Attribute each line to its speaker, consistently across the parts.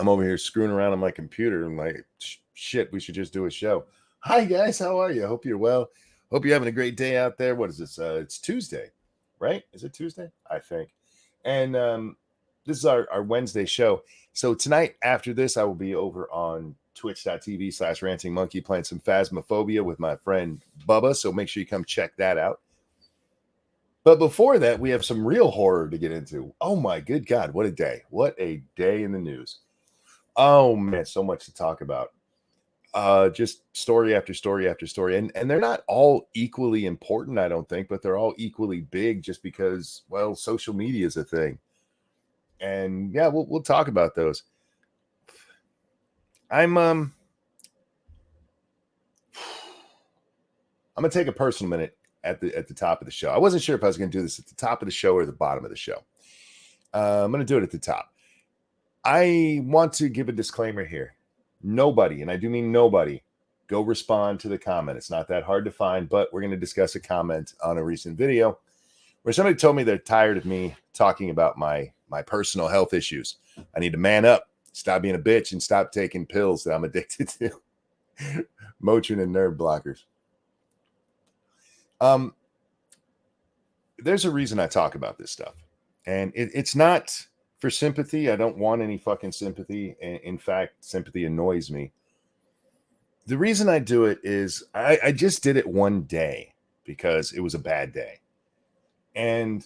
Speaker 1: I'm over here screwing around on my computer and like, shit, we should just do a show. Hi guys, how are you? Hope you're well. Hope you're having a great day out there. What is this? It's Tuesday, right? Is it Tuesday? I think. And this is our Wednesday show. So tonight after this, I will be over on twitch.tv/ranting monkey playing some Phasmophobia with my friend Bubba. So make sure you come check that out. But before that, we have some real horror to get into. Oh my good God, what a day. What a day in the news. Oh man, so much to talk about. Just story after story after story. And they're not all equally important, I don't think, but they're all equally big just because, well, social media is a thing. And yeah, we'll talk about those. I'm gonna take a personal minute at the top of the show. I wasn't sure if I was gonna do this at the top of the show or the bottom of the show. I'm gonna do it at the top. I want to give a disclaimer here. Nobody, and I do mean nobody, go respond to the comment. It's not that hard to find, but we're going to discuss a comment on a recent video where somebody told me they're tired of me talking about my personal health issues. I need to man up, stop being a bitch, and stop taking pills that I'm addicted to. Motrin and nerve blockers. There's a reason I talk about this stuff. And it's not for sympathy. I don't want any fucking sympathy. In fact, sympathy annoys me. The reason I do it is I just did it one day because it was a bad day. And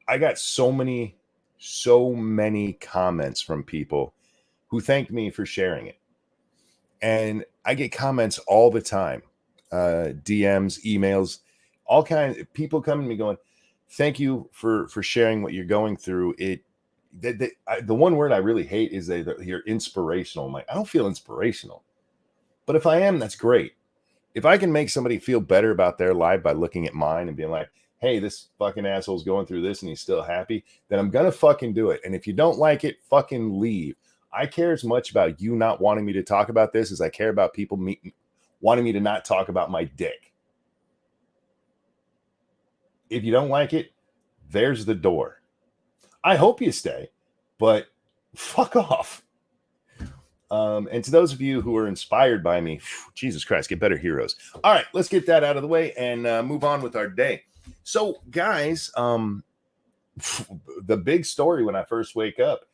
Speaker 1: I got so many comments from people who thanked me for sharing it. And I get comments all the time, DMs, emails, all kinds of people coming to me going, thank you for sharing what you're going through. The one word I really hate is you're inspirational. I'm like, I don't feel inspirational. But if I am, that's great. If I can make somebody feel better about their life by looking at mine and being like, hey, this fucking asshole's going through this and he's still happy, then I'm going to fucking do it. And if you don't like it, fucking leave. I care as much about you not wanting me to talk about this as I care about people wanting me to not talk about my dick. If you don't like it, there's the door. I hope you stay, but fuck off. And to those of you who are inspired by me, Jesus Christ, get better heroes. All right, let's get that out of the way and move on with our day. So, guys, the big story when I first wake up,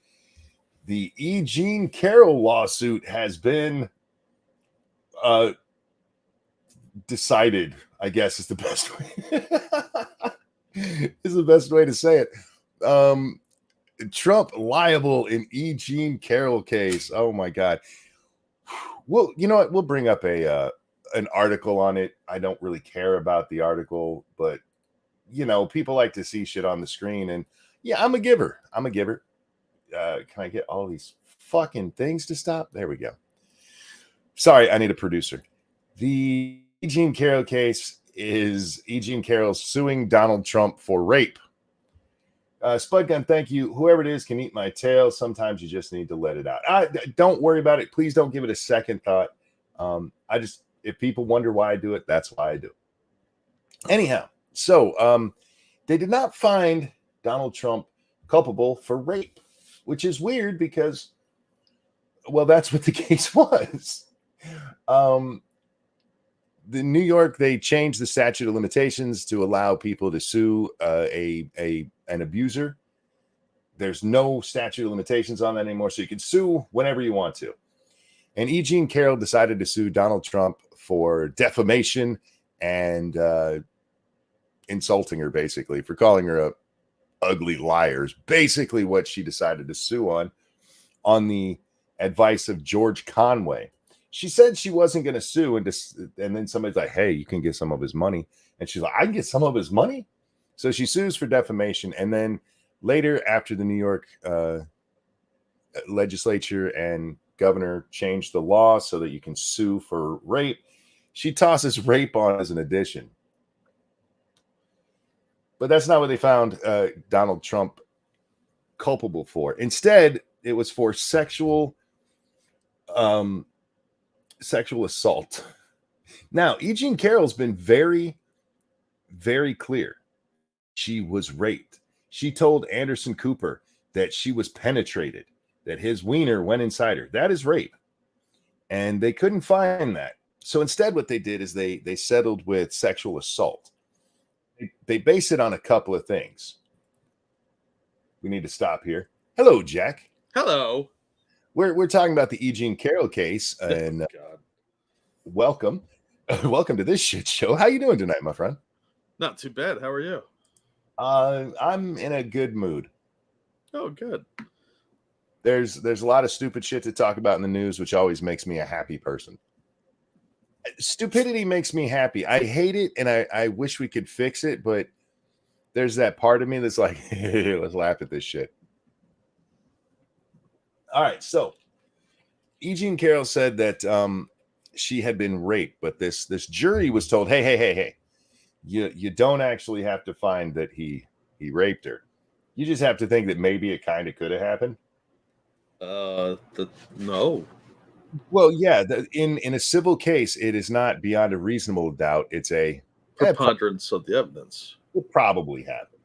Speaker 1: the E. Jean Carroll lawsuit has been decided, I guess is the best way. Is the best way to say it. Trump liable in E. Jean Carroll case. Oh my God. Well, you know what? We'll bring up an article on it. I don't really care about the article, but you know, people like to see shit on the screen. And yeah, I'm a giver. Can I get all these fucking things to stop? There we go. Sorry, I need a producer. The E. Jean Carroll case is E. Jean Carroll suing Donald Trump for rape. Spudgun, thank you. Whoever it is can eat my tail. Sometimes you just need to let it out. Don't worry about it. Please don't give it a second thought. If people wonder why I do it, that's why I do it. Anyhow, so they did not find Donald Trump culpable for rape, which is weird because, well, that's what the case was. The New York, they changed the statute of limitations to allow people to sue an abuser. There's no statute of limitations on that anymore, so you can sue whenever you want to. And E. Jean Carroll decided to sue Donald Trump for defamation and insulting her, basically, for calling her a ugly liar. Is basically what she decided to sue on the advice of George Conway. She said she wasn't going to sue, and then somebody's like, hey, you can get some of his money. And she's like, I can get some of his money? So she sues for defamation. And then later, after the New York legislature and governor changed the law so that you can sue for rape, she tosses rape on as an addition. But that's not what they found Donald Trump culpable for. Instead, it was for sexual assault. Now, E. Jean Carroll's been very, very clear. She was raped. She told Anderson Cooper that she was penetrated, that his wiener went inside her. That is rape. And they couldn't find that. So instead, what they did is they settled with sexual assault. They base it on a couple of things. We need to stop here. Hello, Jack.
Speaker 2: Hello.
Speaker 1: We're talking about the E. Jean Carroll case, and welcome to this shit show. How you doing tonight, my friend?
Speaker 2: Not too bad. How are you?
Speaker 1: I'm in a good mood.
Speaker 2: Oh, good.
Speaker 1: There's a lot of stupid shit to talk about in the news, which always makes me a happy person. Stupidity makes me happy. I hate it, and I wish we could fix it, but there's that part of me that's like, let's laugh at this shit. All right, so E. Jean Carroll said that she had been raped, but this jury was told, hey, you don't actually have to find that he raped her. You just have to think that maybe it kind of could have happened.
Speaker 2: No.
Speaker 1: Well, yeah, in a civil case, it is not beyond a reasonable doubt. It's a
Speaker 2: preponderance of the evidence.
Speaker 1: It probably happened.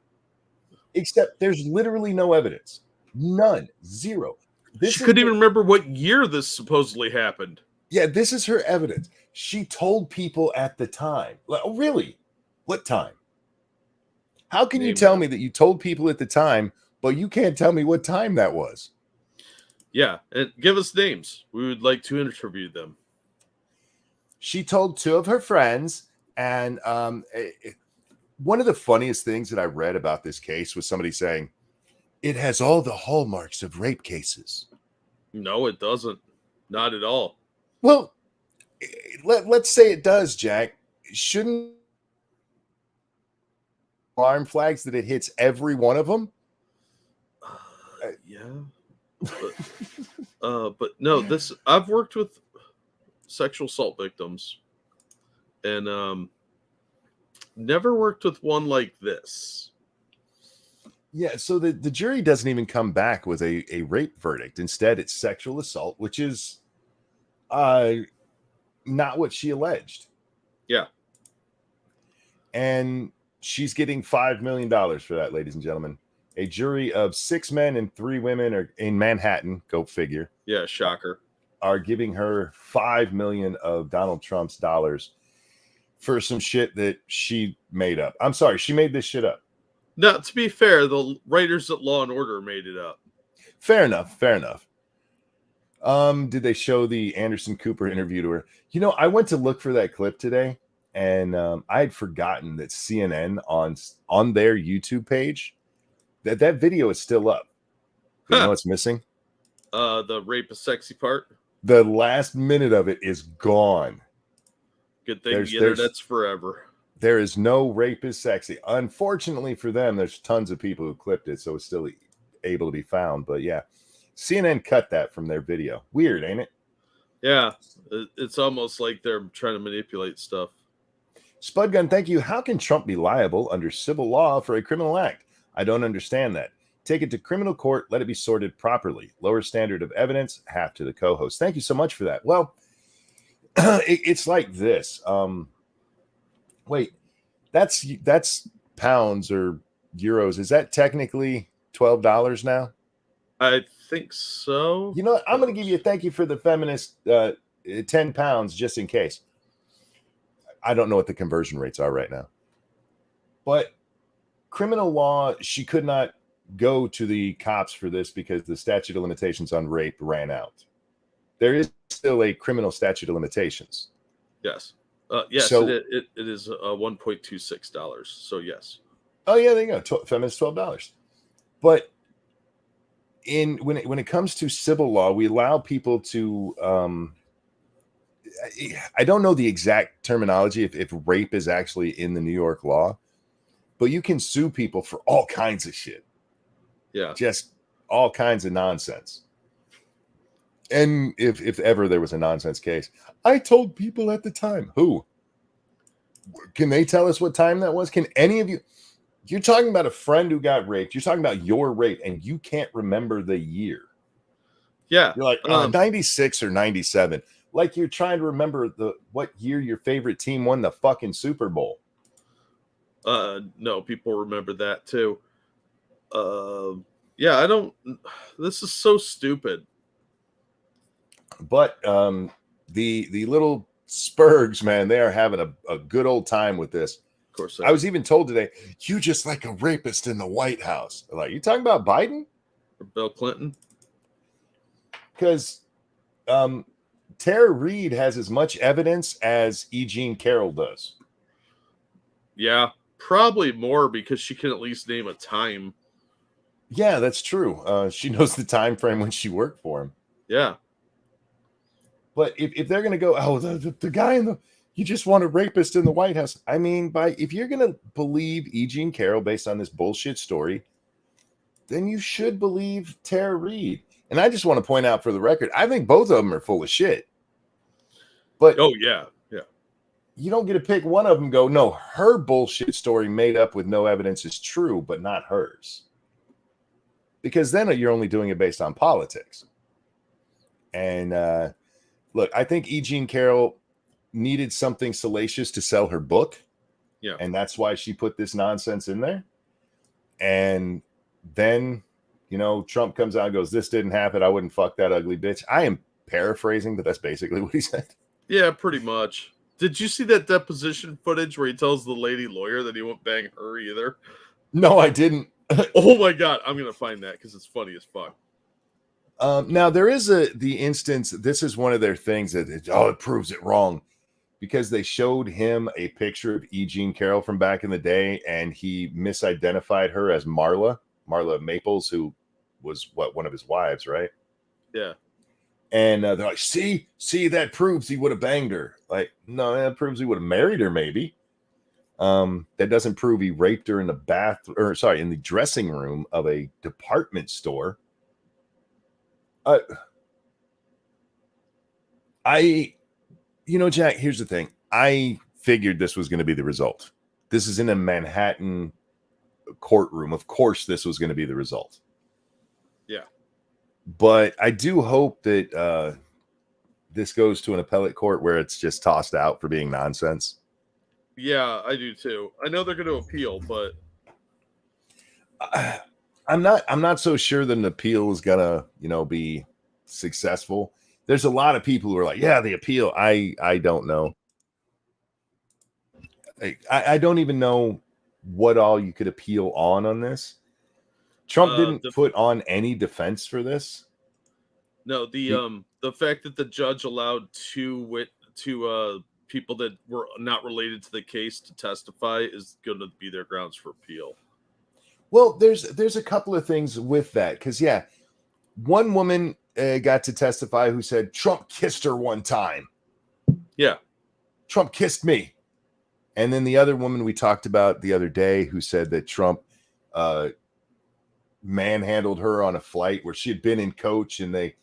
Speaker 1: Except there's literally no evidence. None. Zero.
Speaker 2: She couldn't even remember what year this supposedly happened.
Speaker 1: Yeah, this is her evidence. She told people at the time. Like, oh, really? What time? How can you tell me that you told people at the time, but you can't tell me what time that was?
Speaker 2: Yeah, and give us names. We would like to interview them.
Speaker 1: She told two of her friends, and one of the funniest things that I read about this case was somebody saying, it has all the hallmarks of rape cases.
Speaker 2: No, it doesn't. Not at all.
Speaker 1: Well, let's say it does, Jack. Shouldn't alarm flags that it hits every one of them?
Speaker 2: Yeah. But no, I've worked with sexual assault victims and never worked with one like this.
Speaker 1: Yeah, so the jury doesn't even come back with a rape verdict. Instead, it's sexual assault, which is not what she alleged.
Speaker 2: Yeah.
Speaker 1: And she's getting $5 million for that, ladies and gentlemen. A jury of 6 men and 3 women are in Manhattan, go figure.
Speaker 2: Yeah, shocker.
Speaker 1: Are giving her $5 million of Donald Trump's dollars for some shit that she made up. I'm sorry, she made this shit up.
Speaker 2: Now, to be fair, the writers at Law and Order made it up.
Speaker 1: Fair enough. Did they show the Anderson Cooper interview to her? You know, I went to look for that clip today, and I had forgotten that CNN on their YouTube page, that video is still up. You know what's missing?
Speaker 2: The rape is sexy part.
Speaker 1: The last minute of it is gone.
Speaker 2: Good thing the internet's forever.
Speaker 1: There is no rape is sexy. Unfortunately for them, there's tons of people who clipped it, so it's still able to be found. But yeah, CNN cut that from their video. Weird, ain't it?
Speaker 2: Yeah, it's almost like they're trying to manipulate stuff.
Speaker 1: Spudgun, thank you. How can Trump be liable under civil law for a criminal act? I don't understand that. Take it to criminal court. Let it be sorted properly. Lower standard of evidence. Half to the co-host. Thank you so much for that. Well, it's like this. Wait, that's pounds or euros. Is that technically $12 now?
Speaker 2: I think so.
Speaker 1: You know what? I'm going to give you a thank you for the feminist 10 pounds just in case. I don't know what the conversion rates are right now. But criminal law, she could not go to the cops for this because the statute of limitations on rape ran out. There is still a criminal statute of limitations.
Speaker 2: Yes. Yes, so, it is $1.26. So yes.
Speaker 1: Oh yeah, there you go. Feminist $12. But when it comes to civil law, we allow people to. I don't know the exact terminology if rape is actually in the New York law, but you can sue people for all kinds of shit.
Speaker 2: Yeah,
Speaker 1: just all kinds of nonsense. And if ever there was a nonsense case, I told people at the time. Who? Can they tell us what time that was? Can any of you? You're talking about a friend who got raped. You're talking about your rape, and you can't remember the year.
Speaker 2: Yeah.
Speaker 1: You're like 96 or 97. Like you're trying to remember what year your favorite team won the fucking Super Bowl.
Speaker 2: No, people remember that too. Yeah, I don't. This is so stupid.
Speaker 1: But the little Spurgs, man, they are having a good old time with this.
Speaker 2: Of course,
Speaker 1: I was even told today, you just like a rapist in the White House. Like, you talking about Biden?
Speaker 2: or Bill Clinton.
Speaker 1: Because Tara Reid has as much evidence as E. Jean Carroll does.
Speaker 2: Yeah, probably more because she can at least name a time.
Speaker 1: Yeah, that's true. She knows the time frame when she worked for him.
Speaker 2: Yeah.
Speaker 1: But if they're going to go, oh, the guy in the, you just want a rapist in the White House. I mean, if you're going to believe E. Jean Carroll based on this bullshit story, then you should believe Tara Reid. And I just want to point out for the record, I think both of them are full of shit. But
Speaker 2: oh yeah, yeah.
Speaker 1: You don't get to pick one of them and go, no, her bullshit story made up with no evidence is true, but not hers. Because then you're only doing it based on politics. And look, I think E. Jean Carroll needed something salacious to sell her book.
Speaker 2: Yeah.
Speaker 1: And that's why she put this nonsense in there. And then, Trump comes out and goes, this didn't happen. I wouldn't fuck that ugly bitch. I am paraphrasing, but that's basically what he said.
Speaker 2: Yeah, pretty much. Did you see that deposition footage where he tells the lady lawyer that he won't bang her either?
Speaker 1: No, I didn't.
Speaker 2: Oh my God, I'm going to find that because it's funny as fuck.
Speaker 1: Now, there is the instance, this is one of their things that, it proves it wrong. Because they showed him a picture of E. Jean Carroll from back in the day, and he misidentified her as Marla Maples, who was one of his wives, right?
Speaker 2: Yeah.
Speaker 1: And they're like, see, that proves he would have banged her. Like, no, that proves he would have married her, maybe. That doesn't prove he raped her in the in the dressing room of a department store. Jack, here's the thing. I figured this was going to be the result. This is in a Manhattan courtroom. Of course, this was going to be the result.
Speaker 2: Yeah.
Speaker 1: But I do hope that this goes to an appellate court where it's just tossed out for being nonsense.
Speaker 2: Yeah, I do too. I know they're going to appeal, but
Speaker 1: I'm not so sure that an appeal is gonna, be successful. There's a lot of people who are like, yeah, the appeal. I don't know. I don't even know what all you could appeal on this. Trump didn't put on any defense for this.
Speaker 2: No, the fact that the judge allowed two people that were not related to the case to testify is going to be their grounds for appeal.
Speaker 1: Well, there's a couple of things with that because one woman got to testify who said Trump kissed her one time.
Speaker 2: Yeah,
Speaker 1: Trump kissed me. And then the other woman we talked about the other day who said that Trump manhandled her on a flight where she had been in coach and they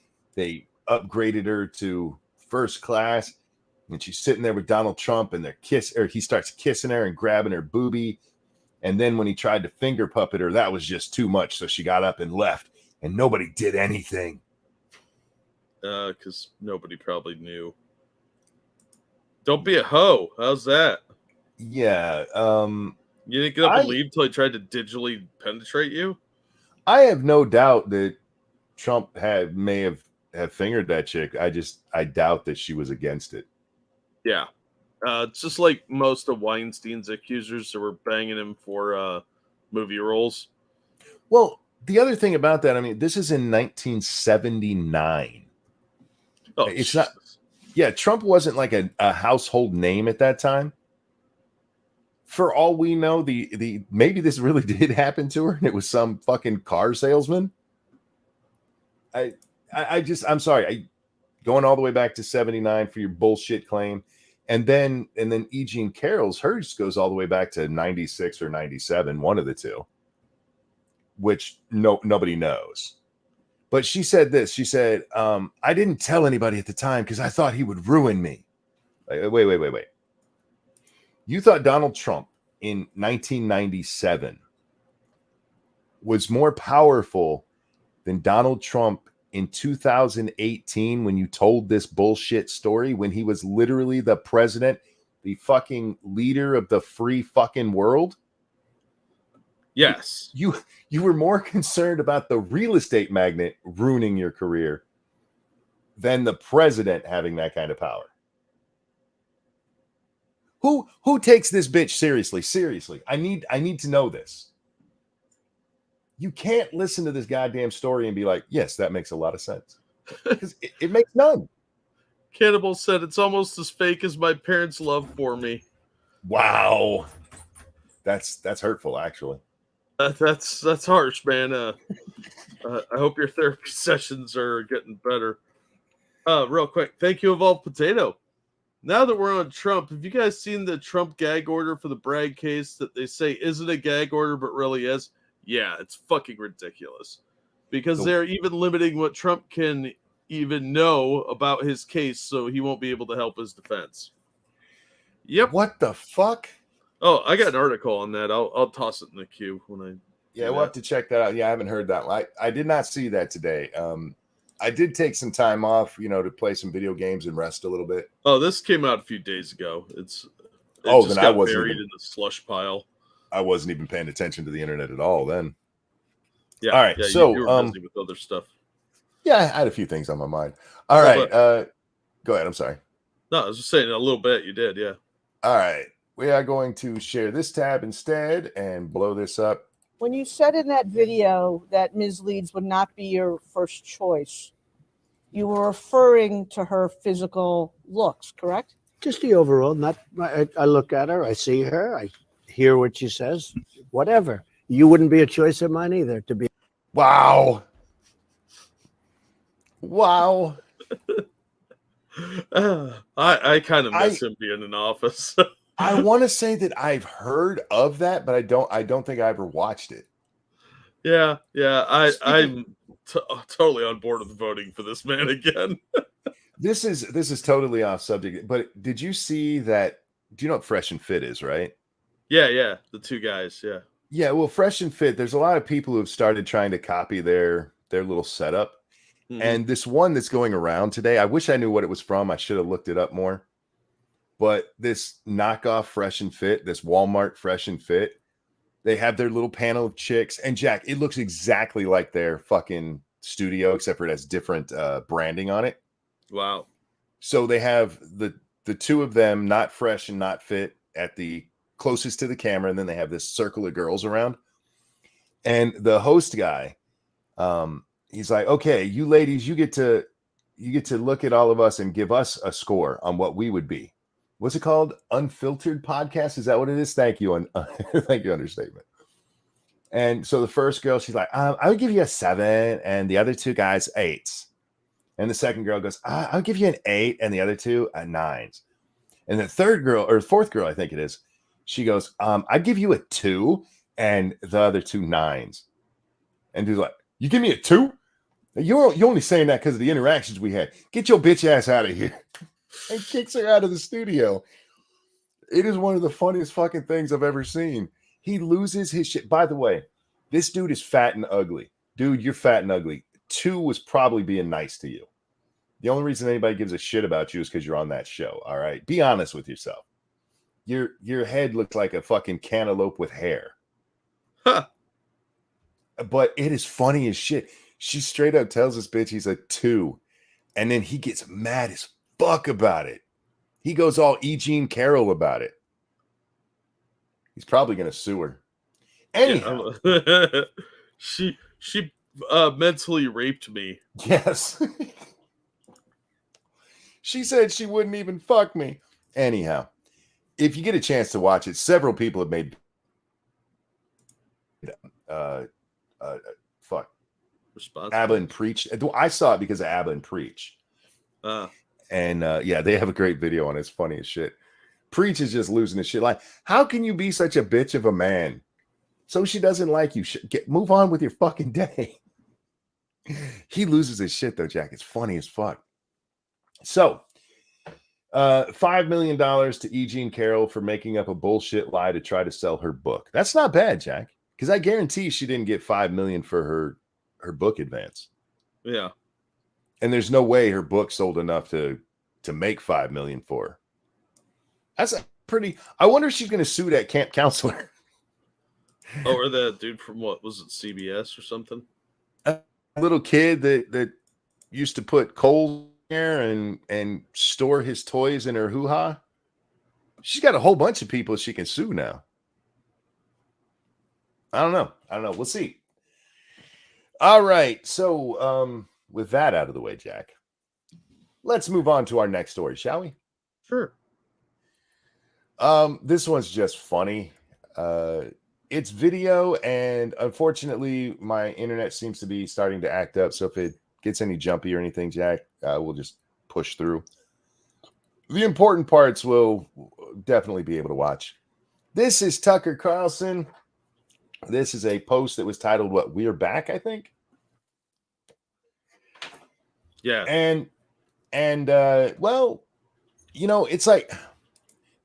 Speaker 1: upgraded her to first class. And she's sitting there with Donald Trump and he starts kissing her and grabbing her boobie. And then when he tried to finger puppet her, that was just too much. So she got up and left and nobody did anything.
Speaker 2: Because nobody probably knew. Don't be a hoe. How's that?
Speaker 1: Yeah.
Speaker 2: You didn't get up and leave until he tried to digitally penetrate you?
Speaker 1: I have no doubt that Trump may have fingered that chick. I doubt that she was against it.
Speaker 2: Yeah. It's just like most of Weinstein's accusers that were banging him for movie roles.
Speaker 1: Well, the other thing about that, I mean, this is in 1979.
Speaker 2: Oh,
Speaker 1: it's
Speaker 2: Jesus.
Speaker 1: not. Yeah, Trump wasn't like a household name at that time. For all we know, the maybe this really did happen to her, and it was some fucking car salesman. I'm sorry. Going all the way back to 79 for your bullshit claim. And then E. Jean Carroll's, hers goes all the way back to 96 or 97, one of the two, which nobody knows. But she said this. She said, I didn't tell anybody at the time because I thought he would ruin me. Like, wait. You thought Donald Trump in 1997 was more powerful than Donald Trump in 2018 when you told this bullshit story, when he was literally the president, the fucking leader of the free fucking world?
Speaker 2: Yes.
Speaker 1: You were more concerned about the real estate magnate ruining your career than the president having that kind of power. Who takes this bitch seriously? Seriously. I need to know this. You can't listen to this goddamn story and be like, yes, that makes a lot of sense. Because it makes none.
Speaker 2: Cannibal said it's almost as fake as my parents' love for me.
Speaker 1: Wow. That's hurtful, actually.
Speaker 2: That's harsh, man. I hope your therapy sessions are getting better. Real quick, thank you, Evolved Potato. Now that we're on Trump, have you guys seen the Trump gag order for the Bragg case that they say isn't a gag order but really is? Yeah, it's fucking ridiculous. Because they're even limiting what Trump can even know about his case, so he won't be able to help his defense. Yep.
Speaker 1: What the fuck?
Speaker 2: Oh, I got an article on that. I'll toss it in the queue when I.
Speaker 1: Yeah, we'll have to check that out. Yeah, I haven't heard that. I did not see that today. I did take some time off, to play some video games and rest a little bit.
Speaker 2: Oh, this came out a few days ago. It just
Speaker 1: then I
Speaker 2: got
Speaker 1: wasn't
Speaker 2: buried
Speaker 1: even,
Speaker 2: in the slush pile.
Speaker 1: I wasn't even paying attention to the internet at all then.
Speaker 2: Yeah.
Speaker 1: All right.
Speaker 2: Yeah,
Speaker 1: so
Speaker 2: you were busy with other stuff.
Speaker 1: Yeah, I had a few things on my mind. All right. Go ahead. I'm sorry.
Speaker 2: No, I was just saying a little bit. You did, yeah.
Speaker 1: All right. We are going to share this tab instead and blow this up.
Speaker 3: When you said in that video that Ms. Leeds would not be your first choice, you were referring to her physical looks, correct?
Speaker 4: Just the overall. I look at her, I see her, I hear what she says, whatever. You wouldn't be a choice of mine either. To be.
Speaker 1: Wow.
Speaker 2: I kind of miss him being in office.
Speaker 1: I want to say that I've heard of that, but I don't think I ever watched it.
Speaker 2: Yeah. I'm totally on board with voting for this man again.
Speaker 1: This is totally off subject, but did you see that? Do you know what Fresh and Fit is, right?
Speaker 2: Yeah, the two guys, yeah.
Speaker 1: Yeah, well, Fresh and Fit, there's a lot of people who have started trying to copy their little setup. Mm-hmm. And this one that's going around today, I wish I knew what it was from. I should have looked it up more. But this knockoff Fresh and Fit, this Walmart Fresh and Fit, they have their little panel of chicks. And Jack, it looks exactly like their fucking studio, except for it has different branding on it.
Speaker 2: Wow.
Speaker 1: So they have the two of them, not fresh and not fit, at the closest to the camera, and then they have this circle of girls around. And the host guy, he's like, okay, you ladies, you get to look at all of us and give us a score on what we would be. What's it called? Unfiltered podcast? Is that what it is? Thank you. Thank you, understatement. And so the first girl, she's like, I would give you a 7, and the other two guys 8s. And the second girl goes, I'll give you an 8, and the other two 9s. And the third girl, or fourth girl, I think it is, she goes, I'd give you a 2, and the other two 9s. And dude's like, you give me a 2? You're only saying that because of the interactions we had. Get your bitch ass out of here. And kicks her out of the studio. It is one of the funniest fucking things I've ever seen. He loses his shit. By the way, this dude is fat and ugly. Dude, you're fat and ugly. 2 was probably being nice to you. The only reason anybody gives a shit about you is because you're on that show. All right. Be honest with yourself. Your head looks like a fucking cantaloupe with hair.
Speaker 2: Huh.
Speaker 1: But it is funny as shit. She straight up tells this bitch he's a 2. And then he gets mad as fuck about it. He goes all Eugene Carroll about it. He's probably going to sue her. Anyhow.
Speaker 2: Yeah. She mentally raped me.
Speaker 1: Yes. She said she wouldn't even fuck me. Anyhow, if you get a chance to watch it, several people have made
Speaker 2: response.
Speaker 1: Abba and Preach. I saw it because of Abba and Preach. And yeah, they have a great video on it. It's funny as shit. Preach is just losing his shit. Like, how can you be such a bitch of a man? So she doesn't like you. Move on with your fucking day. He loses his shit though, Jack. It's funny as fuck. So, $5 million to Eugene Carroll for making up a bullshit lie to try to sell her book. That's not bad, Jack. Because I guarantee she didn't get $5 million for her book advance.
Speaker 2: Yeah.
Speaker 1: And there's no way her book sold enough to make $5 million for her. That's a pretty. I wonder if she's going to sue that camp counselor.
Speaker 2: Oh, or that dude from what was it, CBS or something?
Speaker 1: A little kid that used to put coal there and store his toys in her hoo-ha. She's got a whole bunch of people she can sue now. I don't know. We'll see. All right. So with that out of the way, Jack, let's move on to our next story, shall we?
Speaker 2: Sure.
Speaker 1: This one's just funny. It's video, and unfortunately, my internet seems to be starting to act up. So if it gets any jumpy or anything, Jack, we'll just push through. The important parts we'll definitely be able to watch. This is Tucker Carlson. This is a post that was titled, "What, We're Back," I think.
Speaker 2: Yeah.
Speaker 1: And well, you know, it's like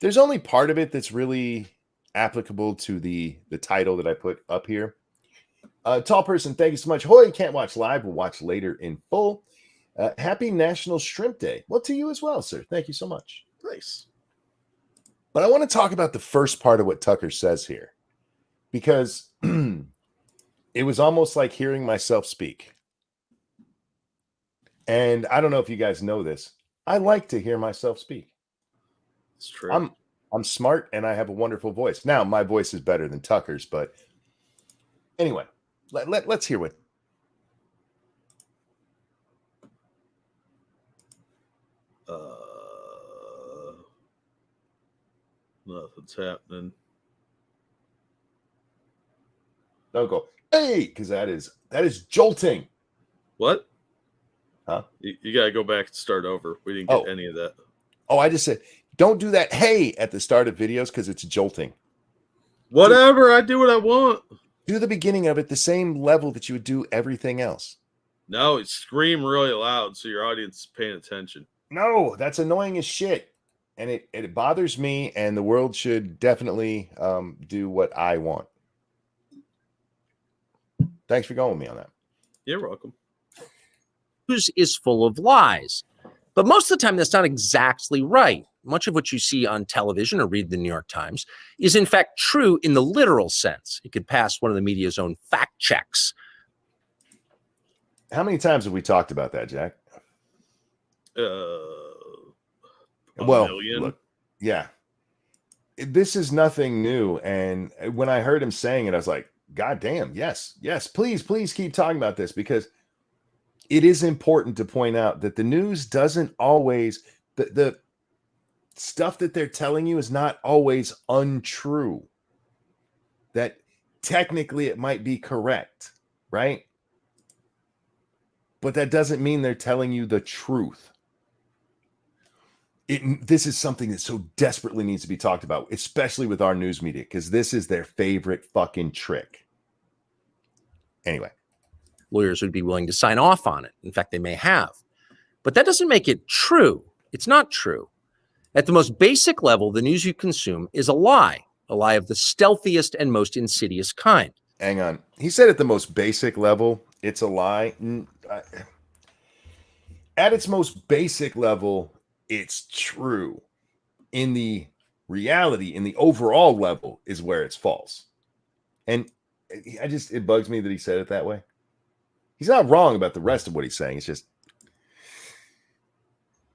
Speaker 1: there's only part of it that's really applicable to the title that I put up here. Tall person, thank you so much. Hoy, can't watch live. We'll watch later in full. Happy National Shrimp Day. Well, to you as well, sir. Thank you so much.
Speaker 2: Nice.
Speaker 1: But I want to talk about the first part of what Tucker says here, because it was almost like hearing myself speak. And I don't know if you guys know this. I like to hear myself speak.
Speaker 2: It's true.
Speaker 1: I'm smart and I have a wonderful voice. Now, my voice is better than Tucker's, but anyway, let's hear what.
Speaker 2: Nothing's happening.
Speaker 1: Don't go, hey, because that is jolting.
Speaker 2: What?
Speaker 1: Huh?
Speaker 2: You gotta go back and start over. We didn't get any of that.
Speaker 1: Oh, I just said, don't do that hey at the start of videos because it's jolting.
Speaker 2: Whatever, I do what I want.
Speaker 1: Do the beginning of it the same level that you would do everything else.
Speaker 2: No, scream really loud so your audience is paying attention.
Speaker 1: No, that's annoying as shit. And it bothers me, and the world should definitely do what I want. Thanks for going with me on that.
Speaker 2: You're welcome.
Speaker 5: News is full of lies. But most of the time, that's not exactly right. Much of what you see on television or read the New York Times is, in fact, true in the literal sense. It could pass one of the media's own fact checks.
Speaker 1: How many times have we talked about that, Jack?
Speaker 2: Million.
Speaker 1: Look, yeah. This is nothing new. And when I heard him saying it, I was like, God damn, yes, please keep talking about this, because it is important to point out that the news doesn't always, the stuff that they're telling you is not always untrue. That technically it might be correct, right? But that doesn't mean they're telling you the truth. This is something that so desperately needs to be talked about, especially with our news media, because this is their favorite fucking trick. Anyway.
Speaker 5: Lawyers would be willing to sign off on it. In fact, they may have. But that doesn't make it true. It's not true. At the most basic level, the news you consume is a lie of the stealthiest and most insidious kind.
Speaker 1: Hang on. He said at the most basic level, it's a lie. At its most basic level, it's true. In the reality, in the overall level, is where it's false. And it bugs me that he said it that way. He's not wrong about the rest of what he's saying. It's just,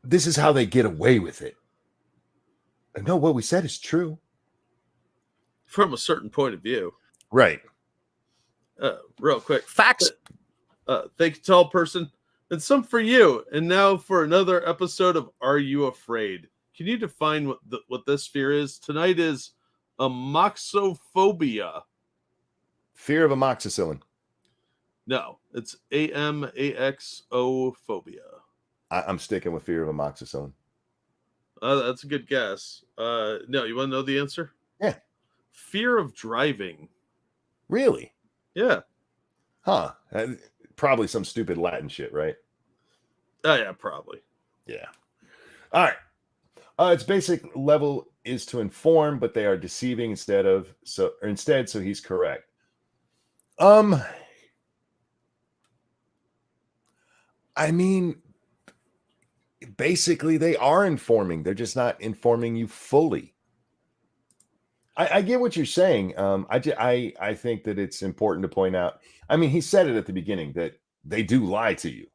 Speaker 1: this is how they get away with it. No, what we said is true.
Speaker 2: From a certain point of view.
Speaker 1: Right.
Speaker 2: Real quick.
Speaker 5: Facts.
Speaker 2: Thank you, tall person. And some for you. And now for another episode of Are You Afraid? Can you define what this fear is? Tonight is amoxophobia.
Speaker 1: Fear of amoxicillin.
Speaker 2: No, it's AMAXO phobia.
Speaker 1: I'm sticking with fear of amoxicillin.
Speaker 2: That's a good guess. No, you want to know the answer?
Speaker 1: Yeah.
Speaker 2: Fear of driving.
Speaker 1: Really?
Speaker 2: Yeah.
Speaker 1: Huh. Probably some stupid Latin shit, right?
Speaker 2: Oh, yeah, probably.
Speaker 1: Yeah. All right. Its basic level is to inform, but they are deceiving instead, so he's correct. I mean, basically they are informing. They're just not informing you fully. I get what you're saying. I think that it's important to point out. I mean, he said it at the beginning that they do lie to you.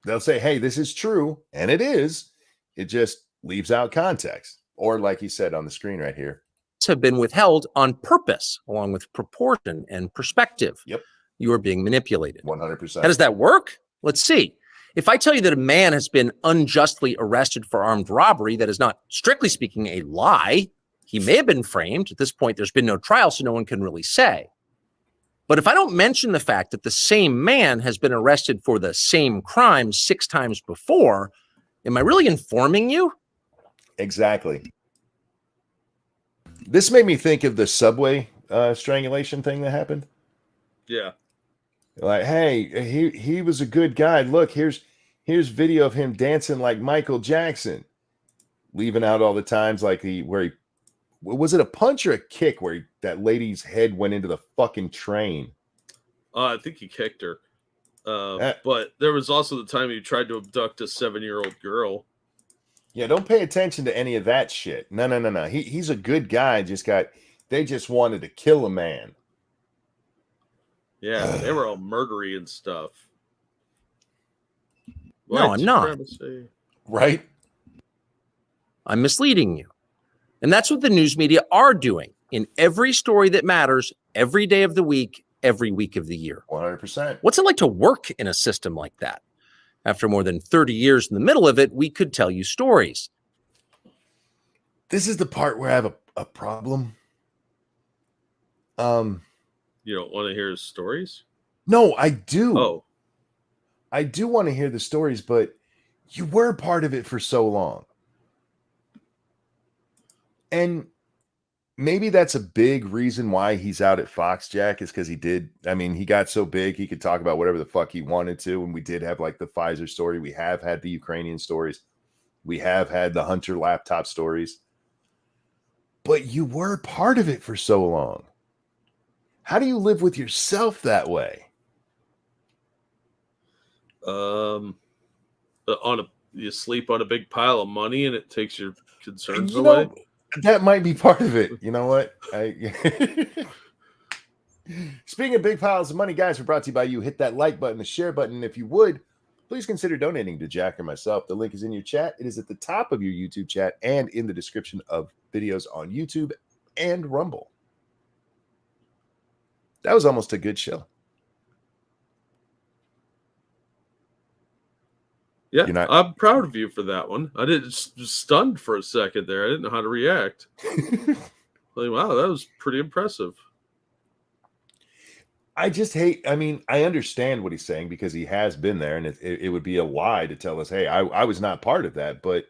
Speaker 1: They'll say, "Hey, this is true," and it is. It just leaves out context, or like he said on the screen right here,
Speaker 5: have been withheld on purpose, along with proportion and perspective.
Speaker 1: Yep.
Speaker 5: You are being manipulated.
Speaker 1: 100%.
Speaker 5: How does that work? Let's see. If I tell you that a man has been unjustly arrested for armed robbery, that is not, strictly speaking, a lie. He may have been framed. At this point, there's been no trial, so no one can really say. But if I don't mention the fact that the same man has been arrested for the same crime 6 times before, am I really informing you?
Speaker 1: Exactly. This made me think of the subway strangulation thing that happened.
Speaker 2: Yeah.
Speaker 1: Like, hey, he was a good guy. Look, here's video of him dancing like Michael Jackson, leaving out all the times like was it a punch or a kick where that lady's head went into the fucking train?
Speaker 2: I think he kicked her. But there was also the time he tried to abduct a 7-year-old girl.
Speaker 1: Yeah, don't pay attention to any of that shit. No. He's a good guy. They just wanted to kill a man.
Speaker 2: Yeah, they were all murdery and stuff.
Speaker 5: No, I'm not.
Speaker 1: Right?
Speaker 5: I'm misleading you. And that's what the news media are doing in every story that matters, every day of the week, every week of the year.
Speaker 1: 100%.
Speaker 5: What's it like to work in a system like that? After more than 30 years in the middle of it, we could tell you stories.
Speaker 1: This is the part where I have a problem.
Speaker 2: You don't want to hear his stories?
Speaker 1: No, I do.
Speaker 2: Oh.
Speaker 1: I do want to hear the stories, but you were part of it for so long. And maybe that's a big reason why he's out at Fox, Jack, is because he got so big he could talk about whatever the fuck he wanted to. And we did have like the Pfizer story. We have had the Ukrainian stories. We have had the Hunter laptop stories. But you were part of it for so long. How do you live with yourself that way?
Speaker 2: You sleep on a big pile of money and it takes your concerns away.
Speaker 1: That might be part of it. You know what? Speaking of big piles of money, guys, we're brought to you by you. Hit that like button, the share button. If you would, please consider donating to Jack or myself. The link is in your chat. It is at the top of your YouTube chat and in the description of videos on YouTube and Rumble. That was almost a good show.
Speaker 2: Yeah, I'm proud of you for that one. I did just stunned for a second there. I didn't know how to react. Like, wow, that was pretty impressive.
Speaker 1: I just hate, I understand what he's saying because he has been there, and it would be a lie to tell us, hey, I was not part of that. But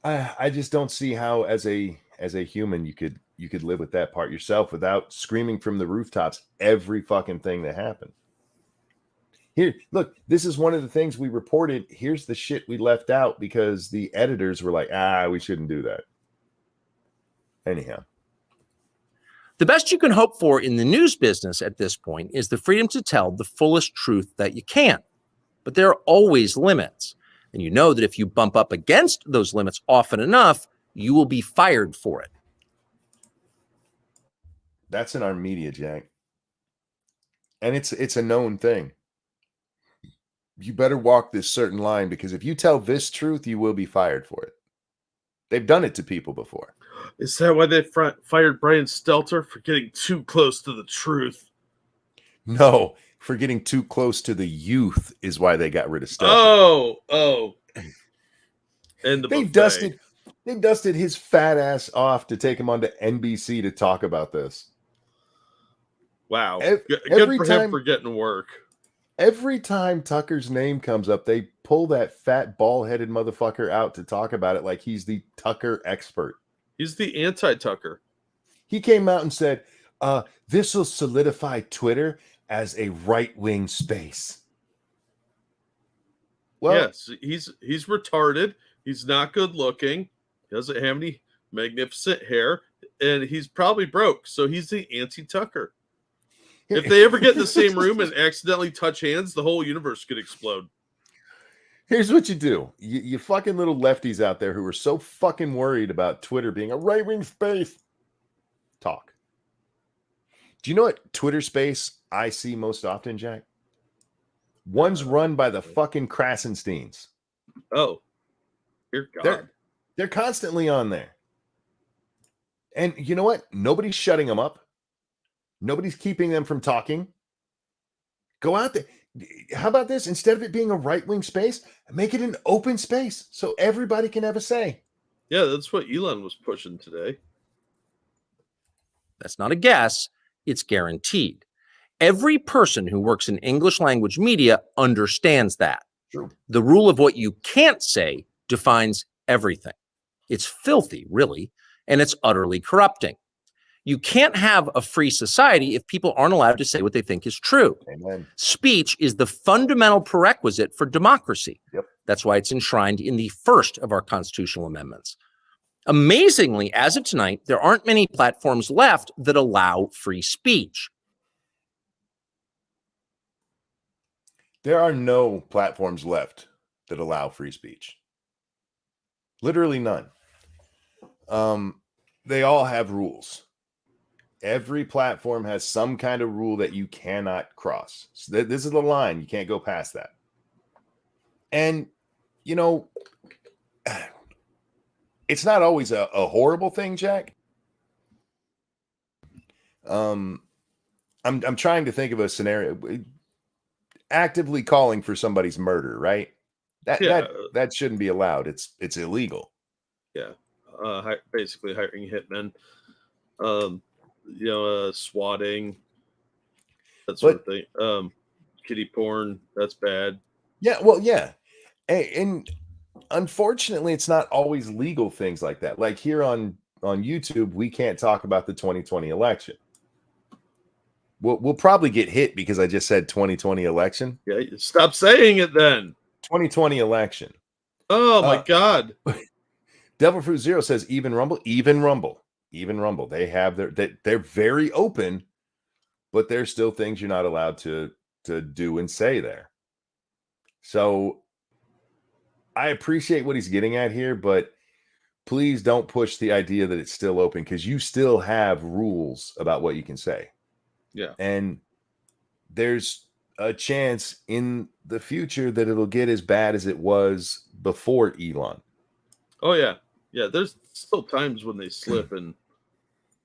Speaker 1: I just don't see how as a human you could live with that part yourself without screaming from the rooftops every fucking thing that happened. Here, look, this is one of the things we reported. Here's the shit we left out because the editors were like, we shouldn't do that. Anyhow.
Speaker 5: The best you can hope for in the news business at this point is the freedom to tell the fullest truth that you can. But there are always limits. And you know that if you bump up against those limits often enough, you will be fired for it.
Speaker 1: That's in our media, Jack. And it's a known thing. You better walk this certain line because if you tell this truth, you will be fired for it. They've done it to people before.
Speaker 2: Is that why they fired Brian Stelter for getting too close to the truth?
Speaker 1: No, for getting too close to the youth is why they got rid of Stelter.
Speaker 2: Oh. And
Speaker 1: they dusted his fat ass off to take him onto NBC to talk about this.
Speaker 2: Wow. Good for him for getting work.
Speaker 1: Every time Tucker's name comes up, they pull that fat, bald-headed motherfucker out to talk about it like he's the Tucker expert.
Speaker 2: He's the anti-Tucker.
Speaker 1: He came out and said, this will solidify Twitter as a right-wing space. Well,
Speaker 2: yes, he's retarded. He's not good looking. He doesn't have any magnificent hair. And he's probably broke. So he's the anti-Tucker. If they ever get in the same room and accidentally touch hands, the whole universe could explode.
Speaker 1: Here's what you do. You fucking little lefties out there who are so fucking worried about Twitter being a right-wing space. Talk. Do you know what Twitter space I see most often, Jack? One's run by the fucking Krasensteins.
Speaker 2: Oh, dear God.
Speaker 1: They're constantly on there. And you know what? Nobody's shutting them up. Nobody's keeping them from talking. Go out there. How about this? Instead of it being a right-wing space, make it an open space so everybody can have a say.
Speaker 2: Yeah, that's what Elon was pushing today.
Speaker 5: That's not a guess. It's guaranteed. Every person who works in English language media understands that.
Speaker 1: True.
Speaker 5: The rule of what you can't say defines everything. It's filthy, really, and it's utterly corrupting. You can't have a free society if people aren't allowed to say what they think is true.
Speaker 1: Amen.
Speaker 5: Speech is the fundamental prerequisite for democracy.
Speaker 1: Yep.
Speaker 5: That's why it's enshrined in the first of our constitutional amendments. Amazingly, as of tonight, there aren't many platforms left that allow free speech.
Speaker 1: There are no platforms left that allow free speech. Literally none. They all have rules. Every platform has some kind of rule that you cannot cross. So this is the line. You can't go past that. And, you know, it's not always a horrible thing, Jack. I'm trying to think of a scenario. Actively calling for somebody's murder, right? That shouldn't be allowed. It's illegal.
Speaker 2: Yeah, basically hiring hitmen, swatting, that sort of thing. Kiddie porn, that's bad.
Speaker 1: Yeah, well, yeah, and unfortunately, it's not always legal things like that. Like here on YouTube, we can't talk about the 2020 election. We'll probably get hit because I just said 2020 election.
Speaker 2: Yeah, stop saying it then.
Speaker 1: 2020 election.
Speaker 2: Oh my God.
Speaker 1: Devil Fruit Zero says even Rumble. They have they're very open, but there's still things you're not allowed to do and say there. So I appreciate what he's getting at here, but please don't push the idea that it's still open because you still have rules about what you can say.
Speaker 2: Yeah.
Speaker 1: And there's a chance in the future that it'll get as bad as it was before Elon.
Speaker 2: Oh, yeah. Yeah, there's still times when they slip and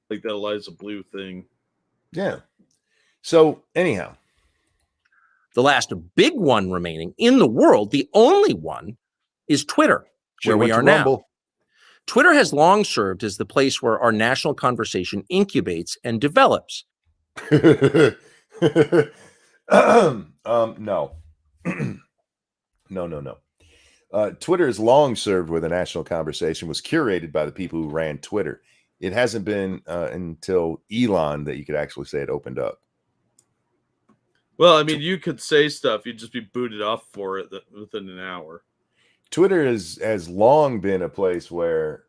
Speaker 2: like that Eliza Blue thing.
Speaker 1: Yeah. So anyhow.
Speaker 5: The last big one remaining in the world, the only one, is Twitter, where we are now. Twitter has long served as the place where our national conversation incubates and develops.
Speaker 1: No. No. Twitter has long served where the national conversation was curated by the people who ran Twitter. It hasn't been until Elon that you could actually say it opened up.
Speaker 2: Well, I mean, you could say stuff, you'd just be booted off for it within an hour.
Speaker 1: Twitter has long been a place where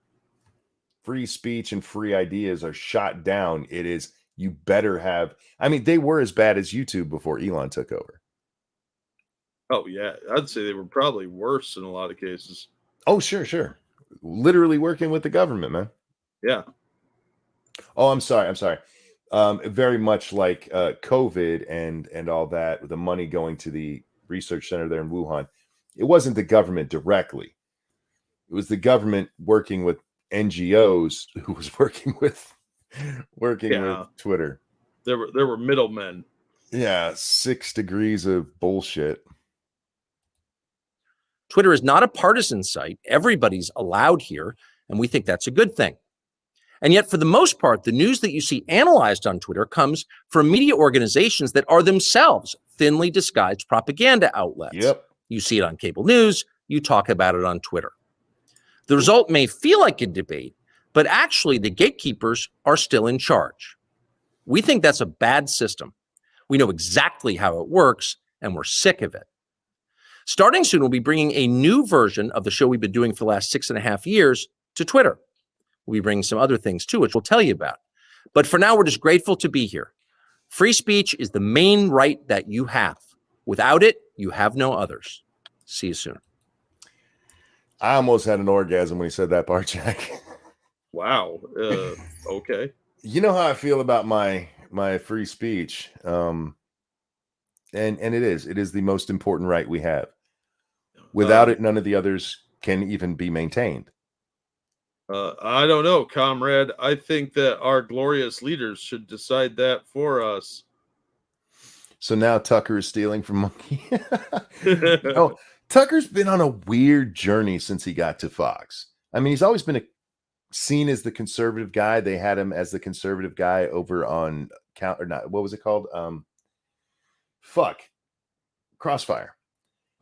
Speaker 1: free speech and free ideas are shot down. It is, you better have, I mean, they were as bad as YouTube before Elon took over.
Speaker 2: Oh, yeah. I'd say they were probably worse in a lot of cases.
Speaker 1: Oh, sure. Literally working with the government, man.
Speaker 2: Yeah.
Speaker 1: Oh, I'm sorry. Very much like COVID and all that, with the money going to the research center there in Wuhan. It wasn't the government directly. It was the government working with NGOs who was working with Twitter.
Speaker 2: There were middlemen.
Speaker 1: Yeah, 6 degrees of bullshit.
Speaker 5: Twitter is not a partisan site. Everybody's allowed here, and we think that's a good thing. And yet, for the most part, the news that you see analyzed on Twitter comes from media organizations that are themselves thinly disguised propaganda outlets.
Speaker 1: Yep.
Speaker 5: You see it on cable news. You talk about it on Twitter. The result may feel like a debate, but actually the gatekeepers are still in charge. We think that's a bad system. We know exactly how it works, and we're sick of it. Starting soon, we'll be bringing a new version of the show we've been doing for the last 6.5 years to Twitter. We'll be bringing some other things too, which we'll tell you about. But for now, we're just grateful to be here. Free speech is the main right that you have. Without it, you have no others. See you soon.
Speaker 1: I almost had an orgasm when he said that part, Jack.
Speaker 2: Wow. Okay.
Speaker 1: You know how I feel about my free speech. And it is the most important right we have. Without it, none of the others can even be maintained.
Speaker 2: I don't know, comrade. I think that our glorious leaders should decide that for us.
Speaker 1: So now Tucker is stealing from Monkey. No, Tucker's been on a weird journey since he got to Fox. I mean, he's always been seen as the conservative guy. They had him as the conservative guy over on Count or not. What was it called? Crossfire.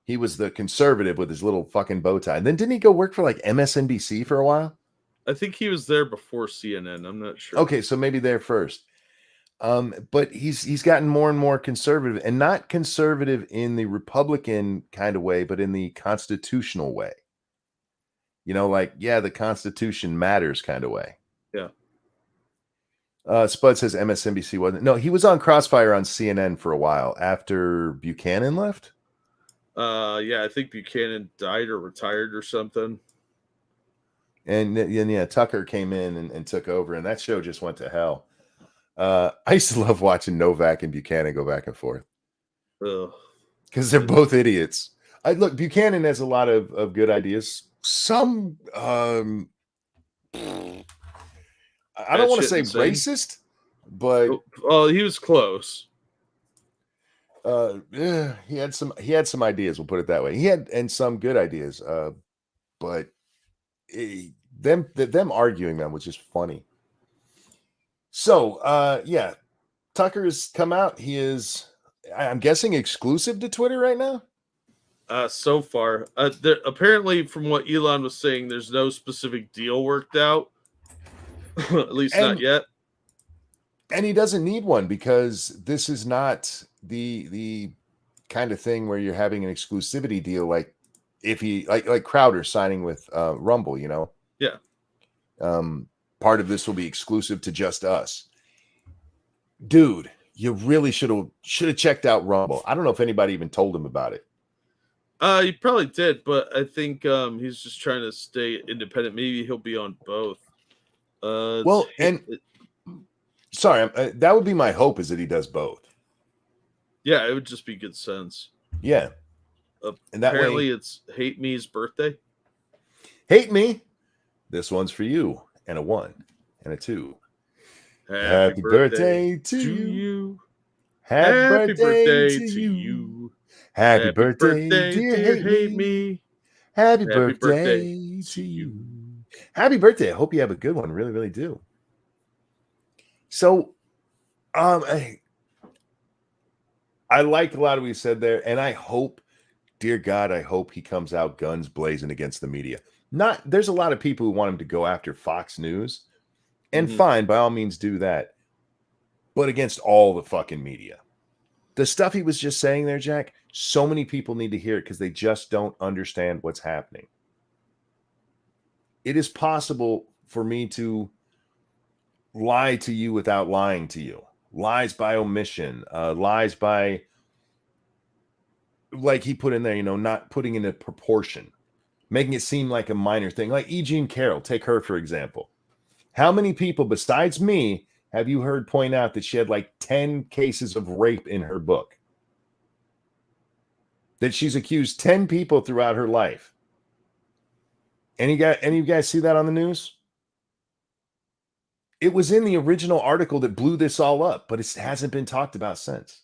Speaker 1: He was the conservative with his little fucking bow tie. And then didn't he go work for like MSNBC for a while?
Speaker 2: I think he was there before CNN. I'm not sure.
Speaker 1: Okay, so maybe there first. But he's gotten more and more conservative, and not conservative in the Republican kind of way, but in the constitutional way. You know, like, yeah, the Constitution matters kind of way.
Speaker 2: Yeah.
Speaker 1: Spud says MSNBC wasn't. No, he was on Crossfire on CNN for a while after Buchanan left.
Speaker 2: Yeah, I think Buchanan died or retired or something.
Speaker 1: And yeah, Tucker came in and took over, and that show just went to hell. I used to love watching Novak and Buchanan go back and forth because they're both idiots. Look, Buchanan has a lot of good ideas. Some I don't want to say racist, but
Speaker 2: he was close.
Speaker 1: Yeah, he had some ideas. We'll put it that way. He had some good ideas, but them arguing them was just funny. So, yeah, Tucker has come out. He is, I'm guessing, exclusive to Twitter right now.
Speaker 2: So far, apparently, from what Elon was saying, there's no specific deal worked out. At least not yet.
Speaker 1: And he doesn't need one because this is not the kind of thing where you're having an exclusivity deal like if he like Crowder signing with Rumble, you know.
Speaker 2: Yeah.
Speaker 1: Part of this will be exclusive to just us. Dude, you really should have checked out Rumble. I don't know if anybody even told him about it.
Speaker 2: He probably did, but I think he's just trying to stay independent. Maybe he'll be on both.
Speaker 1: Sorry, that would be my hope, is that he does both.
Speaker 2: Yeah, it would just be good sense.
Speaker 1: Yeah.
Speaker 2: And that apparently it's Hate Me's birthday.
Speaker 1: Hate Me. This one's for you. And a 1 and a 2. Happy birthday to you. Happy birthday to you. Happy birthday, dear Hate Me. Happy birthday to you. Happy birthday. I hope you have a good one. Really, really do. So, I liked a lot of what he said there, and I hope, dear God, I hope he comes out guns blazing against the media. There's a lot of people who want him to go after Fox News, and fine, by all means do that, but against all the fucking media. The stuff he was just saying there, Jack, so many people need to hear it because they just don't understand what's happening. It is possible for me to lie to you without lying to you. Lies by omission, lies by, like he put in there, you know, not putting in a proportion, making it seem like a minor thing. Like Jean Carroll, take her for example. How many people besides me have you heard point out that she had like 10 cases of rape in her book? That she's accused 10 people throughout her life. Any of you guys see that on the news? It was in the original article that blew this all up, but it hasn't been talked about since.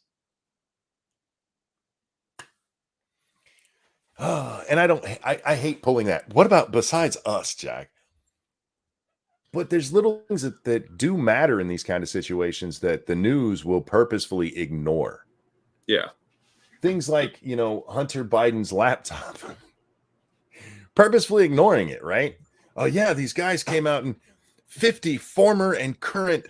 Speaker 1: And I hate pulling that. What about besides us, Jack? But there's little things that do matter in these kind of situations that the news will purposefully ignore.
Speaker 2: Yeah.
Speaker 1: Things like, you know, Hunter Biden's laptop. Purposefully ignoring it, right? Oh, yeah, these guys came out and 50 former and current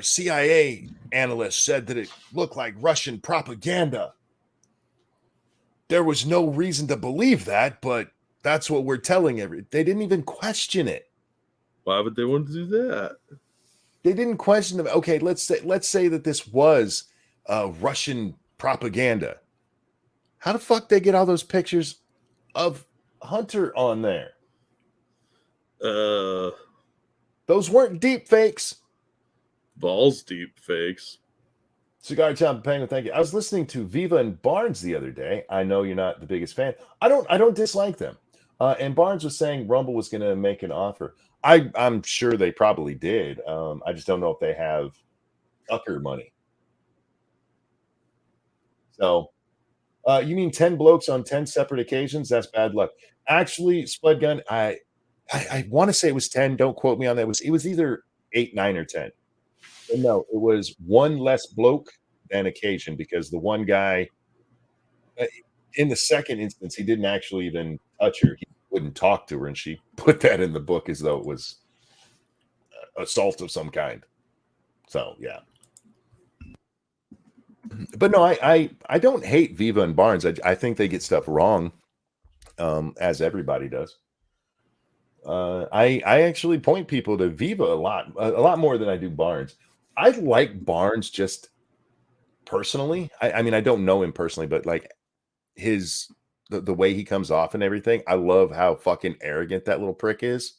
Speaker 1: CIA analysts said that it looked like Russian propaganda. There was no reason to believe that, but that's what we're telling they didn't even question it.
Speaker 2: Why would they want to do that?
Speaker 1: They didn't question them. Okay, let's say that this was Russian propaganda. How the fuck they get all those pictures of Hunter on there.
Speaker 2: Those
Speaker 1: weren't deep fakes.
Speaker 2: Balls deep fakes.
Speaker 1: Cigar John Penguin, thank you. I was listening to Viva and Barnes the other day. I know you're not the biggest fan. I don't dislike them. And Barnes was saying Rumble was going to make an offer. I'm sure they probably did. I just don't know if they have Tucker money. So, you mean 10 blokes on 10 separate occasions? That's bad luck. Actually, Spud Gun, I want to say it was 10. Don't quote me on that. It was either 8, 9, or 10. But no, it was one less bloke than occasion because the one guy in the second instance, he didn't actually even touch her. He wouldn't talk to her, and she put that in the book as though it was assault of some kind. So yeah. But no, I don't hate Viva and Barnes. I think they get stuff wrong, as everybody does. I actually point people to Viva a lot more than I do Barnes. I like Barnes just personally. I mean, I don't know him personally, but like the way he comes off and everything. I love how fucking arrogant that little prick is.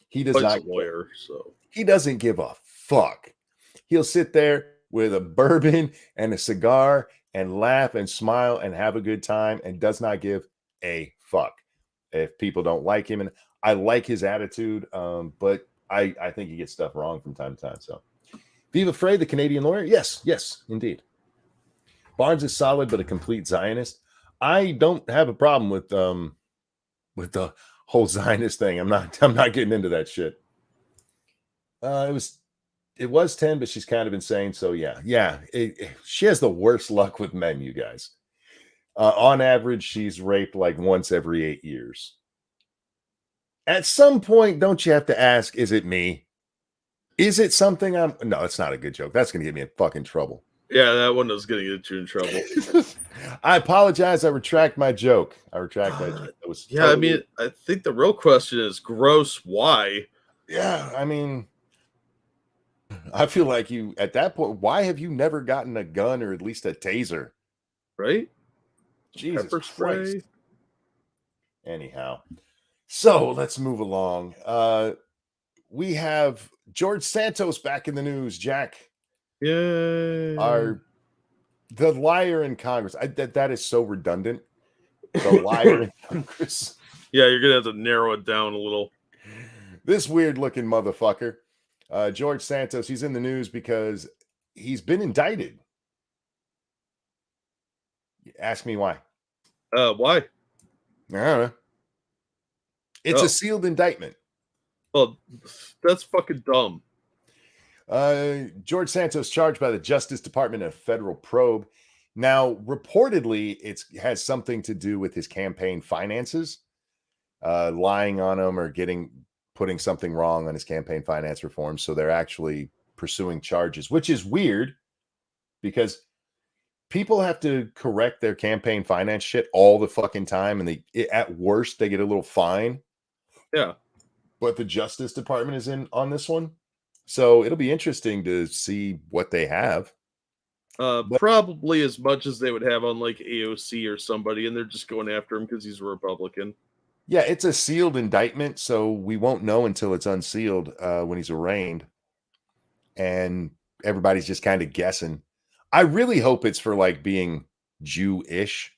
Speaker 1: He does not
Speaker 2: lawyer, so
Speaker 1: he doesn't give a fuck. He'll sit there with a bourbon and a cigar and laugh and smile and have a good time and does not give a fuck if people don't like him. And I like his attitude, but I think he gets stuff wrong from time to time. So Viva Frey, the Canadian lawyer? Yes, indeed. Barnes is solid, but a complete Zionist. I don't have a problem with the whole Zionist thing. I'm not getting into that shit. It was 10, but she's kind of insane. So yeah. She has the worst luck with men, you guys. On average, she's raped like once every 8 years. At some point, don't you have to ask, is it me? Is it something No, it's not a good joke. That's going to get me in fucking trouble.
Speaker 2: Yeah, that one was going to get you in trouble.
Speaker 1: I apologize. I retract my joke. It was
Speaker 2: I mean, I think the real question is gross. Why?
Speaker 1: Yeah, I mean, I feel like you, at that point, why have you never gotten a gun or at least a taser?
Speaker 2: Right?
Speaker 1: Jesus
Speaker 2: Pepper
Speaker 1: Christ.
Speaker 2: spray.
Speaker 1: Anyhow, so let's move along. We have George Santos back in the news, Jack.
Speaker 2: Yay.
Speaker 1: The liar in Congress. That is so redundant. The liar in Congress.
Speaker 2: Yeah, you're going to have to narrow it down a little.
Speaker 1: This weird-looking motherfucker, George Santos, he's in the news because he's been indicted. Ask me why.
Speaker 2: Why?
Speaker 1: I don't know. It's a sealed indictment.
Speaker 2: Well, that's fucking dumb.
Speaker 1: George Santos charged by the Justice Department in a federal probe. Now, reportedly, it has something to do with his campaign finances, lying on him or putting something wrong on his campaign finance reform. So they're actually pursuing charges, which is weird because people have to correct their campaign finance shit all the fucking time. And at worst, they get a little fine.
Speaker 2: Yeah.
Speaker 1: But the Justice Department is in on this one. So it'll be interesting to see what they have.
Speaker 2: Probably as much as they would have on like AOC or somebody, and they're just going after him because he's a Republican.
Speaker 1: Yeah, it's a sealed indictment, so we won't know until it's unsealed when he's arraigned. And everybody's just kind of guessing. I really hope it's for like being Jewish.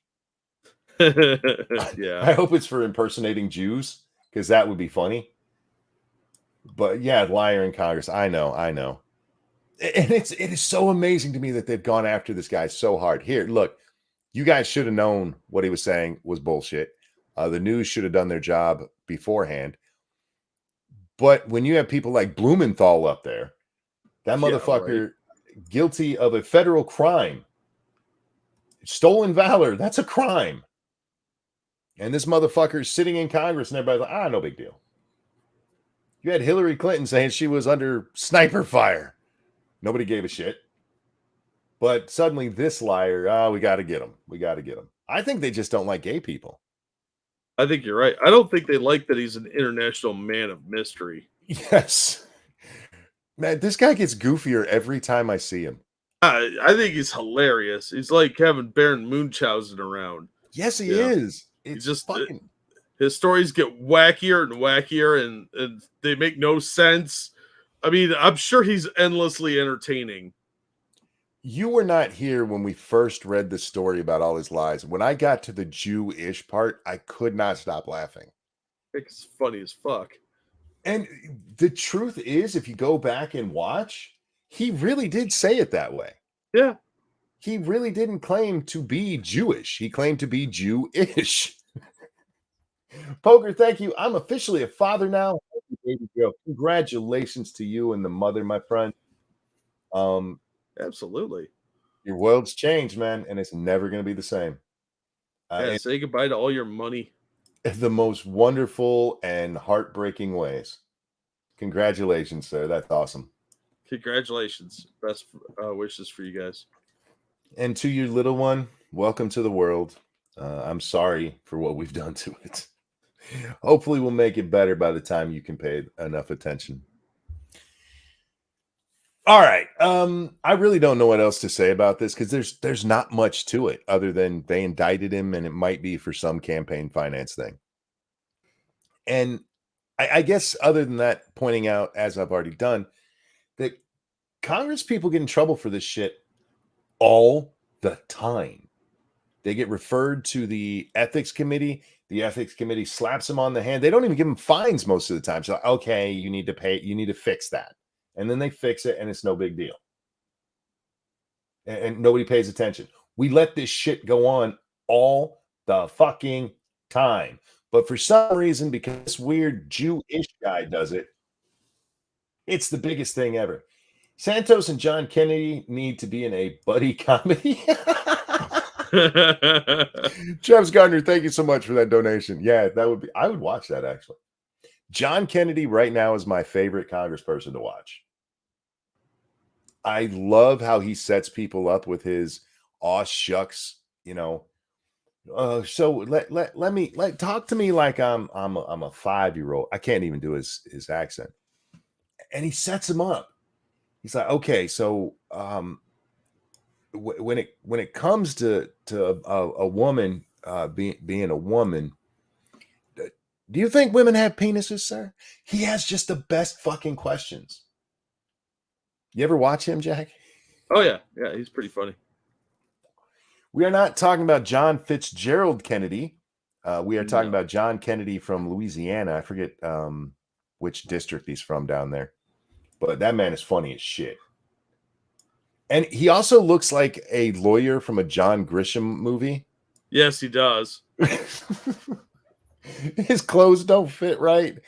Speaker 2: Yeah.
Speaker 1: I hope it's for impersonating Jews because that would be funny. But yeah, liar in Congress. I know. And it is so amazing to me that they've gone after this guy so hard. Here, look, you guys should have known what he was saying was bullshit. The news should have done their job beforehand. But when you have people like Blumenthal up there, that motherfucker guilty of a federal crime, stolen valor, that's a crime. And this motherfucker's sitting in Congress and everybody's like, no big deal. You had Hillary Clinton saying she was under sniper fire. Nobody gave a shit. But suddenly this liar, we got to get him. I think they just don't like gay people.
Speaker 2: I think you're right. I don't think they like that he's an international man of mystery.
Speaker 1: Yes. Man, this guy gets goofier every time I see him.
Speaker 2: I think he's hilarious. He's like having Baron Munchausen around.
Speaker 1: Yes, he is.
Speaker 2: It's just fucking... his stories get wackier and wackier, and they make no sense. I mean, I'm sure he's endlessly entertaining.
Speaker 1: You were not here when we first read the story about all his lies. When I got to the Jewish part, I could not stop laughing.
Speaker 2: It's funny as fuck.
Speaker 1: And the truth is, if you go back and watch, he really did say it that way.
Speaker 2: Yeah.
Speaker 1: He really didn't claim to be Jewish. He claimed to be Jewish. Poker, thank you. I'm officially a father now. Baby girl. Congratulations to you and the mother, my friend.
Speaker 2: Absolutely.
Speaker 1: Your world's changed, man, and it's never going to be the same.
Speaker 2: Yeah, say goodbye to all your money.
Speaker 1: The most wonderful and heartbreaking ways. Congratulations, sir. That's awesome.
Speaker 2: Congratulations. Best wishes for you guys.
Speaker 1: And to your little one, welcome to the world. I'm sorry for what we've done to it. Hopefully we'll make it better by the time you can pay enough attention. All right. I really don't know what else to say about this because there's not much to it other than they indicted him and it might be for some campaign finance thing. And I guess other than that, pointing out, as I've already done, that Congress people get in trouble for this shit all the time. They get referred to the ethics committee. The ethics committee slaps them on the hand. They don't even give them fines most of the time. So, okay, you need to pay, you need to fix that. And then they fix it and it's no big deal. And nobody pays attention. We let this shit go on all the fucking time. But for some reason, because this weird Jewish guy does it, it's the biggest thing ever. Santos and John Kennedy need to be in a buddy comedy. Travis Gardner, thank you so much for that donation. Yeah, that would be, I would watch that actually. John Kennedy right now is my favorite congressperson to watch. I love how he sets people up with his aw shucks, you know. So let me talk to me like I'm a 5-year-old. I can't even do his accent. And he sets him up. He's like, okay, so when it comes to a woman being a woman, do you think women have penises, sir? He has just the best fucking questions. You ever watch him, Jack?
Speaker 2: Oh yeah, he's pretty funny.
Speaker 1: We are not talking about John Fitzgerald Kennedy. We are talking about John Kennedy from Louisiana. I forget which district he's from down there, but that man is funny as shit. And he also looks like a lawyer from a John Grisham movie.
Speaker 2: Yes, he does.
Speaker 1: His clothes don't fit right,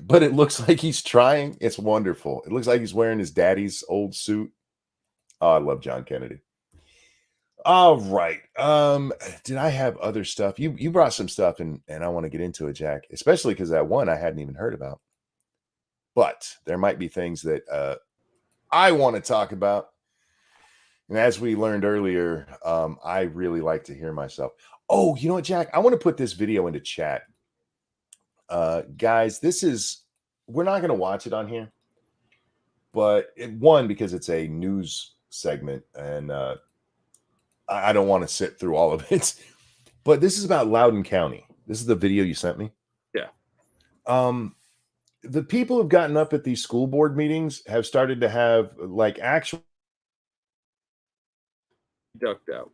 Speaker 1: but it looks like he's trying. It's wonderful. It looks like he's wearing his daddy's old suit. Oh, I love John Kennedy. All right. Did I have other stuff? You brought some stuff and I want to get into it, Jack, especially because that one I hadn't even heard about. But there might be things that I want to talk about. And as we learned earlier, I really like to hear myself. Oh, you know what, Jack? I want to put this video into chat. Guys, we're not going to watch it on here. But one, because it's a news segment and I don't want to sit through all of it. But this is about Loudoun County. This is the video you sent me.
Speaker 2: Yeah.
Speaker 1: The people who've gotten up at these school board meetings have started to have like actual
Speaker 2: ducked out.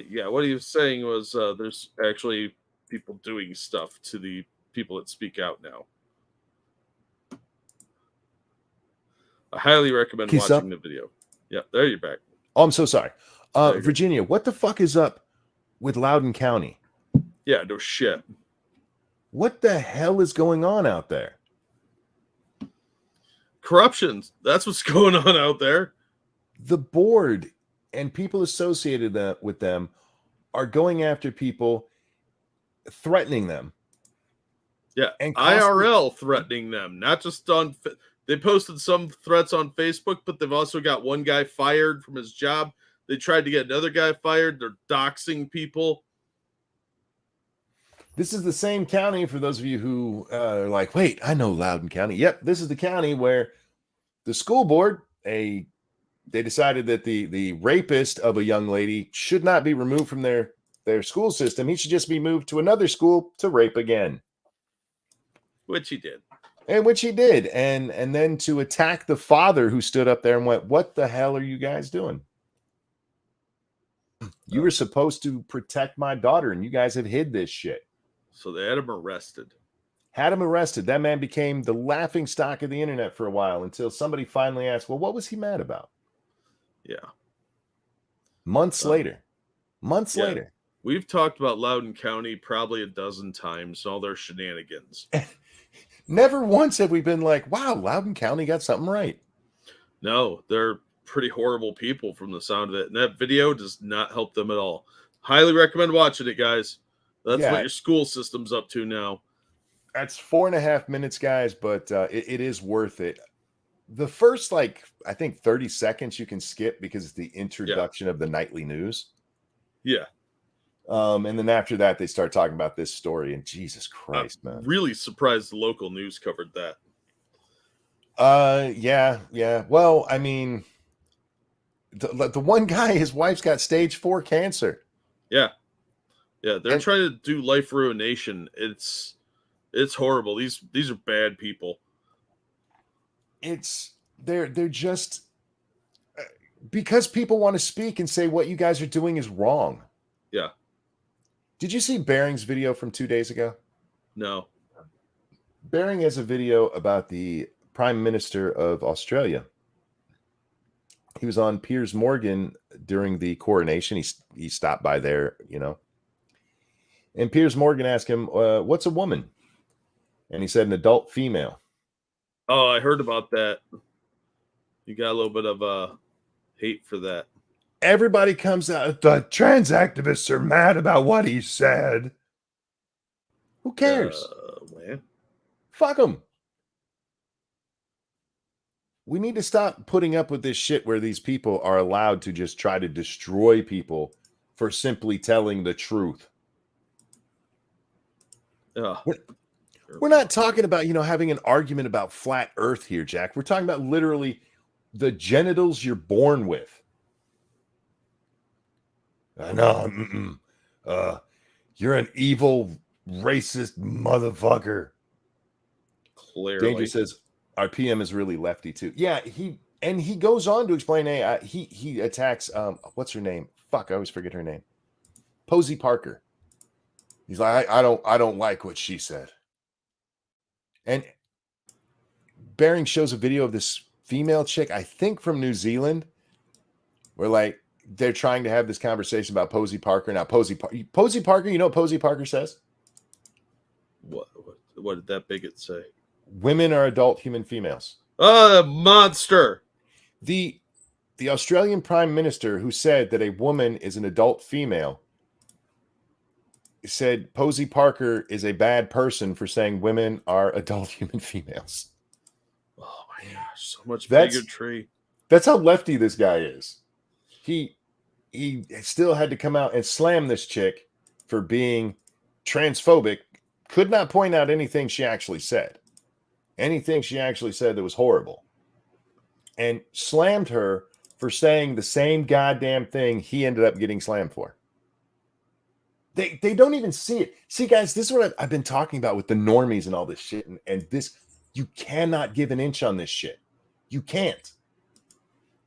Speaker 2: Yeah, what he was saying was there's actually people doing stuff to the people that speak out now. I highly recommend watching the video. Yeah, there you're back.
Speaker 1: Oh, I'm so sorry. Virginia, what the fuck is up with Loudoun County?
Speaker 2: Yeah, no shit.
Speaker 1: What the hell is going on out there?
Speaker 2: Corruption. That's what's going on out there.
Speaker 1: The board and people associated with them are going after people, threatening them.
Speaker 2: Yeah, and IRL threatening them, not just on. They posted some threats on Facebook, but they've also got one guy fired from his job. They tried to get another guy fired. They're doxing people.
Speaker 1: This is the same county, for those of you who are like, wait, I know Loudoun County. Yep, this is the county where the school board, a they decided that the rapist of a young lady should not be removed from their school system. He should just be moved to another school to rape again.
Speaker 2: Which he did.
Speaker 1: And which he did. And then to attack the father who stood up there and went, "What the hell are you guys doing? You were supposed to protect my daughter, and you guys have hid this shit."
Speaker 2: So they had him arrested.
Speaker 1: Had him arrested. That man became the laughing stock of the internet for a while until somebody finally asked, "Well, what was he mad about?"
Speaker 2: Yeah.
Speaker 1: Months later.
Speaker 2: We've talked about Loudoun County probably a dozen times, all their shenanigans.
Speaker 1: Never once have we been like, wow, Loudoun County got something right.
Speaker 2: No, they're pretty horrible people from the sound of it. And that video does not help them at all. Highly recommend watching it, guys. That's what your school system's up to now.
Speaker 1: That's 4.5 minutes, guys, but it is worth it. The first, I think 30 seconds you can skip because it's the introduction of the nightly news.
Speaker 2: Yeah.
Speaker 1: And then after that, they start talking about this story, and Jesus Christ, man.
Speaker 2: Really surprised the local news covered that.
Speaker 1: Yeah. Well, I mean, the one guy, his wife's got stage 4 cancer.
Speaker 2: Yeah. They're trying to do life ruination. It's horrible. These are bad people.
Speaker 1: They're just because people want to speak and say what you guys are doing is wrong.
Speaker 2: Yeah.
Speaker 1: Did you see Baring's video from 2 days ago?
Speaker 2: No.
Speaker 1: Baring has a video about the Prime Minister of Australia. He was on Piers Morgan during the coronation. He stopped by there, And Piers Morgan asked him, "What's a woman?" And he said, "An adult female."
Speaker 2: Oh, I heard about that. You got a little bit of hate for that.
Speaker 1: Everybody comes out. The trans activists are mad about what he said. Who cares?
Speaker 2: Man.
Speaker 1: Fuck them. We need to stop putting up with this shit where these people are allowed to just try to destroy people for simply telling the truth. We're not talking about, having an argument about flat earth here, Jack. We're talking about literally the genitals you're born with. I know. You're an evil, racist motherfucker.
Speaker 2: Clearly.
Speaker 1: Danger says our PM is really lefty too. Yeah, he goes on to explain. He attacks. What's her name? Fuck, I always forget her name. Posey Parker. He's like, I don't like what she said. And Baring shows a video of this female chick, I think from New Zealand, where they're trying to have this conversation about Posey Parker. Now, Posey Parker, you know what Posey Parker says?
Speaker 2: What did that bigot say?
Speaker 1: Women are adult human females.
Speaker 2: Monster.
Speaker 1: The Australian Prime Minister who said that a woman is an adult female said Posey Parker is a bad person for saying women are adult human females.
Speaker 2: Oh my gosh, so much bigotry.
Speaker 1: That's how lefty this guy is. He still had to come out and slam this chick for being transphobic. Could not point out anything she actually said. Anything she actually said that was horrible. And slammed her for saying the same goddamn thing he ended up getting slammed for. They don't even see it. See, guys, this is what I've been talking about with the normies and all this shit. And this, you cannot give an inch on this shit. You can't.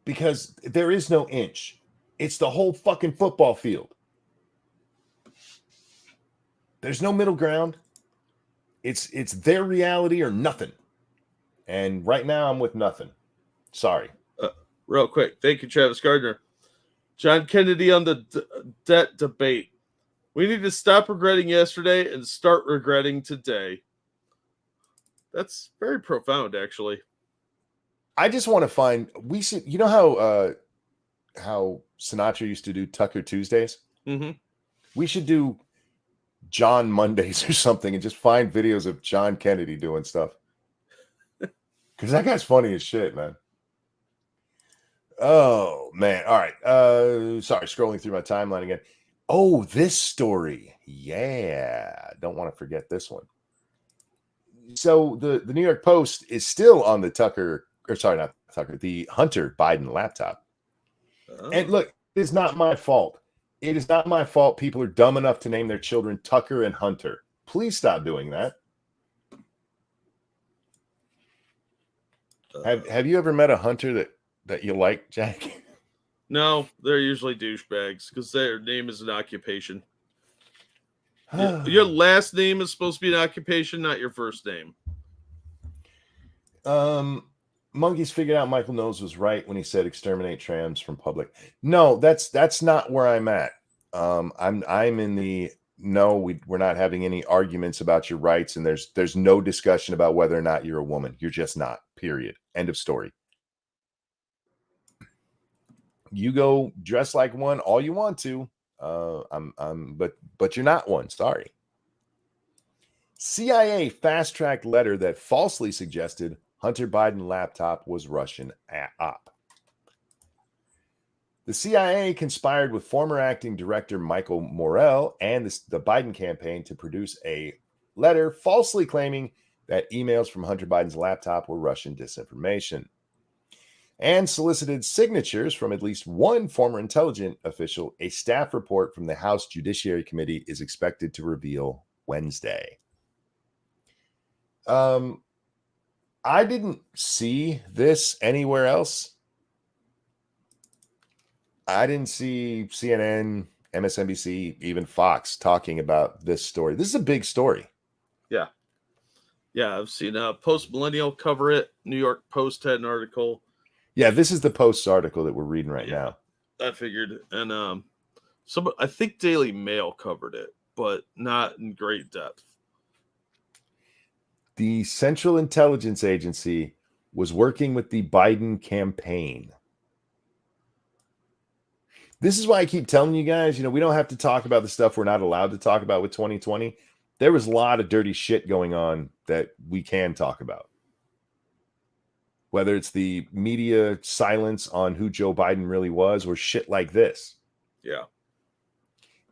Speaker 1: Because there is no inch. It's the whole fucking football field. There's no middle ground. It's their reality or nothing. And right now I'm with nothing. Sorry.
Speaker 2: Real quick. Thank you, Travis Gardner. John Kennedy on the debt debate. We need to stop regretting yesterday and start regretting today. That's very profound, actually.
Speaker 1: I just want to find, we should, how Sinatra used to do Tucker Tuesdays?
Speaker 2: Mm-hmm.
Speaker 1: We should do John Mondays or something and just find videos of John Kennedy doing stuff. Because that guy's funny as shit, man. Oh, man. All right. Sorry, scrolling through my timeline again. Oh, this story. Yeah. Don't want to forget this one. So the New York Post is still on the the Hunter Biden laptop. And look, it's not my fault. It is not my fault people are dumb enough to name their children Tucker and Hunter. Please stop doing that. Have you ever met a hunter that you like, Jack?
Speaker 2: No, they're usually douchebags because their name is an occupation. Your last name is supposed to be an occupation, not your first name.
Speaker 1: Monkeys figured out Michael Knowles was right when he said exterminate trans from public. No, that's not where I'm at. I'm in the no. We're not having any arguments about your rights, and there's no discussion about whether or not you're a woman. You're just not. Period. End of story. You go dress like one all you want to. But you're not one. Sorry. CIA fast-tracked letter that falsely suggested Hunter Biden laptop was Russian op. The CIA conspired with former acting director Michael Morell and the Biden campaign to produce a letter falsely claiming that emails from Hunter Biden's laptop were Russian disinformation, and solicited signatures from at least one former intelligence official. A staff report from the House Judiciary Committee is expected to reveal Wednesday. I didn't see this anywhere else. I didn't see CNN, MSNBC, even Fox talking about this story. This is a big story.
Speaker 2: Yeah. Yeah, I've seen Post Millennial cover it. New York Post had an article.
Speaker 1: Yeah, this is the Post article that we're reading right now.
Speaker 2: I figured. And I think Daily Mail covered it, but not in great depth.
Speaker 1: The Central Intelligence Agency was working with the Biden campaign. This is why I keep telling you guys, we don't have to talk about the stuff we're not allowed to talk about with 2020. There was a lot of dirty shit going on that we can talk about. Whether it's the media silence on who Joe Biden really was or shit like this.
Speaker 2: Yeah.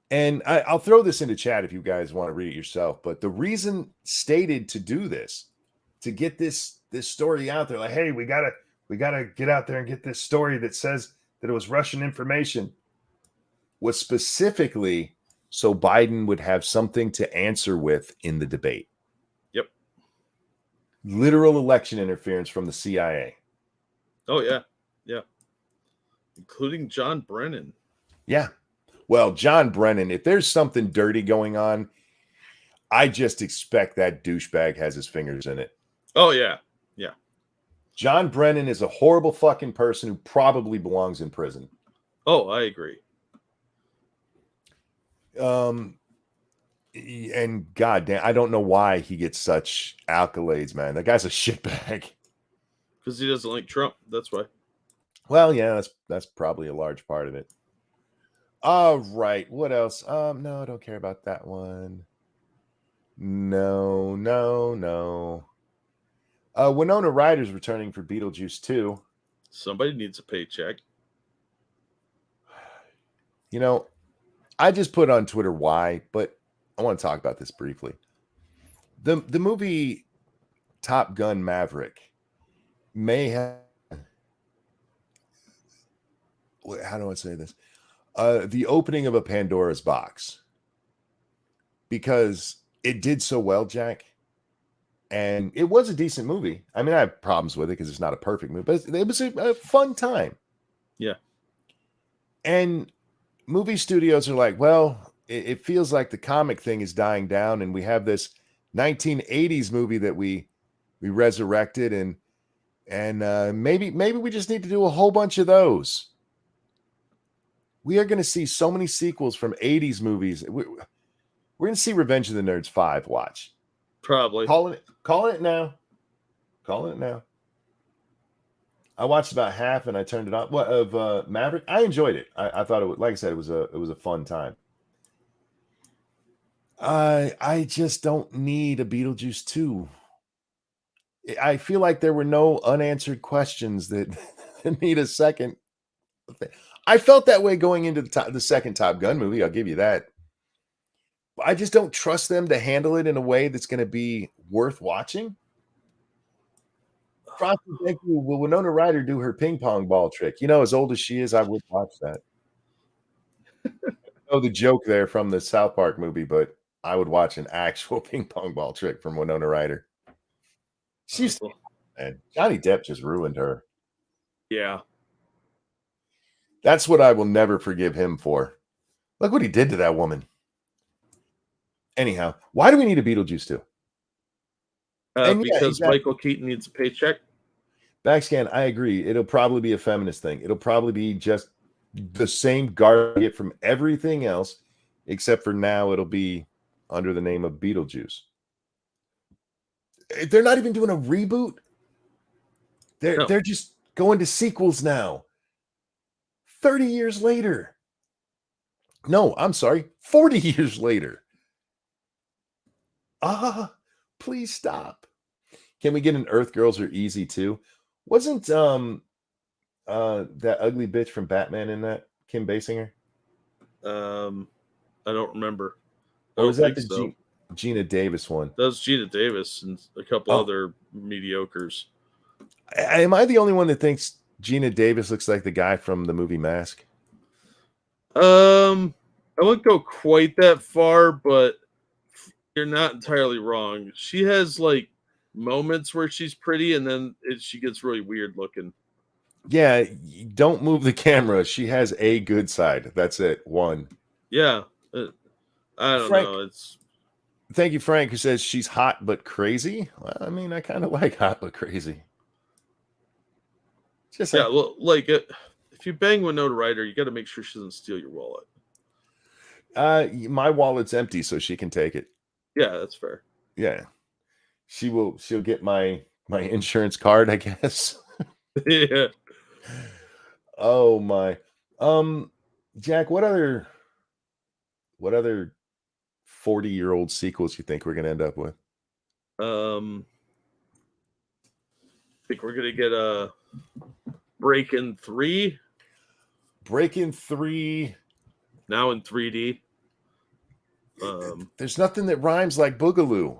Speaker 1: And I'll throw this into chat if you guys want to read it yourself. But the reason stated to do this, to get this story out there, like, hey, we gotta get out there and get this story that says that it was Russian information, was specifically so Biden would have something to answer with in the debate.
Speaker 2: Yep.
Speaker 1: Literal election interference from the CIA.
Speaker 2: Oh, yeah. Yeah. Including John Brennan.
Speaker 1: Yeah. Well, John Brennan, if there's something dirty going on, I just expect that douchebag has his fingers in it.
Speaker 2: Oh, yeah. Yeah.
Speaker 1: John Brennan is a horrible fucking person who probably belongs in prison.
Speaker 2: Oh, I agree.
Speaker 1: And goddamn, I don't know why he gets such accolades, man. That guy's a shitbag.
Speaker 2: Because he doesn't like Trump. That's why.
Speaker 1: Well, yeah, that's probably a large part of it. All right. What else? No, I don't care about that one. No. Winona Ryder's returning for Beetlejuice 2.
Speaker 2: Somebody needs a paycheck.
Speaker 1: I just put on Twitter why, but I want to talk about this briefly. The movie Top Gun Maverick may have, how do I say this? The opening of a Pandora's box, because it did so well, Jack. And it was a decent movie. I mean, I have problems with it because it's not a perfect movie, but it was a fun time.
Speaker 2: Yeah.
Speaker 1: And movie studios are like, well, it feels like the comic thing is dying down, and we have this 1980s movie that we resurrected, and maybe we just need to do a whole bunch of those. We are going to see so many sequels from 80s movies. We're going to see Revenge of the Nerds 5. Watch.
Speaker 2: Probably.
Speaker 1: Calling it now. I watched about half and I turned it off. Of Maverick? I enjoyed it. I thought it was, like I said, it was a fun time. I just don't need a Beetlejuice 2. I feel like there were no unanswered questions that need a second. I felt that way going into the second Top Gun movie. I'll give you that. I just don't trust them to handle it in a way that's going to be worth watching. Frosty, thank you. Will Winona Ryder do her ping pong ball trick? You know, as old as she is, I would watch that. I know the joke there from the South Park movie, but I would watch an actual ping pong ball trick from Winona Ryder. She's and Johnny Depp just ruined her.
Speaker 2: Yeah.
Speaker 1: That's what I will never forgive him for. Look what he did to that woman. Anyhow, why do we need a Beetlejuice too?
Speaker 2: Because Michael Keaton needs a paycheck.
Speaker 1: Backscan, I agree. It'll probably be a feminist thing. It'll probably be just the same garbage from everything else, except for now it'll be under the name of Beetlejuice. They're not even doing a reboot. They're just going to sequels now. 30 years later. No, I'm sorry, 40 years later. Please stop. Can we get an Earth Girls Are Easy too? Wasn't that ugly bitch from Batman in that? Kim Basinger?
Speaker 2: I don't remember.
Speaker 1: Or was that the Gina Davis one?
Speaker 2: That was Gina Davis and a couple other mediocres.
Speaker 1: Am I the only one that thinks Gina Davis looks like the guy from the movie Mask?
Speaker 2: I wouldn't go quite that far, but you're not entirely wrong. She has like moments where she's pretty, and then she gets really weird looking.
Speaker 1: Yeah, don't move the camera. She has a good side. That's it. One.
Speaker 2: Yeah, I don't know.
Speaker 1: Thank you, Frank, who says she's hot but crazy. Well, I mean, I kind of like hot but crazy. Just
Speaker 2: yeah, well, like if you bang Winona Ryder, you got to make sure she doesn't steal your wallet.
Speaker 1: My wallet's empty, so she can take it.
Speaker 2: Yeah, that's fair.
Speaker 1: Yeah, she'll get my insurance card, I guess.
Speaker 2: Yeah.
Speaker 1: Oh my. Jack, what other 40-year-old sequels you think we're gonna end up with?
Speaker 2: I think we're gonna get a Breakin' 3.
Speaker 1: Breakin' 3.
Speaker 2: Now in 3D.
Speaker 1: There's nothing that rhymes like Boogaloo.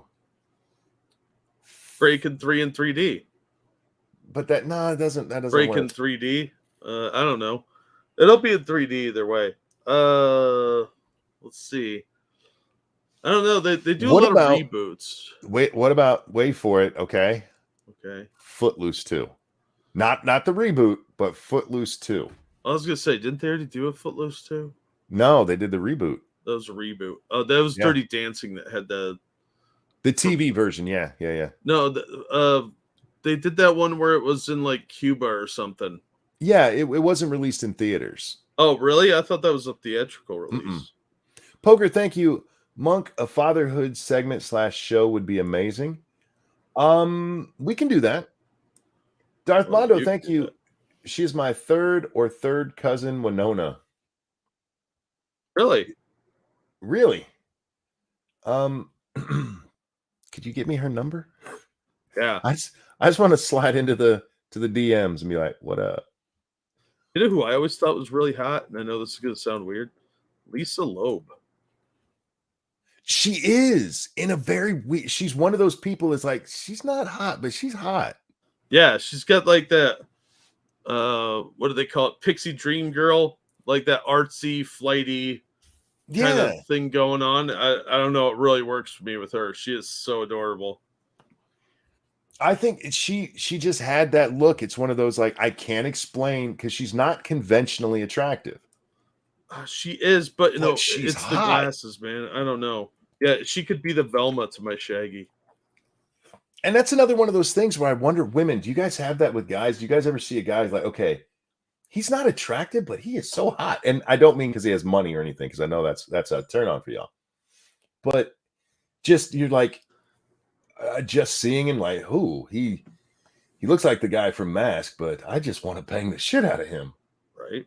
Speaker 2: Breakin' 3 in 3D.
Speaker 1: But that doesn't
Speaker 2: Breakin'
Speaker 1: work.
Speaker 2: 3D. I don't know. It'll be in 3D either way. Let's see. I don't know. They do a lot of reboots.
Speaker 1: Wait for it, okay?
Speaker 2: Okay.
Speaker 1: Footloose 2. Not the reboot, but Footloose 2.
Speaker 2: I was gonna say, didn't they already do a Footloose 2?
Speaker 1: No, they did the reboot.
Speaker 2: That was a reboot. Oh, that was Dirty Dancing that had the
Speaker 1: TV version. Yeah.
Speaker 2: No, they did that one where it was in like Cuba or something.
Speaker 1: Yeah, it wasn't released in theaters.
Speaker 2: Oh, really? I thought that was a theatrical release.
Speaker 1: Mm-mm. Poker, thank you. Monk, a fatherhood segment /show would be amazing. We can do that. Darth Mondo, thank you. She's my third cousin Winona.
Speaker 2: Really?
Speaker 1: Could you get me her number?
Speaker 2: Yeah.
Speaker 1: I just want to slide into the DMs and be like, what up?
Speaker 2: You know who I always thought was really hot, and I know this is gonna sound weird? Lisa Loeb.
Speaker 1: She is in a very weird. She's one of those people that's like, she's not hot, but she's hot.
Speaker 2: Yeah, she's got like that. What do they call it? Pixie Dream Girl, like that artsy, flighty kind of thing going on. I don't know. It really works for me with her. She is so adorable.
Speaker 1: I think she just had that look. It's one of those like I can't explain because she's not conventionally attractive.
Speaker 2: She is, but no,
Speaker 1: she's
Speaker 2: it's
Speaker 1: hot.
Speaker 2: The glasses, man. I don't know. Yeah, she could be the Velma to my Shaggy.
Speaker 1: And that's another one of those things where I wonder, women, do you guys have that with guys? Do you guys ever see a guy like, okay, he's not attractive, but he is so hot. And I don't mean because he has money or anything, because I know that's a turn on for y'all. But just you're like, just seeing him like, he looks like the guy from Mask, but I just want to bang the shit out of him.
Speaker 2: Right.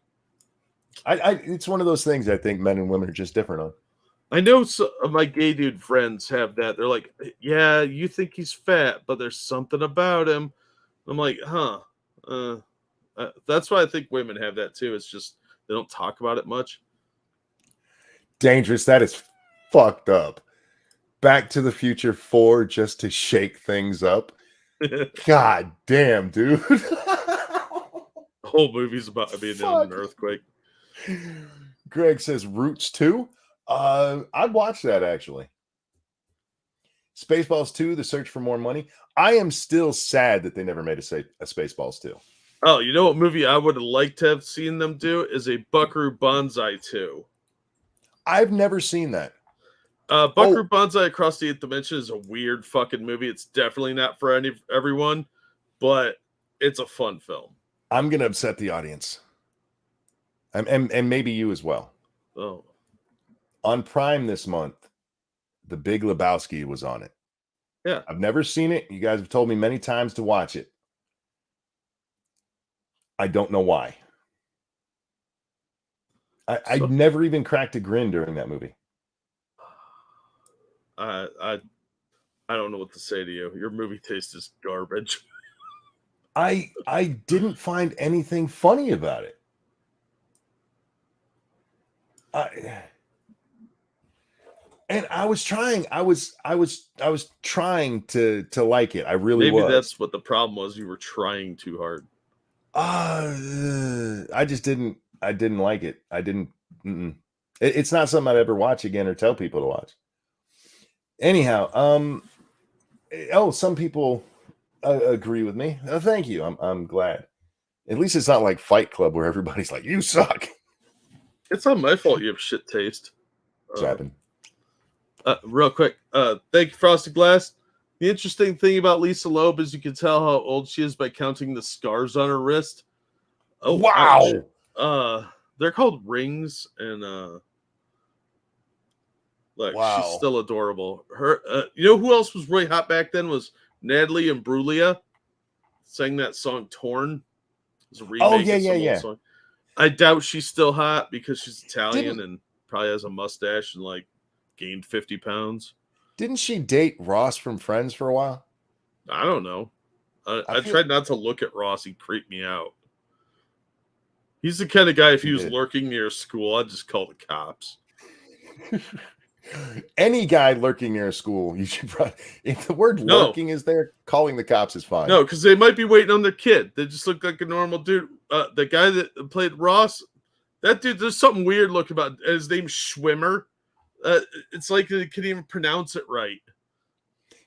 Speaker 1: It's one of those things I think men and women are just different on.
Speaker 2: I know some of my gay dude friends have that. They're like, yeah, you think he's fat, but there's something about him. I'm like, that's why I think women have that too. It's just they don't talk about it much.
Speaker 1: Dangerous. That is fucked up. Back to the Future 4 just to shake things up. God damn, dude.
Speaker 2: The whole movie's about being in
Speaker 1: Fuck.
Speaker 2: an earthquake.
Speaker 1: Greg says Roots 2. I'd watch that actually. Spaceballs 2, The Search for More Money. I am still sad that they never made a Spaceballs 2.
Speaker 2: Oh, you know what movie I would have liked to have seen them do is a Buckaroo Banzai 2.
Speaker 1: I've never seen that.
Speaker 2: Buckaroo Banzai Across the Eighth Dimension is a weird fucking movie. It's definitely not for everyone, but it's a fun film.
Speaker 1: I'm gonna upset the audience, and maybe you as well.
Speaker 2: Oh,
Speaker 1: on Prime this month, The Big Lebowski was on it.
Speaker 2: Yeah,
Speaker 1: I've never seen it. You guys have told me many times to watch it. I don't know why. I never even cracked a grin during that movie.
Speaker 2: I don't know what to say to you. Your movie taste is garbage.
Speaker 1: I didn't find anything funny about it. And I was trying. I was trying to like it. I really
Speaker 2: Maybe
Speaker 1: was.
Speaker 2: that's what the problem was. You were trying too hard.
Speaker 1: I just didn't. I didn't like it. I didn't. It's not something I'd ever watch again or tell people to watch. Anyhow, some people agree with me. Thank you. I'm glad. At least it's not like Fight Club where everybody's like, "You suck."
Speaker 2: It's not my fault you have shit taste.
Speaker 1: What's happened?
Speaker 2: Real quick, thank you, Frosted Glass. The interesting thing about Lisa Loeb is you can tell how old she is by counting the scars on her wrist. Oh
Speaker 1: wow!
Speaker 2: Ouch. They're called rings, and
Speaker 1: wow.
Speaker 2: She's still adorable. Her, you know who else was really hot back then was Natalie Imbruglia, sang that song "Torn." It was a remake of some old song. I doubt she's still hot because she's Italian and probably has a mustache and like gained 50 pounds.
Speaker 1: Didn't she date Ross from Friends for a while?
Speaker 2: I don't know. I tried not to look at Ross. He creeped me out. He's the kind of guy, if he was lurking near school, I'd just call the cops.
Speaker 1: Any guy lurking near a school, you should probably, if the word lurking is there, calling the cops is fine.
Speaker 2: No, because they might be waiting on their kid. They just look like a normal dude. The guy that played Ross, that dude, there's something weird looking about his name's Schwimmer. It's like they couldn't even pronounce it right.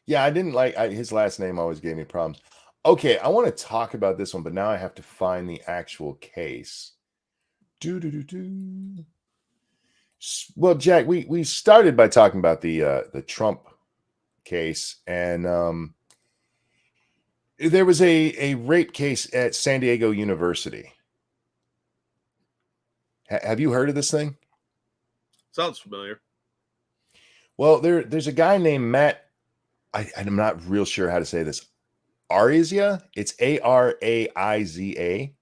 Speaker 1: Yeah, I didn't like his last name always gave me problems. Okay, I want to talk about this one, but now I have to find the actual case. Well, Jack, we started by talking about the Trump case, and there was a rape case at San Diego University. Have you heard of this thing?
Speaker 2: Sounds familiar.
Speaker 1: Well, there's a guy named Matt. I'm not real sure how to say this. Arizia. It's Araiza.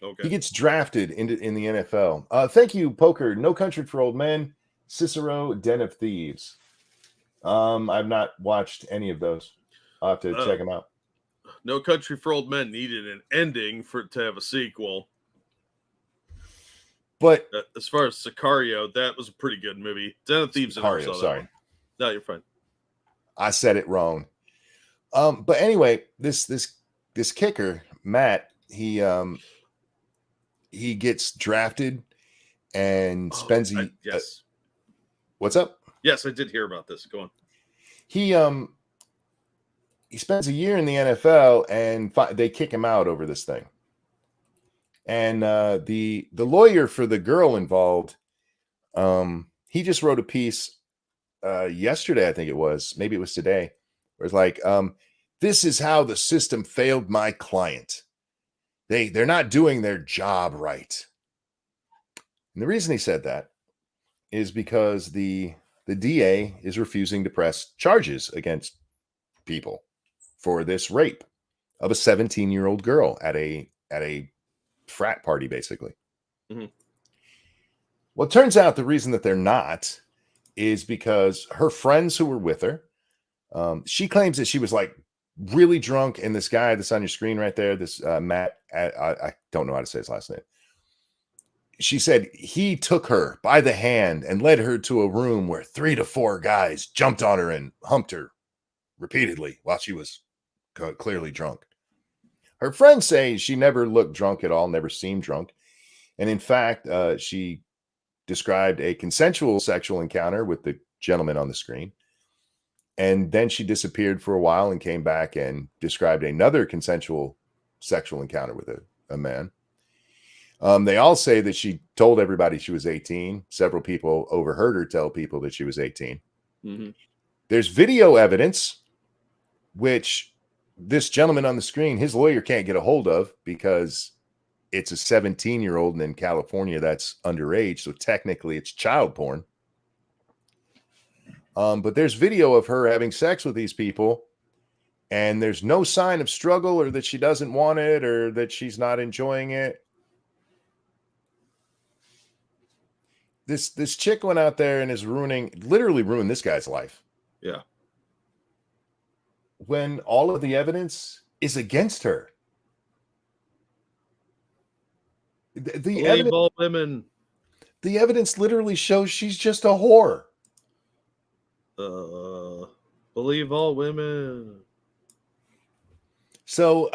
Speaker 2: Okay.
Speaker 1: He gets drafted in the NFL. Thank you, Poker. No Country for Old Men. Cicero, Den of Thieves. I've not watched any of those. I'll have to check them out.
Speaker 2: No Country for Old Men needed an ending for it to have a sequel.
Speaker 1: But
Speaker 2: as far as Sicario, that was a pretty good movie. Den of Thieves.
Speaker 1: Sicario, sorry.
Speaker 2: No, you're fine.
Speaker 1: I said it wrong. But anyway, this kicker, Matt, he gets drafted and spends
Speaker 2: yes.
Speaker 1: What's up?
Speaker 2: Yes, I did hear about this. Go on.
Speaker 1: He spends a year in the NFL and they kick him out over this thing. And the lawyer for the girl involved, he just wrote a piece yesterday, I think it was, maybe it was today, where it's like, this is how the system failed my client. They're not doing their job right. And the reason he said that is because the DA is refusing to press charges against people for this rape of a 17-year-old girl at a frat party, basically.
Speaker 2: Mm-hmm.
Speaker 1: Well, it turns out the reason that they're not is because her friends who were with her, she claims that she was like really drunk, and this guy that's on your screen right there, this Matt, I don't know how to say his last name. She said he took her by the hand and led her to a room where 3 to 4 guys jumped on her and humped her repeatedly while she was clearly drunk. Her friends say she never looked drunk at all, never seemed drunk. And in fact, she described a consensual sexual encounter with the gentleman on the screen. And then she disappeared for a while and came back and described another consensual sexual encounter with a man. They all say that she told everybody she was 18. Several people overheard her tell people that she was 18.
Speaker 2: Mm-hmm.
Speaker 1: There's video evidence, which this gentleman on the screen, his lawyer can't get a hold of because it's a 17-year-old, and in California, that's underage. So technically, it's child porn. But there's video of her having sex with these people, and there's no sign of struggle or that she doesn't want it or that she's not enjoying it. This chick went out there and is literally ruined this guy's life.
Speaker 2: Yeah.
Speaker 1: When all of the evidence is against her. The evidence,
Speaker 2: all women.
Speaker 1: The evidence literally shows she's just a whore.
Speaker 2: Believe all women.
Speaker 1: So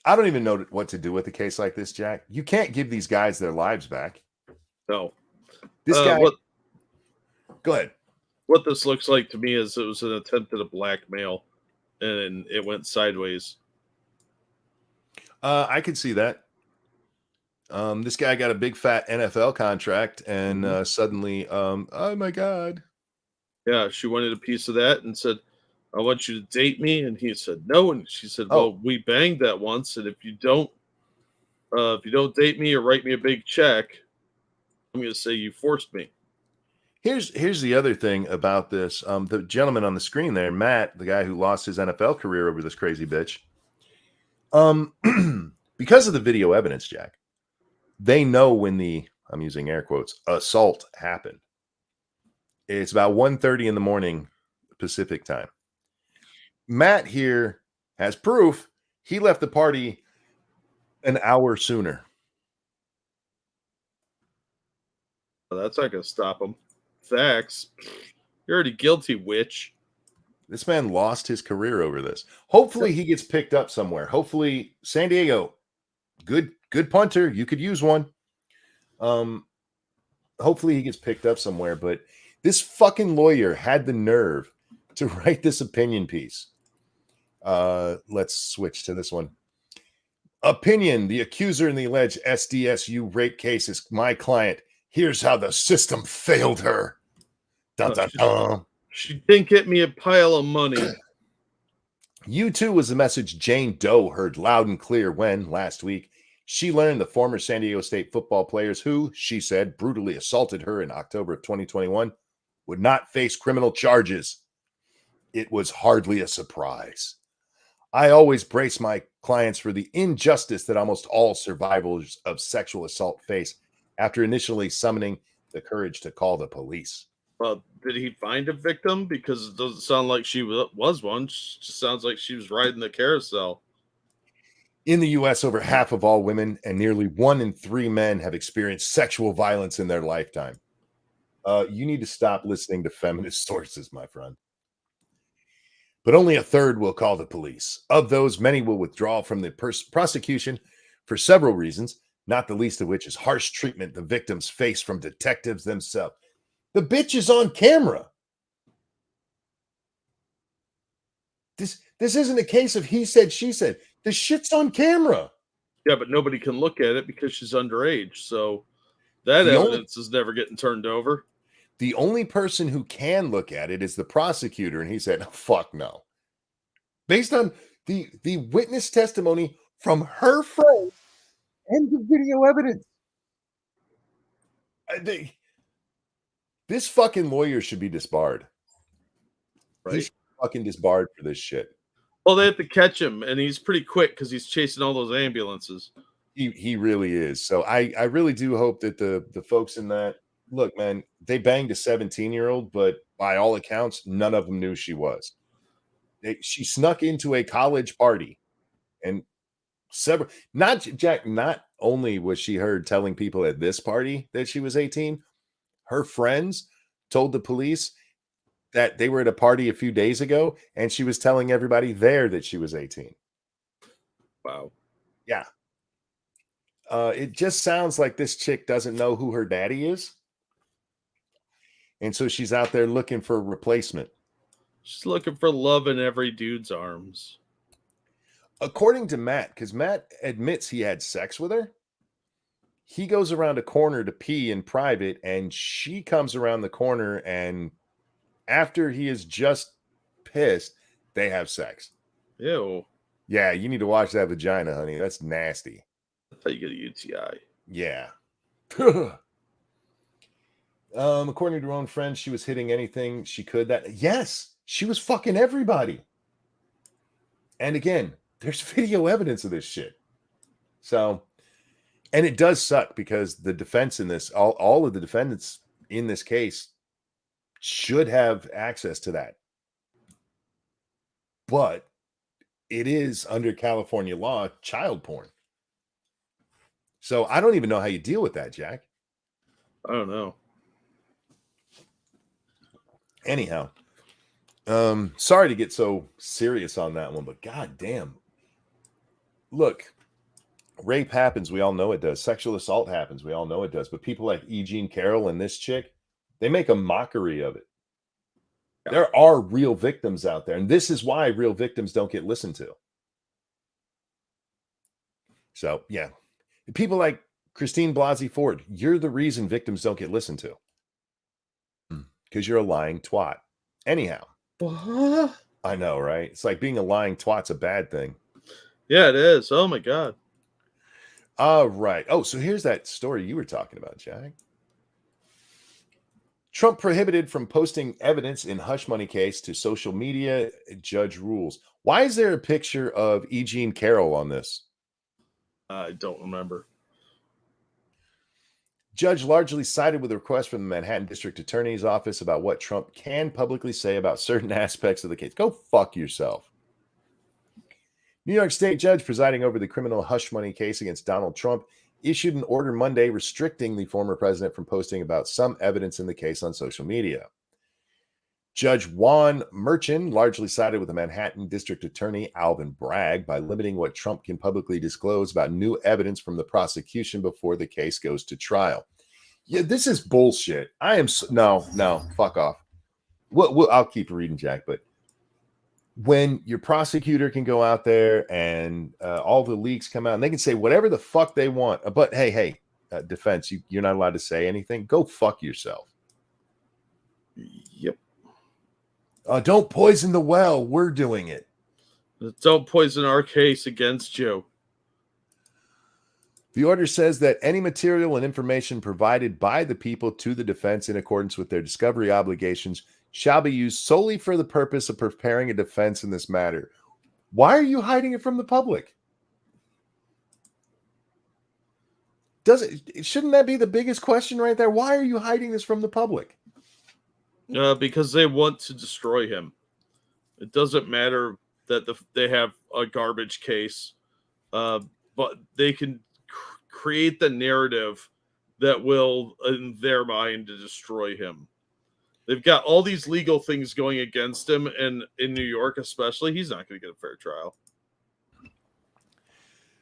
Speaker 1: I don't even know what to do with a case like this, Jack. You can't give these guys their lives back.
Speaker 2: No.
Speaker 1: This guy. Go ahead.
Speaker 2: What this looks like to me is it was an attempt at a blackmail, and it went sideways.
Speaker 1: I could see that. This guy got a big fat NFL contract, and suddenly, oh my God.
Speaker 2: Yeah, she wanted a piece of that and said, I want you to date me. And he said no. And she said, well, we banged that once. And if you don't date me or write me a big check, I'm going to say you forced me.
Speaker 1: Here's the other thing about this. The gentleman on the screen there, Matt, the guy who lost his NFL career over this crazy bitch. Because of the video evidence, Jack, they know when I'm using air quotes, assault happened. It's about 1:30 in the morning Pacific time. Matt here has proof he left the party an hour sooner.
Speaker 2: Well, that's not going to stop him. Facts. You're already guilty, witch.
Speaker 1: This man lost his career over this. Hopefully he gets picked up somewhere. Hopefully San Diego, good punter. You could use one. Hopefully he gets picked up somewhere. But this fucking lawyer had the nerve to write this opinion piece. Let's switch to this one. Opinion: the accuser in the alleged SDSU rape case is my client. Here's how the system failed her. Dun, dun, dun.
Speaker 2: She didn't get me a pile of money.
Speaker 1: You too was the message Jane Doe heard loud and clear when, last week, she learned the former San Diego State football players who, she said, brutally assaulted her in October of 2021 would not face criminal charges. It was hardly a surprise. I always brace my clients for the injustice that almost all survivors of sexual assault face after initially summoning the courage to call the police.
Speaker 2: Well, did he find a victim? Because it doesn't sound like she was one. It just sounds like she was riding the carousel.
Speaker 1: In the U.S., over half of all women and nearly 1 in 3 men have experienced sexual violence in their lifetime. You need to stop listening to feminist sources, my friend. But only a third will call the police. Of those, many will withdraw from the prosecution for several reasons, not the least of which is harsh treatment the victims face from detectives themselves. The bitch is on camera. This isn't a case of he said, she said. The shit's on camera.
Speaker 2: Yeah, but nobody can look at it because she's underage. So that evidence is never getting turned over.
Speaker 1: The only person who can look at it is the prosecutor. And he said, oh, fuck no. Based on the witness testimony from her friend and the video evidence. This fucking lawyer should be disbarred.
Speaker 2: Right?
Speaker 1: He should be fucking disbarred for this shit.
Speaker 2: Well, they have to catch him, and he's pretty quick because he's chasing all those ambulances.
Speaker 1: He really is. So I really do hope that the folks in that, look, man, they banged a 17-year-old, but by all accounts, none of them knew she was. She snuck into a college party, and not only was she heard telling people at this party that she was 18, her friends told the police that they were at a party a few days ago, and she was telling everybody there that she was 18.
Speaker 2: Wow.
Speaker 1: Yeah. It just sounds like this chick doesn't know who her daddy is. And so she's out there looking for a replacement.
Speaker 2: She's looking for love in every dude's arms.
Speaker 1: According to Matt, because Matt admits he had sex with her, he goes around a corner to pee in private, and she comes around the corner, and after he is just pissed, they have sex.
Speaker 2: Ew.
Speaker 1: Yeah, you need to watch that vagina, honey. That's nasty.
Speaker 2: That's how you get a UTI.
Speaker 1: Yeah. According to her own friends, she was hitting anything she could. Yes, she was fucking everybody. And again, there's video evidence of this shit. So, and it does suck because the defense in this, all of the defendants in this case should have access to that. But it is under California law, child porn. So I don't even know how you deal with that, Jack.
Speaker 2: I don't know.
Speaker 1: Anyhow, sorry to get so serious on that one, but goddamn. Look, rape happens. We all know it does. Sexual assault happens. We all know it does. But people like Eugene Carroll and this chick, they make a mockery of it. Yeah. There are real victims out there. And this is why real victims don't get listened to. So, yeah. People like Christine Blasey Ford, you're the reason victims don't get listened to. Because you're a lying twat. Anyhow.
Speaker 2: What?
Speaker 1: I know, right? It's like being a lying twat's a bad thing.
Speaker 2: Yeah, it is. Oh, my God.
Speaker 1: All right. Oh, so here's that story you were talking about, Jack. Trump prohibited from posting evidence in hush money case to social media. Judge rules. Why is there a picture of Eugene Carroll on this?
Speaker 2: I don't remember.
Speaker 1: Judge largely sided with a request from the Manhattan District Attorney's Office about what Trump can publicly say about certain aspects of the case. Go fuck yourself. New York State judge presiding over the criminal hush money case against Donald Trump issued an order Monday restricting the former president from posting about some evidence in the case on social media. Judge Juan Merchan largely sided with the Manhattan District Attorney Alvin Bragg by limiting what Trump can publicly disclose about new evidence from the prosecution before the case goes to trial. Yeah, this is bullshit. No, fuck off. I'll keep reading, Jack, but when your prosecutor can go out there and all the leaks come out and they can say whatever the fuck they want, but hey, defense, you're not allowed to say anything. Go fuck yourself.
Speaker 2: Yep.
Speaker 1: Don't poison the well. We're doing it.
Speaker 2: Don't poison our case against Joe.
Speaker 1: The order says that any material and information provided by the people to the defense in accordance with their discovery obligations shall be used solely for the purpose of preparing a defense in this matter. Why are you hiding it from the public? Shouldn't that be the biggest question right there? Why are you hiding this from the public?
Speaker 2: Because they want to destroy him. It doesn't matter that they have a garbage case, but they can create the narrative that will, in their mind, to destroy him. They've got all these legal things going against him, and in New York especially, he's not going to get a fair trial.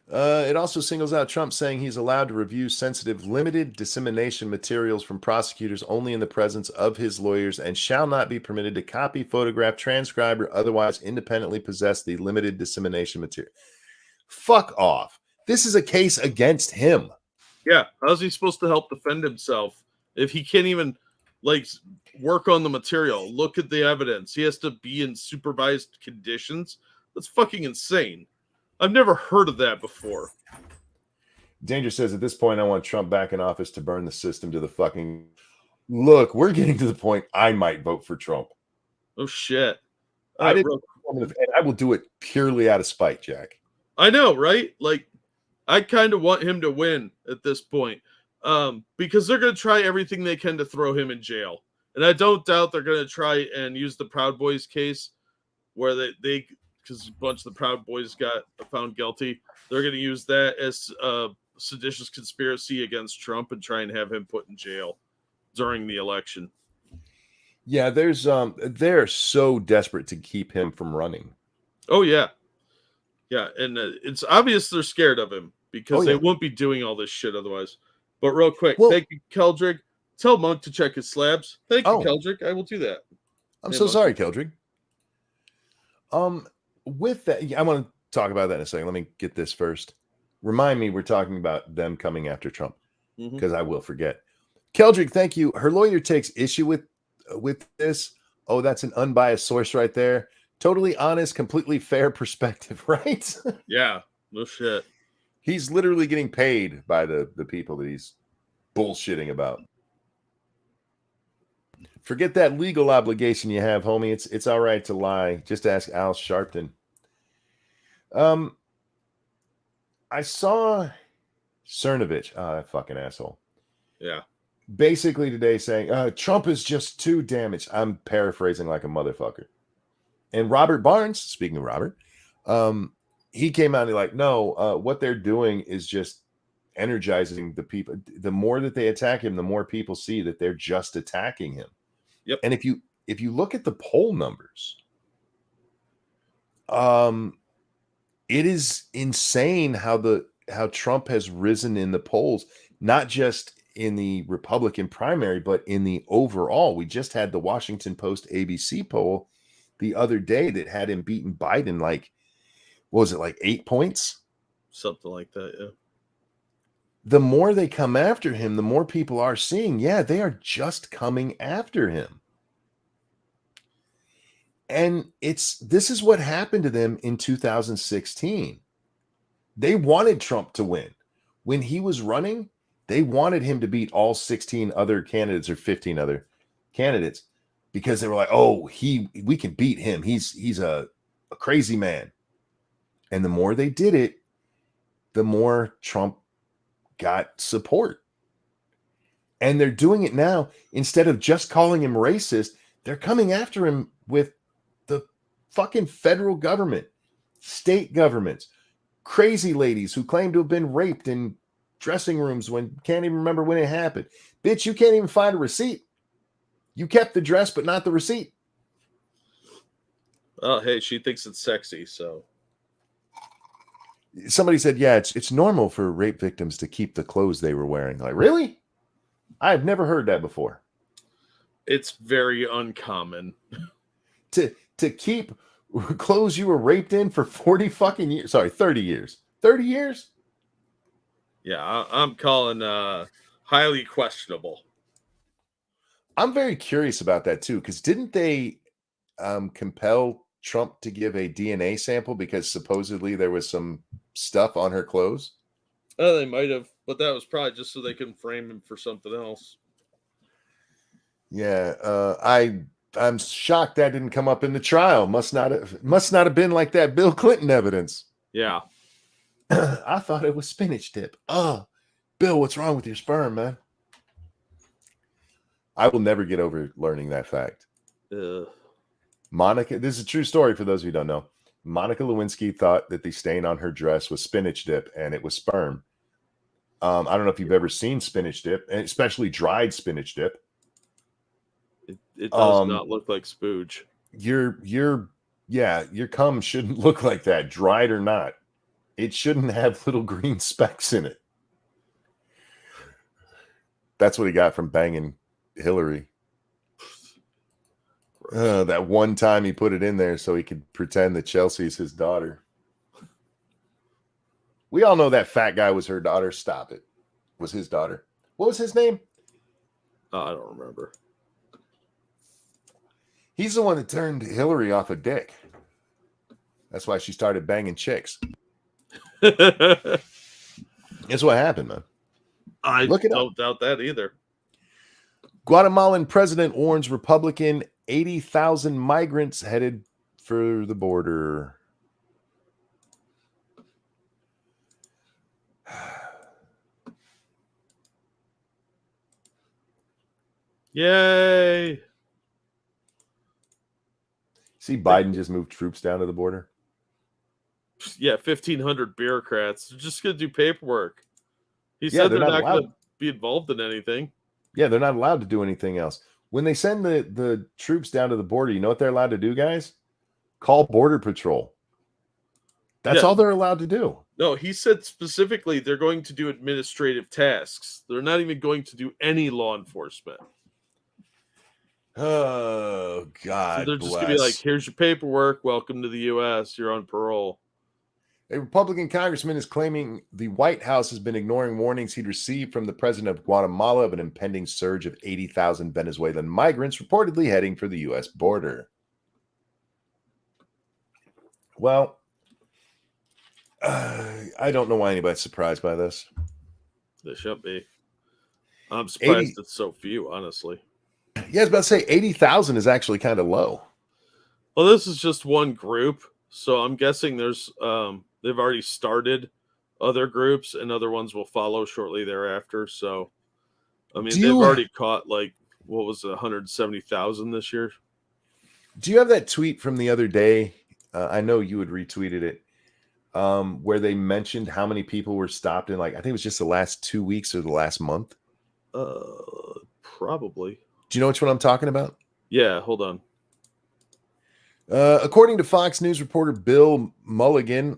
Speaker 1: It also singles out Trump, saying he's allowed to review sensitive, limited dissemination materials from prosecutors only in the presence of his lawyers and shall not be permitted to copy, photograph, transcribe, or otherwise independently possess the limited dissemination material. Fuck off. This is a case against him.
Speaker 2: Yeah. How's he supposed to help defend himself if he can't even work on the material, look at the evidence? He has to be in supervised conditions. That's fucking insane. I've never heard of that before.
Speaker 1: Danger says, at this point, I want Trump back in office to burn the system to the fucking... Look, we're getting to the point I might vote for Trump.
Speaker 2: Oh, shit.
Speaker 1: I will do it purely out of spite, Jack.
Speaker 2: I know, right? I kind of want him to win at this point because they're going to try everything they can to throw him in jail. And I don't doubt they're going to try and use the Proud Boys case where they because a bunch of the Proud Boys got found guilty. They're going to use that as a seditious conspiracy against Trump and try and have him put in jail during the election.
Speaker 1: Yeah, they're so desperate to keep him from running.
Speaker 2: Oh yeah, yeah, and it's obvious they're scared of him because
Speaker 1: Oh,
Speaker 2: they
Speaker 1: yeah.
Speaker 2: won't be doing all this shit otherwise. But real quick,
Speaker 1: Well-
Speaker 2: thank you, Keldrick. Tell Monk to check his slabs. Thank you,
Speaker 1: Oh.
Speaker 2: Keldrick. I will do that.
Speaker 1: I'm
Speaker 2: Hey,
Speaker 1: so
Speaker 2: Monk.
Speaker 1: sorry, Keldrick. With that, I want to talk about that in a second. Let me get this first. Remind me, we're talking about them coming after Trump
Speaker 2: Mhm.
Speaker 1: because I will forget. Keldrick, thank you. Her lawyer takes issue with this. Oh, that's an unbiased source right there. Totally honest, completely fair perspective, right?
Speaker 2: Yeah, no shit.
Speaker 1: He's literally getting paid by the people that he's bullshitting about. Forget that legal obligation you have, homie. It's all right to lie. Just ask Al Sharpton. I saw Cernovich, that fucking asshole,
Speaker 2: Yeah.
Speaker 1: basically today saying Trump is just too damaged. I'm paraphrasing like a motherfucker. And Robert Barnes, speaking of Robert, he came out and like, no, what they're doing is just energizing the people. The more that they attack him, the more people see that they're just attacking him.
Speaker 2: Yep.
Speaker 1: And if you look at the poll numbers, it is insane how Trump has risen in the polls, not just in the Republican primary, but in the overall. We just had the Washington Post ABC poll the other day that had him beating Biden like, what was it, like 8 points?
Speaker 2: Something like that, yeah.
Speaker 1: The more they come after him, the more people are seeing, yeah, they are just coming after him. And this is what happened to them in 2016. They wanted Trump to win. When he was running, they wanted him to beat all 16 other candidates or 15 other candidates because they were like, oh, we can beat him. He's a crazy man. And the more they did it, the more Trump got support. And they're doing it now. Instead of just calling him racist, they're coming after him with the fucking federal government, state governments, crazy ladies who claim to have been raped in dressing rooms when can't even remember when it happened. Bitch, you can't even find a receipt. You kept the dress, but not the receipt.
Speaker 2: Oh, hey, she thinks it's sexy, so.
Speaker 1: Somebody said, yeah, it's normal for rape victims to keep the clothes they were wearing. Like, really? I've never heard that before.
Speaker 2: It's very uncommon.
Speaker 1: To keep clothes you were raped in for 40 fucking years. Sorry, 30 years. 30 years?
Speaker 2: Yeah, I'm calling highly questionable.
Speaker 1: I'm very curious about that too, because didn't they compel Trump to give a DNA sample because supposedly there was some stuff on her clothes?
Speaker 2: Oh, they might have, but that was probably just so they couldn't frame him for something else.
Speaker 1: Yeah, I'm shocked that didn't come up in the trial. Must not have been like that Bill Clinton evidence.
Speaker 2: Yeah.
Speaker 1: I thought it was spinach dip. Oh, Bill, what's wrong with your sperm, man? I will never get over learning that fact. Monica, this is a true story for those of you who don't know. Monica Lewinsky thought that the stain on her dress was spinach dip and it was sperm. I don't know if you've ever seen spinach dip, and especially dried spinach dip.
Speaker 2: It does not look like spooge.
Speaker 1: Your cum shouldn't look like that, dried or not. It shouldn't have little green specks in it. That's what he got from banging Hillary. That one time he put it in there so he could pretend that Chelsea's his daughter. We all know that fat guy was her daughter. Stop it. Was his daughter. What was his name?
Speaker 2: I don't remember.
Speaker 1: He's the one that turned Hillary off a dick. That's why she started banging chicks. That's what happened, man.
Speaker 2: I
Speaker 1: Look it
Speaker 2: don't doubt that either.
Speaker 1: Guatemalan president warns Republican 80,000 migrants headed for the border.
Speaker 2: Yay.
Speaker 1: See, Biden just moved troops down to the border.
Speaker 2: Yeah, 1,500 bureaucrats. They're just going to do paperwork. He
Speaker 1: Yeah,
Speaker 2: said
Speaker 1: they're
Speaker 2: they're
Speaker 1: not
Speaker 2: not going
Speaker 1: allowed.
Speaker 2: to be involved in anything.
Speaker 1: Yeah, they're not allowed to do anything else. when they send the troops down to the border, you know what they're allowed to do, guys? Call Border Patrol. That's all they're allowed to do.
Speaker 2: No, he said specifically they're going to do administrative tasks. They're not even going to do any law enforcement.
Speaker 1: Oh, God.
Speaker 2: So they're just going to be like, here's your paperwork. Welcome to the U.S. You're on parole.
Speaker 1: A Republican congressman is claiming the White House has been ignoring warnings he'd received from the president of Guatemala of an impending surge of 80,000 Venezuelan migrants reportedly heading for the U.S. border. Well, I don't know why anybody's surprised by this.
Speaker 2: They shouldn't be. I'm surprised it's so few, honestly.
Speaker 1: Yeah, I was about to say 80,000 is actually kind of low.
Speaker 2: Well, this is just one group, so I'm guessing there's they've already started other groups, and other ones will follow shortly thereafter. So, I mean, they've already caught like what was it, 170,000 this year.
Speaker 1: Do you have that tweet from the other day? I know you had retweeted it, where they mentioned how many people were stopped in, like, I think it was just the last 2 weeks or the last month.
Speaker 2: Probably.
Speaker 1: Do you know which one I'm talking about?
Speaker 2: Yeah, hold on.
Speaker 1: According to Fox News reporter Bill Mulligan,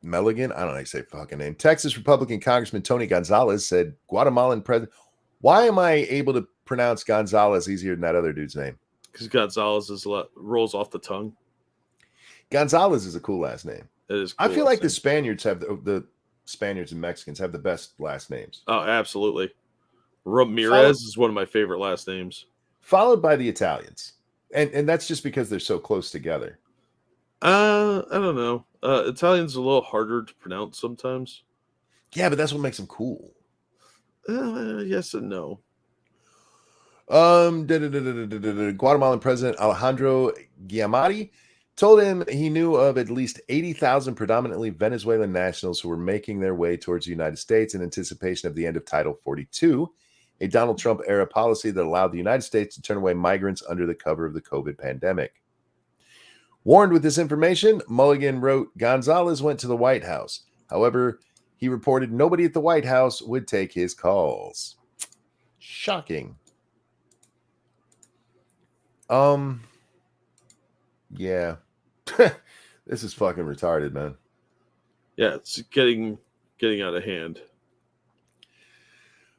Speaker 1: Mulligan, I don't know how you say fucking name. Texas Republican Congressman Tony Gonzalez said Guatemalan president. Why am I able to pronounce Gonzalez easier than that other dude's name?
Speaker 2: Because Gonzalez rolls off the tongue.
Speaker 1: Gonzalez is a cool last name.
Speaker 2: It is.
Speaker 1: Cool, I feel like the Spaniards have the Spaniards and Mexicans have the best last names.
Speaker 2: Oh, absolutely. Ramirez is one of my favorite last names.
Speaker 1: Followed by the Italians. And that's just because they're so close together.
Speaker 2: I don't know. Italian's a little harder to pronounce sometimes.
Speaker 1: Yeah, but that's what makes them cool.
Speaker 2: Yes and no.
Speaker 1: Guatemalan President Alejandro Giamatti told him he knew of at least 80,000 predominantly Venezuelan nationals who were making their way towards the United States in anticipation of the end of Title 42, a Donald Trump-era policy that allowed the United States to turn away migrants under the cover of the COVID pandemic. Warned with this information, Mulligan wrote, Gonzalez went to the White House. However, he reported nobody at the White House would take his calls. Shocking. Yeah. This is fucking retarded, man.
Speaker 2: Yeah, it's getting out of hand.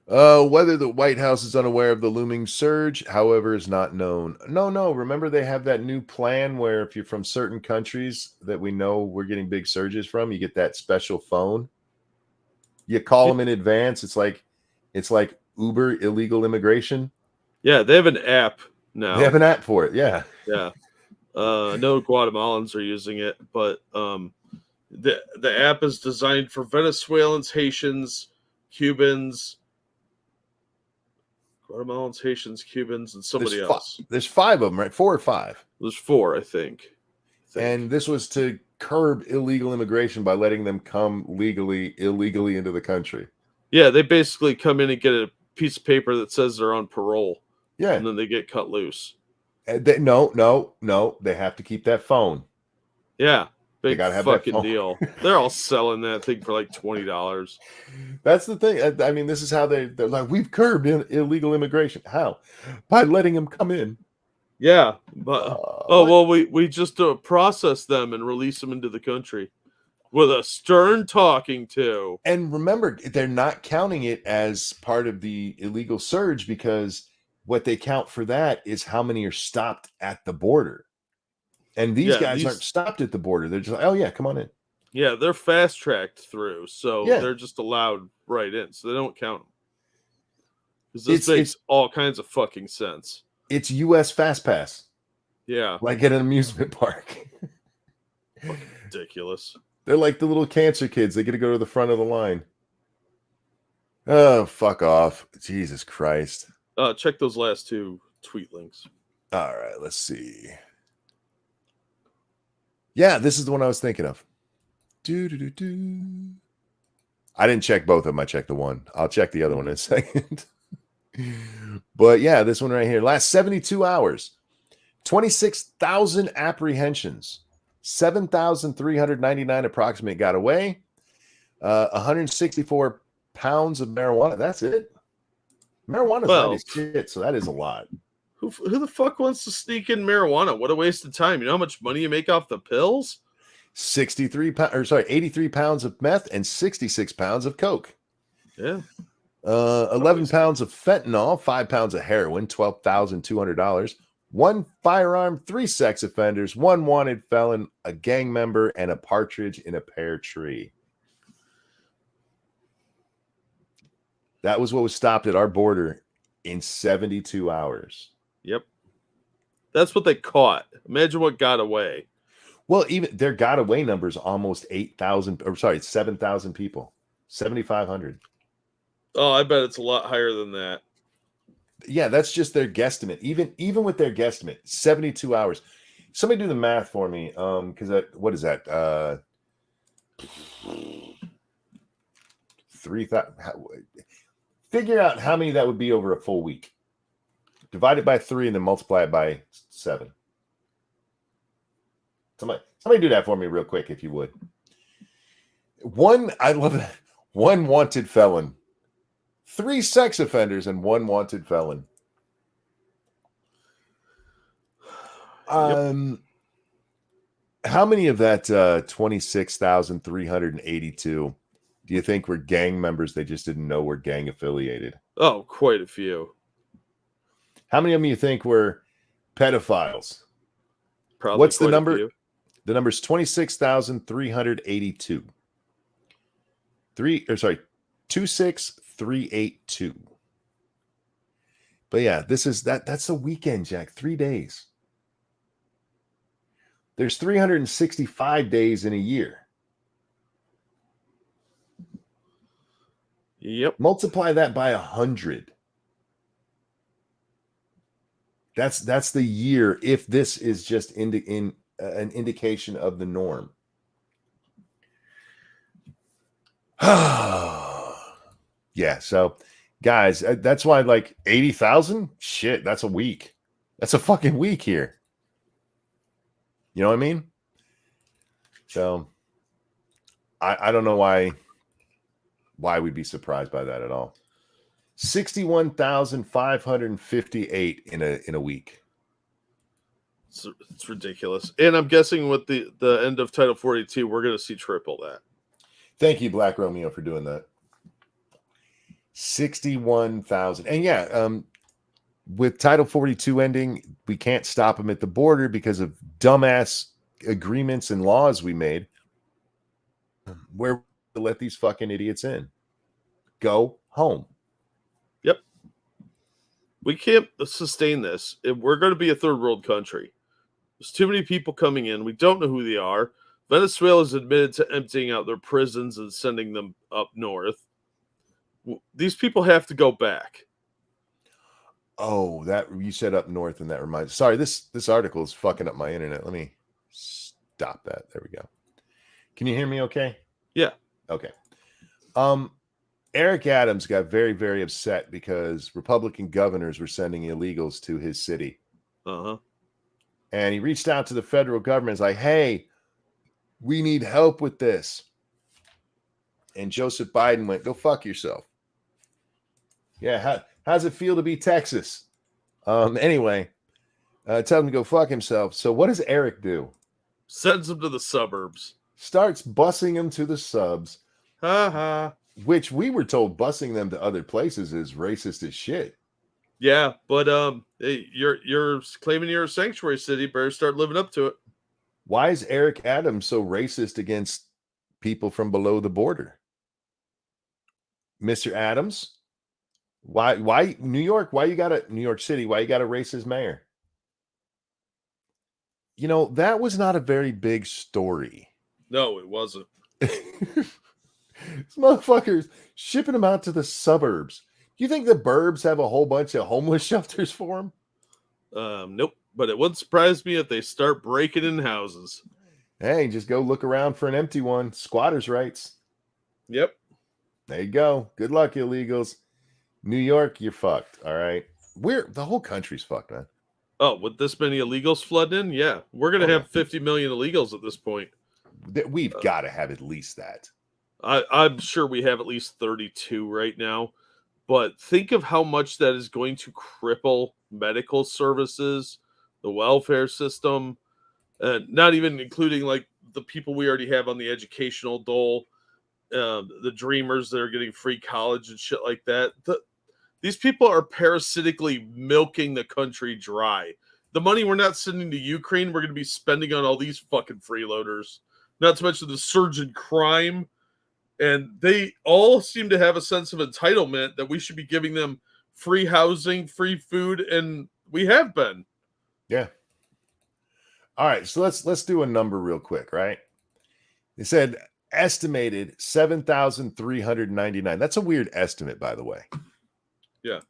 Speaker 1: Whether the White House is unaware of the looming surge, however, is not known. No. Remember, they have that new plan where if you're from certain countries that we know we're getting big surges from, you get that special phone. You call them in advance. It's like Uber illegal immigration. Yeah,
Speaker 2: they have an app now.
Speaker 1: They have an app for it. Yeah.
Speaker 2: Yeah. No Guatemalans are using it, but the app is designed for Venezuelans, Haitians, Cubans, Guatemalans, Haitians, Cubans, and somebody else.
Speaker 1: There's 5 of them, right? 4 or 5.
Speaker 2: There's 4, I think.
Speaker 1: And this was to curb illegal immigration by letting them come illegally into the country.
Speaker 2: Yeah, they basically come in and get a piece of paper that says they're on parole.
Speaker 1: Yeah.
Speaker 2: And then they get cut loose.
Speaker 1: No. They have to keep that phone.
Speaker 2: Yeah. Big
Speaker 1: gotta have
Speaker 2: fucking
Speaker 1: that phone.
Speaker 2: deal. They're all selling that thing for like $20.
Speaker 1: That's the thing. I mean, this is how they're like, we've curbed illegal immigration. How? By letting them come in.
Speaker 2: Yeah. But we just process them and release them into the country with a stern talking to.
Speaker 1: And remember, they're not counting it as part of the illegal surge because what they count for that is how many are stopped at the border. And these guys aren't stopped at the border. They're just like, oh, yeah, come on in.
Speaker 2: Yeah, they're fast-tracked through. So they're just allowed right in. So they don't count them. Because this makes all kinds of fucking sense.
Speaker 1: It's U.S. Fast Pass.
Speaker 2: Yeah.
Speaker 1: Like at an amusement park.
Speaker 2: Fucking ridiculous.
Speaker 1: They're like the little cancer kids. They get to go to the front of the line. Oh, fuck off. Jesus Christ.
Speaker 2: Check those last 2 tweet links.
Speaker 1: All right, let's see. Yeah, this is the one I was thinking of. I didn't check both of them. I checked the one. I'll check the other one in a second. But yeah, this one right here. Last 72 hours, 26,000 apprehensions, 7,399 approximate got away, 164 pounds of marijuana. That's it. Marijuana is shit, so that is a lot.
Speaker 2: Who the fuck wants to sneak in marijuana? What a waste of time. You know how much money you make off the pills?
Speaker 1: 83 pounds of meth and 66 pounds of coke.
Speaker 2: Yeah.
Speaker 1: 11 pounds of fentanyl, 5 pounds of heroin, $12,200. 1 firearm, 3 sex offenders, 1 wanted felon, a gang member, and a partridge in a pear tree. That was what was stopped at our border in 72 hours.
Speaker 2: Yep. That's what they caught. Imagine what got away.
Speaker 1: Well, even their got away numbers almost 7,000 people. 7,500.
Speaker 2: Oh, I bet it's a lot higher than that.
Speaker 1: Yeah, that's just their guesstimate. Even with their guesstimate, 72 hours. Somebody do the math for me. Because what is that? 3,000. Figure out how many that would be over a full week. Divide it by 3 and then multiply it by 7. Somebody do that for me real quick, if you would. I love that. 1 wanted felon, 3 sex offenders, and 1 wanted felon. How many of that 26,382 do you think were gang members they just didn't know were gang affiliated?
Speaker 2: Oh, quite a few.
Speaker 1: How many of them you think were pedophiles?
Speaker 2: Probably.
Speaker 1: What's the
Speaker 2: quite a
Speaker 1: number?
Speaker 2: few.
Speaker 1: The number is 26,382. 26382. But yeah, that's a weekend, Jack. 3 days. There's 365 days in a year.
Speaker 2: Yep.
Speaker 1: Multiply that by 100. That's the year. If this is just an indication of the norm. Yeah. So, guys, that's why 80,000. Shit, that's a week. That's a fucking week here. You know what I mean? So, I don't know why we'd be surprised by that at all. 61,558 in a week.
Speaker 2: It's ridiculous. And I'm guessing with the end of Title 42, we're going to see triple that.
Speaker 1: Thank you, Black Romeo, for doing that. 61,000. And yeah, with Title 42 ending, we can't stop them at the border because of dumbass agreements and laws we made where to let these fucking idiots in. Go home.
Speaker 2: Yep. We can't sustain this. We're going to be a third world country. There's too many people coming in. We don't know who they are. Venezuela's admitted to emptying out their prisons and sending them up north. These people have to go back.
Speaker 1: Oh, that you said up north, and that reminds. Sorry, this article is fucking up my internet. Let me stop that. There we go. Can you hear me? Okay.
Speaker 2: Yeah.
Speaker 1: Okay. Eric Adams got very, very upset because Republican governors were sending illegals to his city.
Speaker 2: Uh-huh.
Speaker 1: And he reached out to the federal government. He's like, hey, we need help with this. And Joseph Biden went, go fuck yourself. Yeah, how's it feel to be Texas? Anyway, tell him to go fuck himself. So what does Eric do?
Speaker 2: Sends them to the suburbs.
Speaker 1: Starts busing them to the subs.
Speaker 2: Ha.
Speaker 1: Which we were told busing them to other places is racist as shit.
Speaker 2: Yeah, but hey, you're claiming you're a sanctuary city. Better start living up to it.
Speaker 1: Why is Eric Adams so racist against people from below the border? Mr. Adams, why New York? Why you got a New York City? Why you got a racist mayor? You know, that was not a very big story.
Speaker 2: No, it wasn't.
Speaker 1: These motherfuckers shipping them out to the suburbs. Do you think the burbs have a whole bunch of homeless shelters for them?
Speaker 2: Nope. But it wouldn't surprise me if they start breaking in houses.
Speaker 1: Hey, just go look around for an empty one. Squatters' rights.
Speaker 2: Yep.
Speaker 1: There you go. Good luck, illegals. New York, you're fucked. All right. The whole country's fucked, man.
Speaker 2: Oh, with this many illegals flooding in? Yeah. We're going to have 50 million illegals at this point.
Speaker 1: We've got to have at least that.
Speaker 2: I'm sure we have at least 32 right now. but think of how much that is going to cripple medical services, the welfare system, and not even including like the people we already have on the educational dole, the dreamers that are getting free college and shit like that. These people are parasitically milking the country dry. The money we're not sending to Ukraine, we're going to be spending on all these fucking freeloaders. Not to mention the surge in crime. And they all seem to have a sense of entitlement that we should be giving them free housing, free food, and we have been.
Speaker 1: Yeah. All right, so let's do a number real quick, right? They said estimated 7,399. That's a weird estimate, by the way.
Speaker 2: Yeah.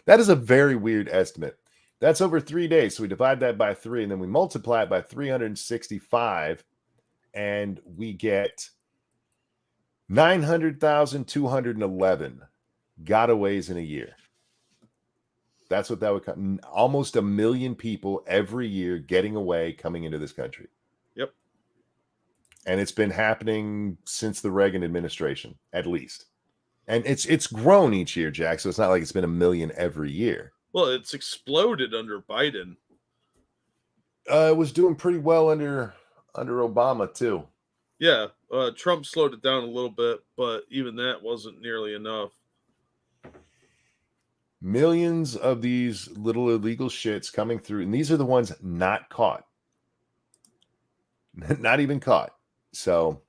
Speaker 1: That is a very weird estimate. That's over 3 days. So we divide that by 3, and then we multiply it by 365, and we get 900,211 gotaways in a year. That's what that would come. Almost 1 million people every year getting away, coming into this country.
Speaker 2: Yep.
Speaker 1: And it's been happening since the Reagan administration, at least. And it's grown each year, Jack. So it's not like it's been 1 million every year.
Speaker 2: Well, it's exploded under Biden.
Speaker 1: It was doing pretty well under Obama too.
Speaker 2: Yeah, Trump slowed it down a little bit, but even that wasn't nearly enough.
Speaker 1: Millions of these little illegal shits coming through, and these are the ones not caught. Not even caught. So,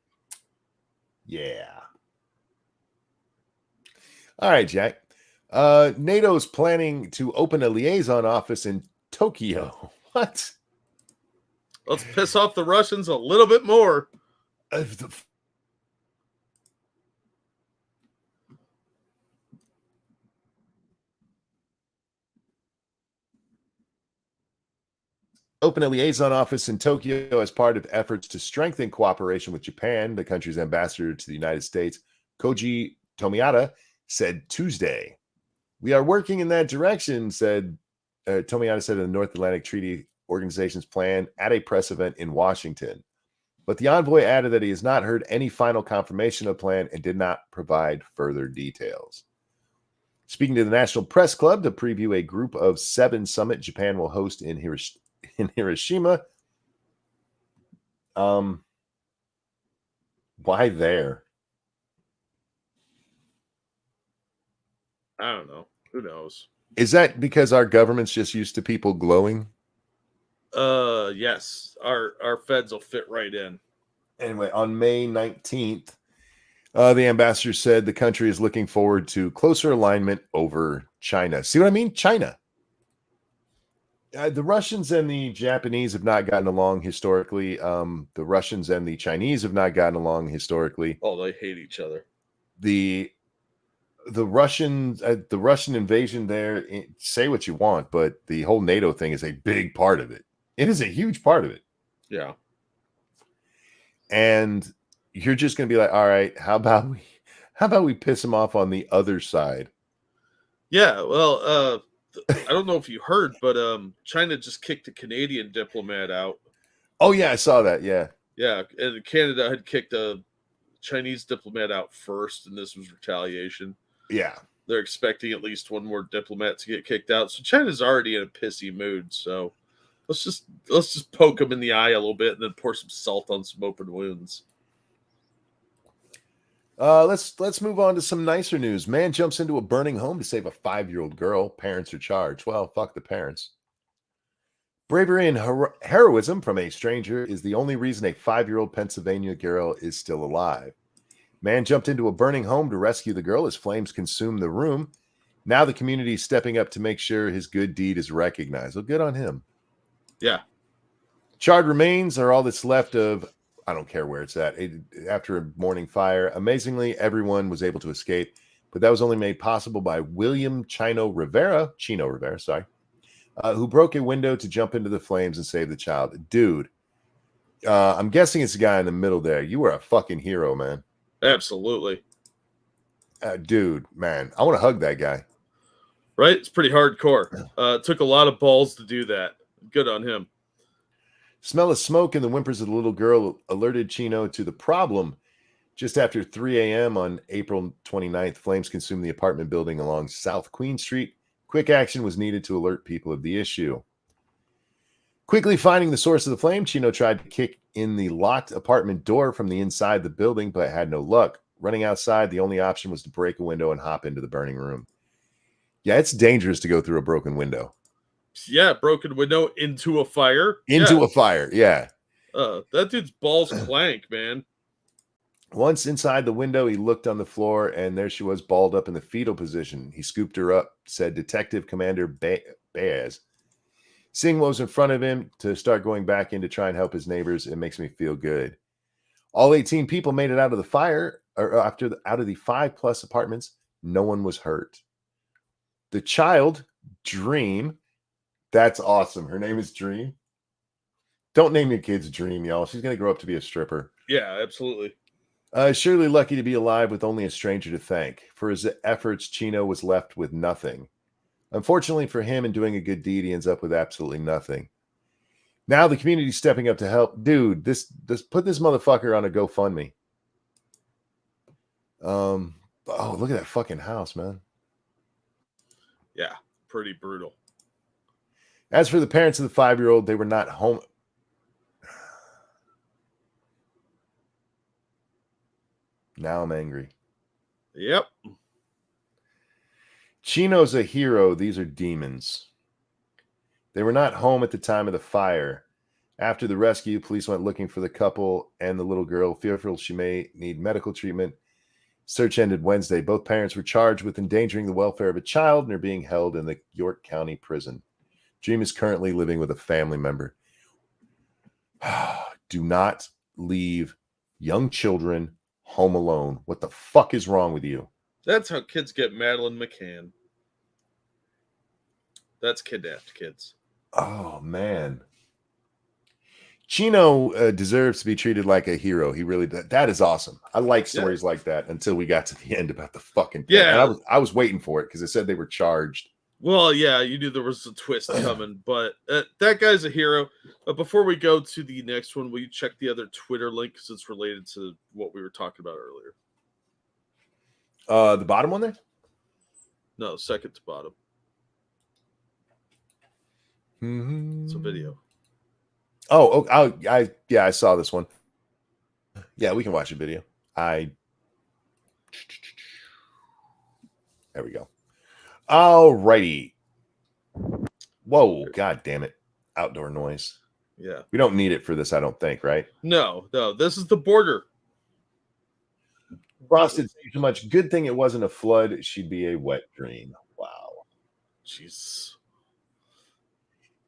Speaker 1: yeah. All right, Jack. NATO is planning to open a liaison office in Tokyo. What?
Speaker 2: Let's piss off the Russians a little bit more.
Speaker 1: Open a liaison office in Tokyo as part of efforts to strengthen cooperation with Japan. The country's ambassador to the United States, Koji Tomiyata, said Tuesday. We are working in that direction, said Tomiyata said in the North Atlantic Treaty Organization's plan at a press event in Washington. But the envoy added that he has not heard any final confirmation of the plan and did not provide further details. Speaking to the National Press Club to preview a Group of 7 summit Japan will host in Hiroshima. Why there?
Speaker 2: I don't know. Who knows?
Speaker 1: Is that because our government's just used to people glowing?
Speaker 2: Yes. Our feds will fit right in.
Speaker 1: Anyway, on May 19th, the ambassador said the country is looking forward to closer alignment over China. See what I mean? China. The Russians and the Japanese have not gotten along historically. The Russians and the Chinese have not gotten along historically.
Speaker 2: Oh, they hate each other.
Speaker 1: The Russian invasion there, say what you want, but the whole NATO thing is a big part of it. It is a huge part of it.
Speaker 2: Yeah.
Speaker 1: And you're just going to be like, all right, how about we piss them off on the other side?
Speaker 2: Yeah. Well, I don't know if you heard, but China just kicked a Canadian diplomat out.
Speaker 1: Oh yeah, I saw that. Yeah.
Speaker 2: Yeah, and Canada had kicked a Chinese diplomat out first, and this was retaliation.
Speaker 1: Yeah.
Speaker 2: They're expecting at least one more diplomat to get kicked out. So China's already in a pissy mood. So let's just poke them in the eye a little bit and then pour some salt on some open wounds.
Speaker 1: Let's move on to some nicer news. Man jumps into a burning home to save a 5-year-old girl. Parents are charged. Well, fuck the parents. Bravery and heroism from a stranger is the only reason a 5-year-old Pennsylvania girl is still alive. Man jumped into a burning home to rescue the girl as flames consumed the room. Now the community is stepping up to make sure his good deed is recognized. Well, good on him.
Speaker 2: Yeah.
Speaker 1: Charred remains are all that's left of, I don't care where it's at, after a morning fire. Amazingly, everyone was able to escape, but that was only made possible by William Chino Rivera, who broke a window to jump into the flames and save the child. Dude, I'm guessing it's the guy in the middle there. You were a fucking hero, man.
Speaker 2: Absolutely.
Speaker 1: Dude, man, I want to hug that guy.
Speaker 2: Right? It's pretty hardcore. It took a lot of balls to do that. Good on him.
Speaker 1: Smell of smoke and the whimpers of the little girl alerted Chino to the problem. Just after 3 a.m. on April 29th, flames consumed the apartment building along South Queen Street. Quick action was needed to alert people of the issue. Quickly finding the source of the flame, Chino tried to kick in the locked apartment door from the inside the building, but had no luck. Running outside, the only option was to break a window and hop into the burning room. Yeah, it's dangerous to go through a broken window.
Speaker 2: Yeah, broken window into a fire.
Speaker 1: Into a fire, yeah.
Speaker 2: That dude's balls clank, man.
Speaker 1: Once inside the window, he looked on the floor, and there she was, balled up in the fetal position. He scooped her up, said Detective Commander Baez. Seeing what was in front of him to start going back in to try and help his neighbors, it makes me feel good. All 18 people made it out of the fire, or out of the 5+ apartments. No one was hurt. The child, Dream, that's awesome. Her name is Dream. Don't name your kids Dream, y'all. She's going to grow up to be a stripper.
Speaker 2: Yeah, absolutely.
Speaker 1: Surely lucky to be alive with only a stranger to thank. For his efforts, Chino was left with nothing. Unfortunately for him, in doing a good deed, he ends up with absolutely nothing. Now the community's stepping up to help. Dude, this put this motherfucker on a GoFundMe. Oh, look at that fucking house, man.
Speaker 2: Yeah, pretty brutal.
Speaker 1: As for the parents of the 5-year-old, they were not home. Now I'm angry.
Speaker 2: Yep.
Speaker 1: Chino's a hero. These are demons. They were not home at the time of the fire. After the rescue, police went looking for the couple and the little girl, fearful she may need medical treatment. Search ended Wednesday. Both parents were charged with endangering the welfare of a child and are being held in the York County prison. Dream is currently living with a family member. Do not leave young children home alone. What the fuck is wrong with you?
Speaker 2: That's how kids get Madeline McCann. That's kidnapped kids.
Speaker 1: Oh, man. Chino deserves to be treated like a hero. He really does. That is awesome. I like stories like that until we got to the end about the fucking thing.
Speaker 2: Yeah.
Speaker 1: And I was waiting for it because it said they were charged.
Speaker 2: Well, yeah, you knew there was a twist coming, but that guy's a hero. Before we go to the next one, will you check the other Twitter link because it's related to what we were talking about earlier?
Speaker 1: The bottom one there?
Speaker 2: No, second to bottom.
Speaker 1: Mm-hmm.
Speaker 2: It's a video.
Speaker 1: I saw this one. Yeah, we can watch a video. There we go. All righty. Whoa, god damn it. Outdoor noise.
Speaker 2: Yeah.
Speaker 1: We don't need it for this, I don't think, right?
Speaker 2: No, this is the border.
Speaker 1: Frosted so much. Good thing it wasn't a flood. She'd be a wet dream. Wow.
Speaker 2: Jeez.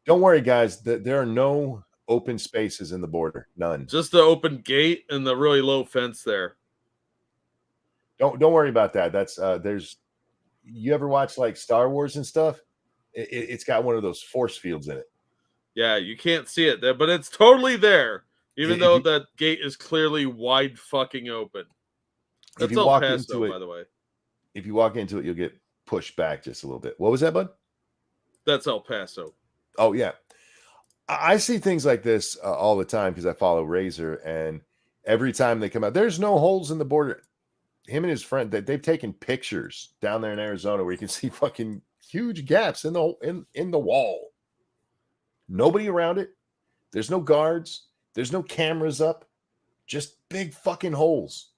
Speaker 1: Don't worry, guys. There are no open spaces in the border. None.
Speaker 2: Just the open gate and the really low fence there.
Speaker 1: Don't worry about that. That's there's. You ever watch like Star Wars and stuff? It's got one of those force fields in it.
Speaker 2: Yeah, you can't see it there, but it's totally there. Even though that gate is clearly wide fucking open. That's El Paso, by the way.
Speaker 1: If you walk into it, you'll get pushed back just a little bit. What was that, bud?
Speaker 2: That's El Paso.
Speaker 1: Oh, yeah. I see things like this all the time because I follow Razor, and every time they come out, there's no holes in the border. Him and his friend, they've taken pictures down there in Arizona where you can see fucking huge gaps in the wall. Nobody around it. There's no guards. There's no cameras up. Just big fucking holes.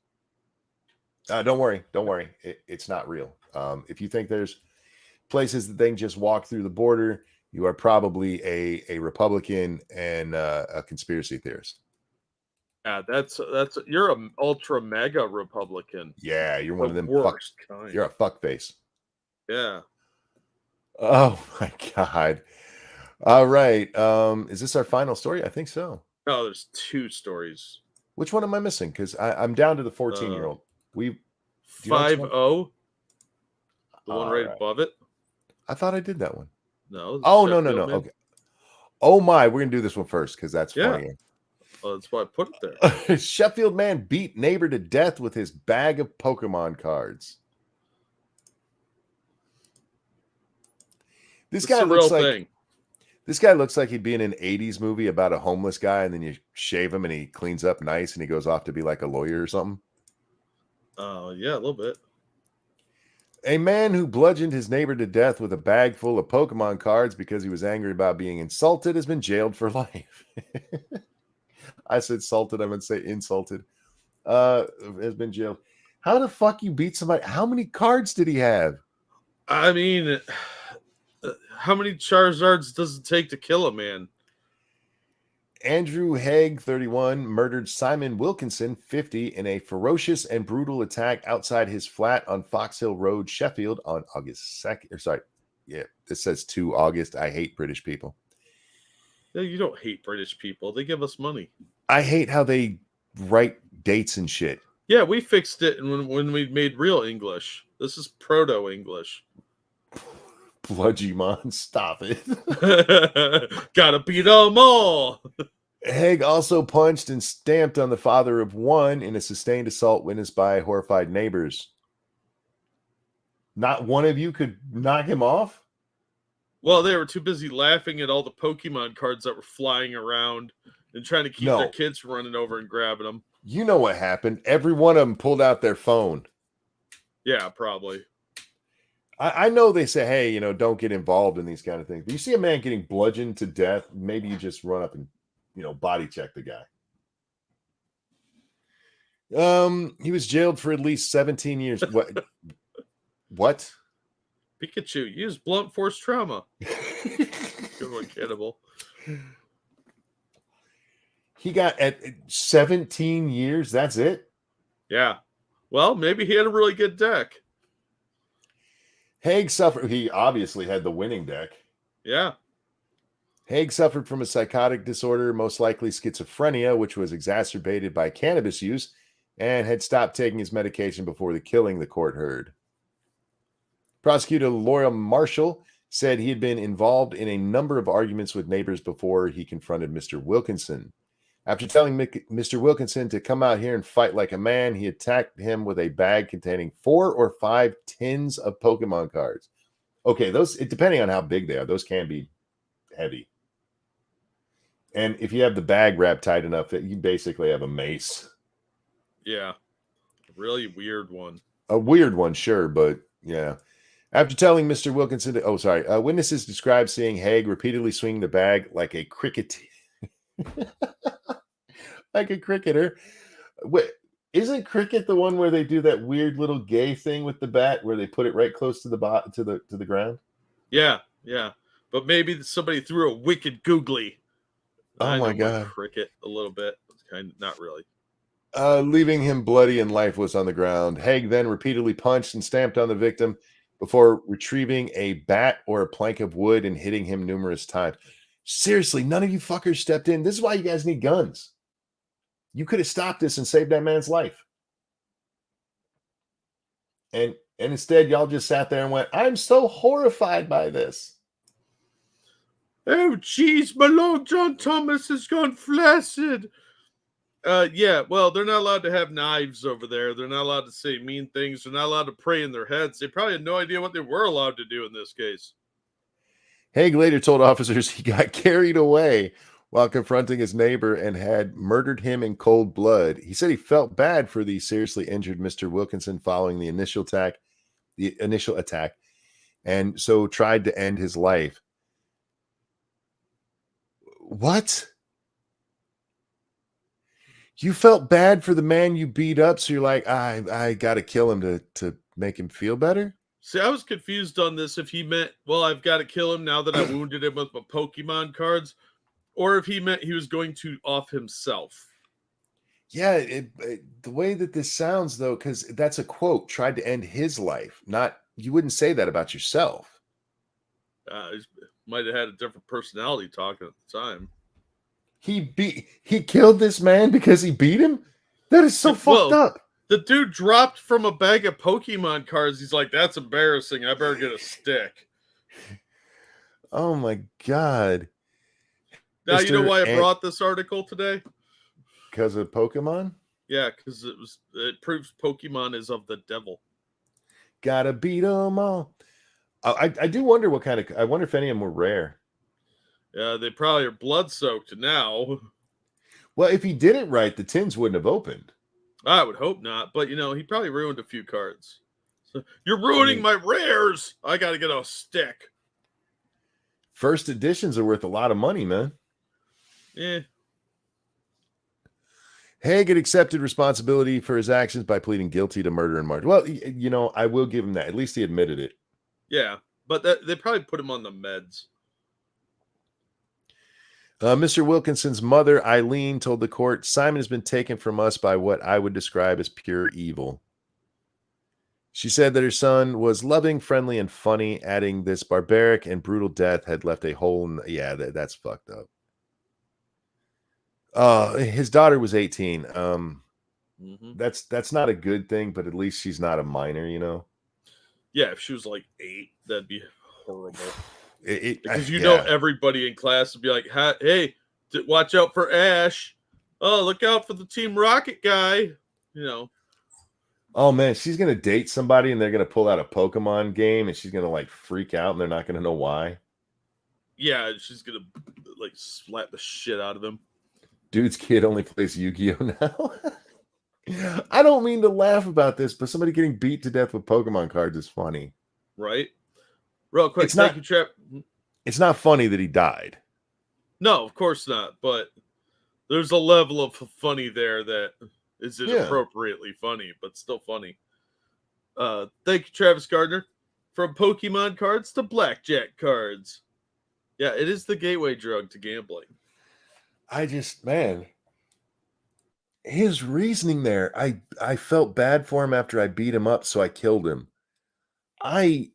Speaker 1: Don't worry. It's not real. If you think there's places that they can just walk through the border, you are probably a Republican and a conspiracy theorist.
Speaker 2: Yeah, that's you're an ultra mega Republican.
Speaker 1: Yeah, you're one of them.
Speaker 2: Worst kind.
Speaker 1: You're a fuckface.
Speaker 2: Yeah.
Speaker 1: Oh my god. All right. Is this our final story? I think so.
Speaker 2: No, there's two stories.
Speaker 1: Which one am I missing? Because I'm down to the 14-year-old.
Speaker 2: 5-0. The one right above it.
Speaker 1: I thought I did that one.
Speaker 2: No.
Speaker 1: Oh, no. Okay. Oh my, we're gonna do this one first because that's funny.
Speaker 2: Well, that's why I put it there.
Speaker 1: Sheffield man beat neighbor to death with his bag of Pokemon cards. This guy looks like he'd be in an 80s movie about a homeless guy, and then you shave him and he cleans up nice and he goes off to be like a lawyer or something.
Speaker 2: Yeah, a little bit.
Speaker 1: A man who bludgeoned his neighbor to death with a bag full of Pokemon cards because he was angry about being insulted has been jailed for life. I said salted, I meant to say insulted. Has been jailed. How the fuck you beat somebody? How many cards did he have?
Speaker 2: I mean, how many Charizards does it take to kill a man?
Speaker 1: Andrew Haig, 31, murdered Simon Wilkinson, 50, in a ferocious and brutal attack outside his flat on Fox Hill Road, Sheffield, on August 2nd. Or sorry, yeah, this says 2 August. I hate British people.
Speaker 2: No, you don't hate British people. They give us money.
Speaker 1: I hate how they write dates and shit.
Speaker 2: Yeah, we fixed it when we made real English. This is proto-English.
Speaker 1: Bludgeon, stop it.
Speaker 2: Gotta beat them all.
Speaker 1: Haig also punched and stamped on the father of one in a sustained assault witnessed by horrified neighbors. Not one of you could knock him off?
Speaker 2: Well, they were too busy laughing at all the Pokemon cards that were flying around and trying to keep their kids from running over and grabbing them.
Speaker 1: You know what happened. Every one of them pulled out their phone.
Speaker 2: Yeah, probably.
Speaker 1: I know they say, hey, you know, don't get involved in these kind of things. But you see a man getting bludgeoned to death, maybe you just run up and, you know, body check the guy. He was jailed for at least 17 years. What?
Speaker 2: Pikachu used blunt force trauma. Good one, Cannibal.
Speaker 1: He got at 17 years. That's it.
Speaker 2: Yeah. Well, maybe he had a really good deck.
Speaker 1: Haig suffered. He obviously had the winning deck.
Speaker 2: Yeah.
Speaker 1: Haig suffered from a psychotic disorder, most likely schizophrenia, which was exacerbated by cannabis use, and had stopped taking his medication before the killing, the court heard. Prosecutor Laura Marshall said he had been involved in a number of arguments with neighbors before he confronted Mr. Wilkinson. After telling Mr. Wilkinson to come out here and fight like a man, he attacked him with a bag containing 4 or 5 tins of Pokemon cards. Okay, depending on how big they are, those can be heavy. And if you have the bag wrapped tight enough, you basically have a mace.
Speaker 2: Yeah. A really weird one.
Speaker 1: A weird one, sure, but yeah. After telling Mr. Wilkinson witnesses described seeing Haig repeatedly swing the bag like a cricket. Like a cricketer. Wait, isn't cricket the one where they do that weird little gay thing with the bat where they put it right close to the ground?
Speaker 2: Yeah, yeah. But maybe somebody threw a wicked googly.
Speaker 1: Oh my god.
Speaker 2: Cricket a little bit. Kind of, not really.
Speaker 1: Leaving him bloody and lifeless on the ground. Haig then repeatedly punched and stamped on the victim before retrieving a bat or a plank of wood and hitting him numerous times. Seriously, none of you fuckers stepped in. This is why you guys need guns. You could have stopped this and saved that man's life. And instead, y'all just sat there and went, I'm so horrified by this.
Speaker 2: Oh, geez, my Long John Thomas has gone flaccid. Yeah, well, they're not allowed to have knives over there. They're not allowed to say mean things. They're not allowed to pray in their heads. They probably had no idea what they were allowed to do in this case.
Speaker 1: Haig later told officers he got carried away while confronting his neighbor and had murdered him in cold blood. He said he felt bad for the seriously injured Mr. Wilkinson following the initial attack, and so tried to end his life. What? You felt bad for the man you beat up, so you're like, I got to kill him to make him feel better?
Speaker 2: See, I was confused on this if he meant, well, I've got to kill him now that I wounded him with my Pokemon cards, or if he meant he was going to off himself.
Speaker 1: Yeah, the way that this sounds, though, because that's a quote, tried to end his life. Not, you wouldn't say that about yourself.
Speaker 2: He might have had a different personality talking at the time.
Speaker 1: He killed this man because he beat him? That is so fucked up.
Speaker 2: The dude dropped from a bag of Pokemon cards. He's like, that's embarrassing. I better get a stick.
Speaker 1: Oh my God.
Speaker 2: Now you know why I brought this article today?
Speaker 1: Because of Pokemon?
Speaker 2: Yeah, because it proves Pokemon is of the devil.
Speaker 1: Gotta beat them all. I do wonder I wonder if any of them were rare.
Speaker 2: Yeah, they probably are blood soaked now.
Speaker 1: Well, if he did it right, the tins wouldn't have opened.
Speaker 2: I would hope not, but he probably ruined a few cards. So, you're ruining my rares. I got to get a stick.
Speaker 1: First editions are worth a lot of money, man.
Speaker 2: Yeah.
Speaker 1: Hagen accepted responsibility for his actions by pleading guilty to murder in March. Well, I will give him that. At least he admitted it.
Speaker 2: Yeah, but they probably put him on the meds.
Speaker 1: Mr. Wilkinson's mother, Eileen, told the court, Simon has been taken from us by what I would describe as pure evil. She said that her son was loving, friendly, and funny, adding this barbaric and brutal death had left a hole in that's fucked up. His daughter was 18. That's not a good thing, but at least she's not a minor,
Speaker 2: Yeah, if she was like 8, that'd be horrible. Because
Speaker 1: know
Speaker 2: everybody in class would be like, hey, watch out for Ash. Oh, look out for the Team Rocket guy.
Speaker 1: Oh man, she's gonna date somebody and they're gonna pull out a Pokemon game and she's gonna like freak out and they're not gonna know why.
Speaker 2: Yeah, she's gonna like slap the shit out of him.
Speaker 1: Dude's kid only plays Yu-Gi-Oh now. I don't mean to laugh about this, but somebody getting beat to death with Pokemon cards is funny.
Speaker 2: Right? Real quick,
Speaker 1: thank
Speaker 2: you, Trap.
Speaker 1: It's not funny that he died.
Speaker 2: No, of course not. But there's a level of funny there that is inappropriately funny, but still funny. Thank you, Travis Gardner. From Pokemon cards to blackjack cards. Yeah, it is the gateway drug to gambling.
Speaker 1: His reasoning there, I felt bad for him after I beat him up, so I killed him. I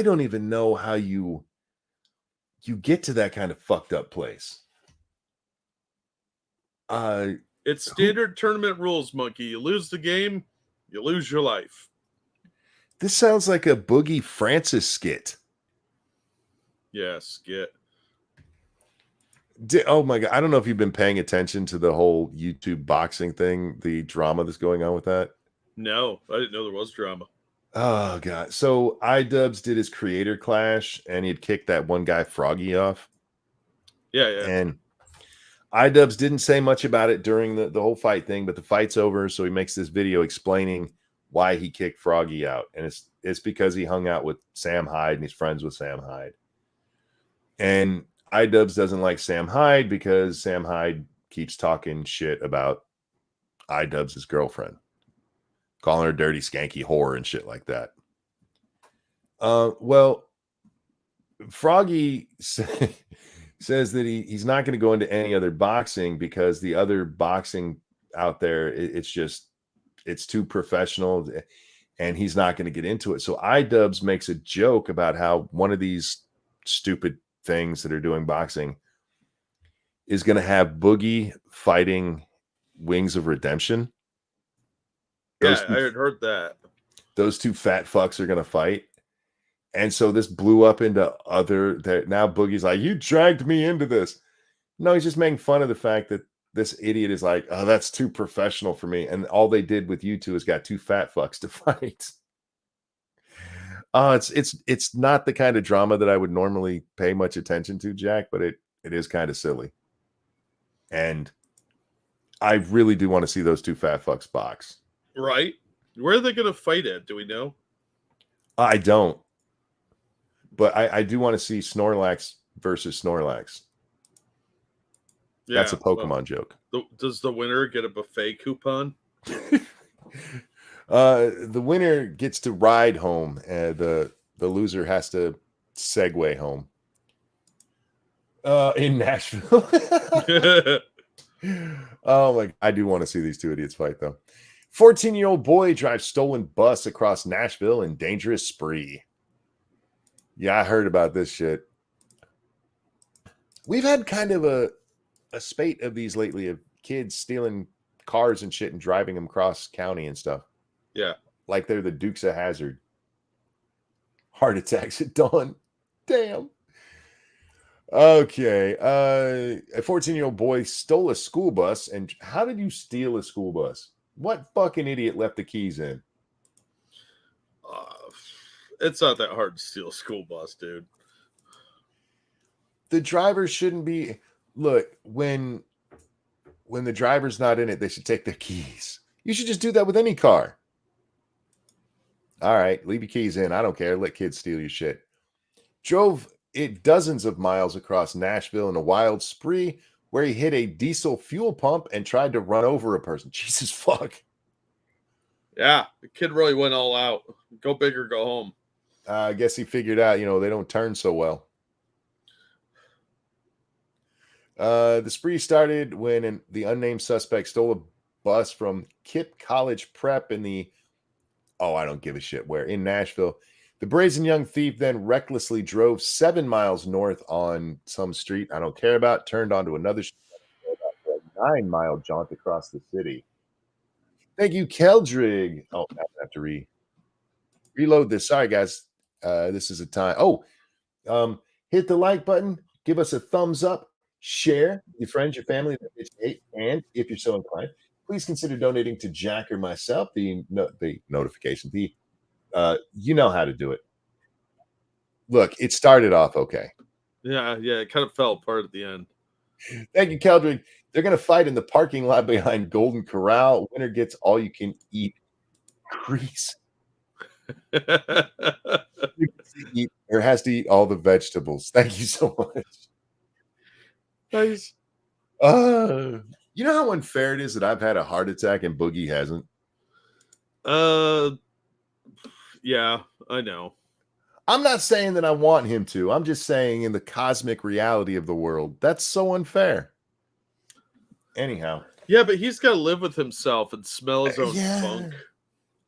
Speaker 1: don't even know how you get to that kind of fucked up place.
Speaker 2: It's standard tournament rules, Monkey. You lose the game, you lose your life.
Speaker 1: This sounds like a Boogie Francis skit.
Speaker 2: Yeah, skit.
Speaker 1: Oh my God. I don't know if you've been paying attention to the whole YouTube boxing thing, the drama that's going on with that.
Speaker 2: No, I didn't know there was drama.
Speaker 1: Oh God. So iDubbbz did his creator clash and he'd kicked that one guy Froggy off.
Speaker 2: Yeah.
Speaker 1: And iDubbbz didn't say much about it during the whole fight thing, but the fight's over. So he makes this video explaining why he kicked Froggy out. And it's because he hung out with Sam Hyde and he's friends with Sam Hyde. And iDubbbz doesn't like Sam Hyde because Sam Hyde keeps talking shit about iDubbbz' girlfriend, calling her dirty, skanky whore and shit like that. Well, Froggy says that he's not going to go into any other boxing because the other boxing out there, it's too professional and he's not going to get into it. So iDubbbz makes a joke about how one of these stupid things that are doing boxing is going to have Boogie fighting Wings of Redemption.
Speaker 2: I had heard that.
Speaker 1: Those two fat fucks are going to fight. And so this blew up into now Boogie's like, you dragged me into this. No, he's just making fun of the fact that this idiot is like, oh, that's too professional for me. And all they did with you two is got two fat fucks to fight. It's not the kind of drama that I would normally pay much attention to, Jack, but it is kind of silly. And I really do want to see those two fat fucks box.
Speaker 2: Right. Where are they going to fight at? Do we know?
Speaker 1: I don't. But I do want to see Snorlax versus Snorlax. Yeah, that's a Pokemon joke.
Speaker 2: Does the winner get a buffet coupon?
Speaker 1: The winner gets to ride home. The loser has to segue home. In Nashville. Oh my! I do want to see these two idiots fight though. 14-year-old boy drives stolen bus across Nashville in dangerous spree. Yeah, I heard about this shit. We've had kind of a spate of these lately of kids stealing cars and shit and driving them across county and stuff.
Speaker 2: Yeah.
Speaker 1: Like they're the Dukes of Hazzard. Heart attacks at dawn. Damn. Okay. A 14-year-old boy stole a school bus. And how did you steal a school bus? What fucking idiot left the keys in?
Speaker 2: It's not that hard to steal a school bus, dude.
Speaker 1: The driver shouldn't be. Look, when the driver's not in it, they should take their keys. You should just do that with any car. All right, leave your keys in. I don't care. Let kids steal your shit. Drove it dozens of miles across Nashville in a wild spree where he hit a diesel fuel pump and tried to run over a person. Jesus fuck.
Speaker 2: Yeah, the kid really went all out. Go big or go home.
Speaker 1: I guess he figured out, they don't turn so well. The spree started when the unnamed suspect stole a bus from Kip College Prep in I don't give a shit where, in Nashville. The brazen young thief then recklessly drove 7 miles north on some street I don't care about, turned onto another street, a 9-mile jaunt across the city. Thank you, Keldrig. Oh, I have to reload this. Sorry, guys. This is a time. Hit the like button. Give us a thumbs up. Share with your friends, your family, and if you're so inclined, please consider donating to Jack or myself. The notification. You know how to do it. Look, it started off okay.
Speaker 2: Yeah, it kind of fell apart at the end.
Speaker 1: Thank you, Keldrig. They're going to fight in the parking lot behind Golden Corral. Winner gets all you can eat grease. Or has to eat all the vegetables. Thank you so much.
Speaker 2: Nice.
Speaker 1: You know how unfair it is that I've had a heart attack and Boogie hasn't?
Speaker 2: Yeah, I know.
Speaker 1: I'm not saying that I want him to. I'm just saying in the cosmic reality of the world, that's so unfair. Anyhow.
Speaker 2: Yeah, but he's got to live with himself and smell his own funk.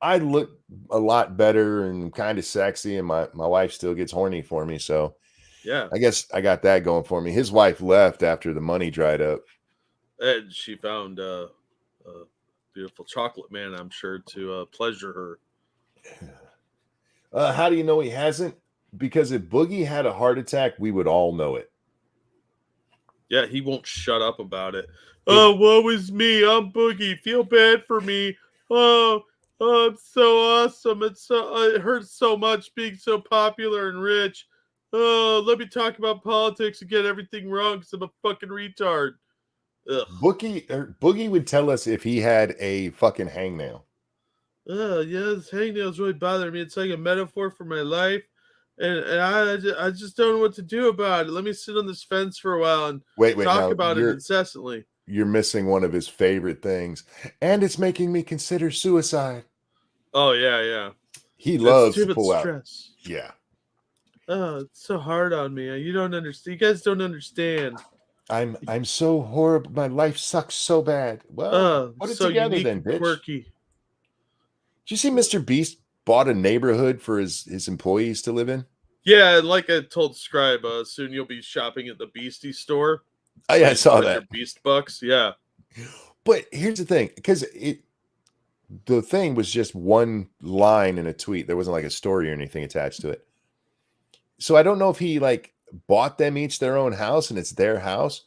Speaker 1: I look a lot better and kind of sexy, and my wife still gets horny for me. So,
Speaker 2: yeah,
Speaker 1: I guess I got that going for me. His wife left after the money dried up.
Speaker 2: And she found a beautiful chocolate man, I'm sure, to pleasure her.
Speaker 1: How do you know he hasn't? Because if Boogie had a heart attack, we would all know it.
Speaker 2: Yeah, he won't shut up about it. Oh, woe is me. I'm Boogie. Feel bad for me. Oh, I'm so awesome. It hurts so much being so popular and rich. Oh, let me talk about politics and get everything wrong because I'm a fucking retard. Ugh.
Speaker 1: Boogie would tell us if he had a fucking hangnail.
Speaker 2: Yeah, this hangnail's really bothering me. It's like a metaphor for my life. And I just don't know what to do about it. Let me sit on this fence for a while and talk about it incessantly.
Speaker 1: You're missing one of his favorite things. And it's making me consider suicide.
Speaker 2: Oh, yeah.
Speaker 1: He loves
Speaker 2: to
Speaker 1: pull
Speaker 2: stress.
Speaker 1: Out. Yeah.
Speaker 2: Oh, it's so hard on me. You don't understand. You guys don't understand.
Speaker 1: I'm so horrible. My life sucks so bad. Well, put it
Speaker 2: so
Speaker 1: together then, bitch.
Speaker 2: Quirky.
Speaker 1: Did you see Mr. Beast bought a neighborhood for his employees to live in?
Speaker 2: Yeah, like I told Scribe, soon you'll be shopping at the Beastie store.
Speaker 1: Oh, yeah, I saw that.
Speaker 2: Your Beast Bucks, yeah.
Speaker 1: But here's the thing, because the thing was just one line in a tweet. There wasn't like a story or anything attached to it. So I don't know if he bought them each their own house and it's their house,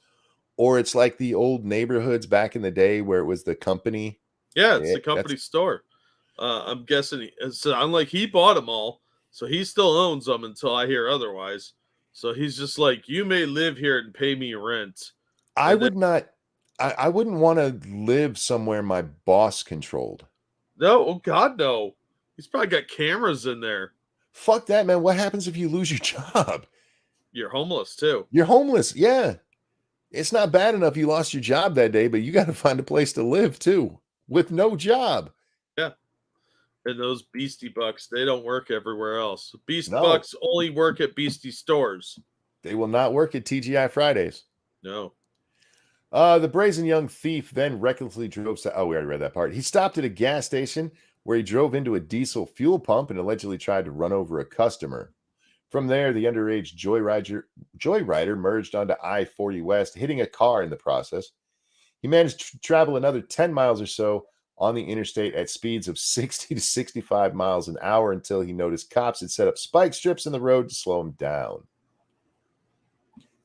Speaker 1: or it's like the old neighborhoods back in the day where it was the company.
Speaker 2: Yeah, it's the company store. I'm guessing unlike he bought them all, so he still owns them until I hear otherwise. So he's just like, you may live here and pay me rent.
Speaker 1: I wouldn't want to live somewhere my boss controlled.
Speaker 2: No, oh God, no. He's probably got cameras in there.
Speaker 1: Fuck that, man. What happens if you lose your job?
Speaker 2: You're homeless too.
Speaker 1: You're homeless, yeah. It's not bad enough you lost your job that day, but you got to find a place to live too with no job.
Speaker 2: Yeah. And those Beastie Bucks, they don't work everywhere else. Bucks only work at Beastie stores.
Speaker 1: They will not work at TGI Fridays.
Speaker 2: No.
Speaker 1: The brazen young thief then recklessly drove. We already read that part. He stopped at a gas station where he drove into a diesel fuel pump and allegedly tried to run over a customer. From there, the underage joyrider merged onto I-40 West, hitting a car in the process. He managed to travel another 10 miles or so on the interstate at speeds of 60 to 65 miles an hour until he noticed cops had set up spike strips in the road to slow him down.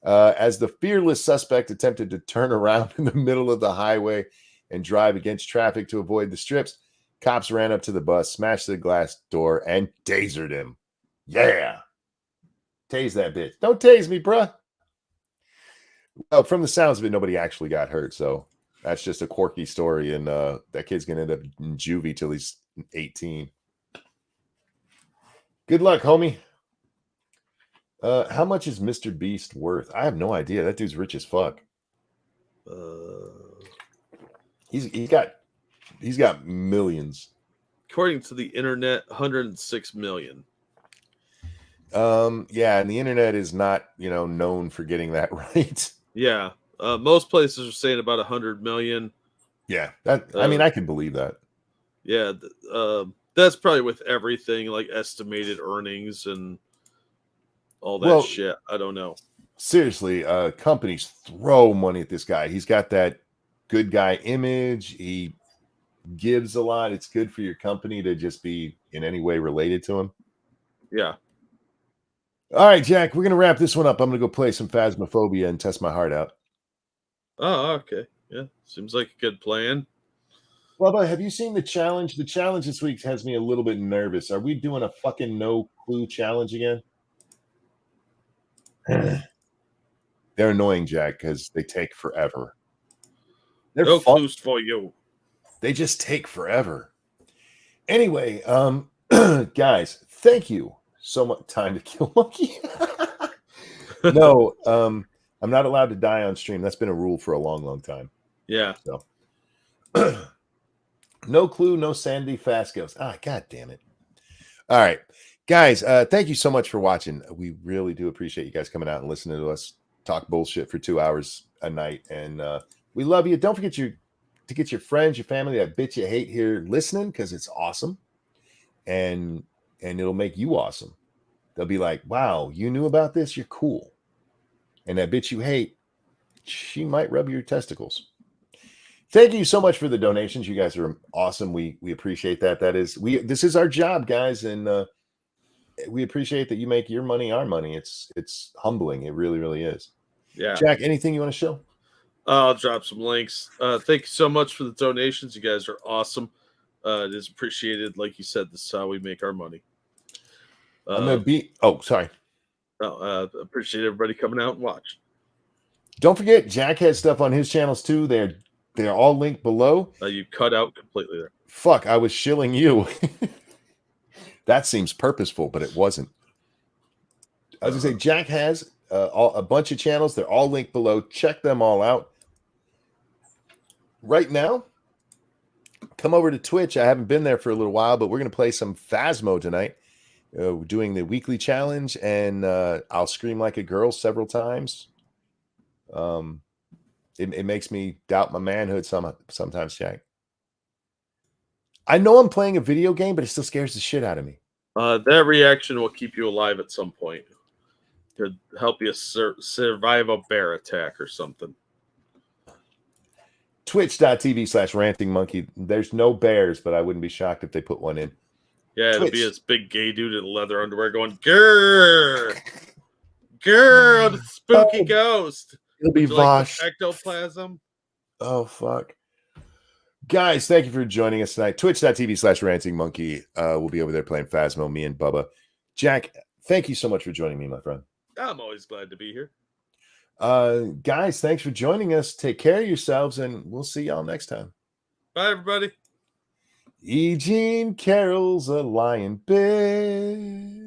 Speaker 1: As the fearless suspect attempted to turn around in the middle of the highway and drive against traffic to avoid the strips, cops ran up to the bus, smashed the glass door, and tasered him. Yeah. Tase that bitch. Don't tase me, bruh. Well, from the sounds of it, nobody actually got hurt, so That's just a quirky story, and that kid's gonna end up in juvie till he's 18. Good luck, homie. How much is Mr. Beast worth? I have no idea. That dude's rich as fuck. He's got millions.
Speaker 2: According to the internet, 106 million.
Speaker 1: Yeah, and the internet is not, known for getting that right.
Speaker 2: Yeah. Most places are saying about 100 million.
Speaker 1: Yeah, I can believe that.
Speaker 2: Yeah, that's probably with everything like estimated earnings and all that shit. I don't know.
Speaker 1: Seriously, companies throw money at this guy. He's got that good guy image. He gives a lot. It's good for your company to just be in any way related to him.
Speaker 2: Yeah.
Speaker 1: All right, Jack, we're going to wrap this one up. I'm going to go play some Phasmophobia and test my heart out.
Speaker 2: Oh, okay. Yeah, seems like a good plan.
Speaker 1: Well, but have you seen the challenge? The challenge this week has me a little bit nervous. Are we doing a fucking no clue challenge again? They're annoying, Jack, because they take forever. They're
Speaker 2: no
Speaker 1: fun.
Speaker 2: clues for you.
Speaker 1: They just take forever. Anyway, guys, thank you so much. Time to kill monkey. No, I'm not allowed to die on stream. That's been a rule for a long, long time.
Speaker 2: Yeah.
Speaker 1: So no clue, no Sandy Fast Ghost. God damn it. All right. Guys, thank you so much for watching. We really do appreciate you guys coming out and listening to us talk bullshit for 2 hours a night. And we love you. Don't forget to get your friends, your family, that bitch you hate here listening, because it's awesome. And it'll make you awesome. They'll be like, wow, you knew about this? You're cool. And that bitch you hate, she might rub your testicles. Thank you so much for the donations. You guys are awesome. We appreciate that. This is our job, guys. And we appreciate that you make your money our money. It's humbling. It really, really is.
Speaker 2: Yeah.
Speaker 1: Jack, anything you want to show?
Speaker 2: I'll drop some links. Thank you so much for the donations. You guys are awesome. It is appreciated. Like you said, this is how we make our money.
Speaker 1: I'm gonna be. Oh, sorry.
Speaker 2: Appreciate everybody coming out and watch.
Speaker 1: Don't forget, Jack has stuff on his channels too. They're all linked below.
Speaker 2: You cut out completely there.
Speaker 1: Fuck, I was shilling you. That seems purposeful, but it wasn't. I was gonna say, Jack has a bunch of channels. They're all linked below. Check them all out. Right now, come over to Twitch. I haven't been there for a little while, but we're gonna play some Phasmo tonight. We're doing the weekly challenge, and I'll scream like a girl several times. It makes me doubt my manhood sometimes, Jack. I know I'm playing a video game, but it still scares the shit out of me.
Speaker 2: That reaction will keep you alive at some point. To help you survive a bear attack or something.
Speaker 1: Twitch.tv/ranting monkey. There's no bears, but I wouldn't be shocked if they put one in.
Speaker 2: Yeah, it'll be this big gay dude in leather underwear going, grrr, grrr, the spooky ghost.
Speaker 1: It'll be Vosh.
Speaker 2: Like ectoplasm.
Speaker 1: Oh, fuck. Guys, thank you for joining us tonight. Twitch.tv/ranting monkey. We'll be over there playing Phasmo, me and Bubba. Jack, thank you so much for joining me, my friend.
Speaker 2: I'm always glad to be here.
Speaker 1: Guys, thanks for joining us. Take care of yourselves, and we'll see y'all next time.
Speaker 2: Bye, everybody.
Speaker 1: Eugene Carroll's a lying bitch.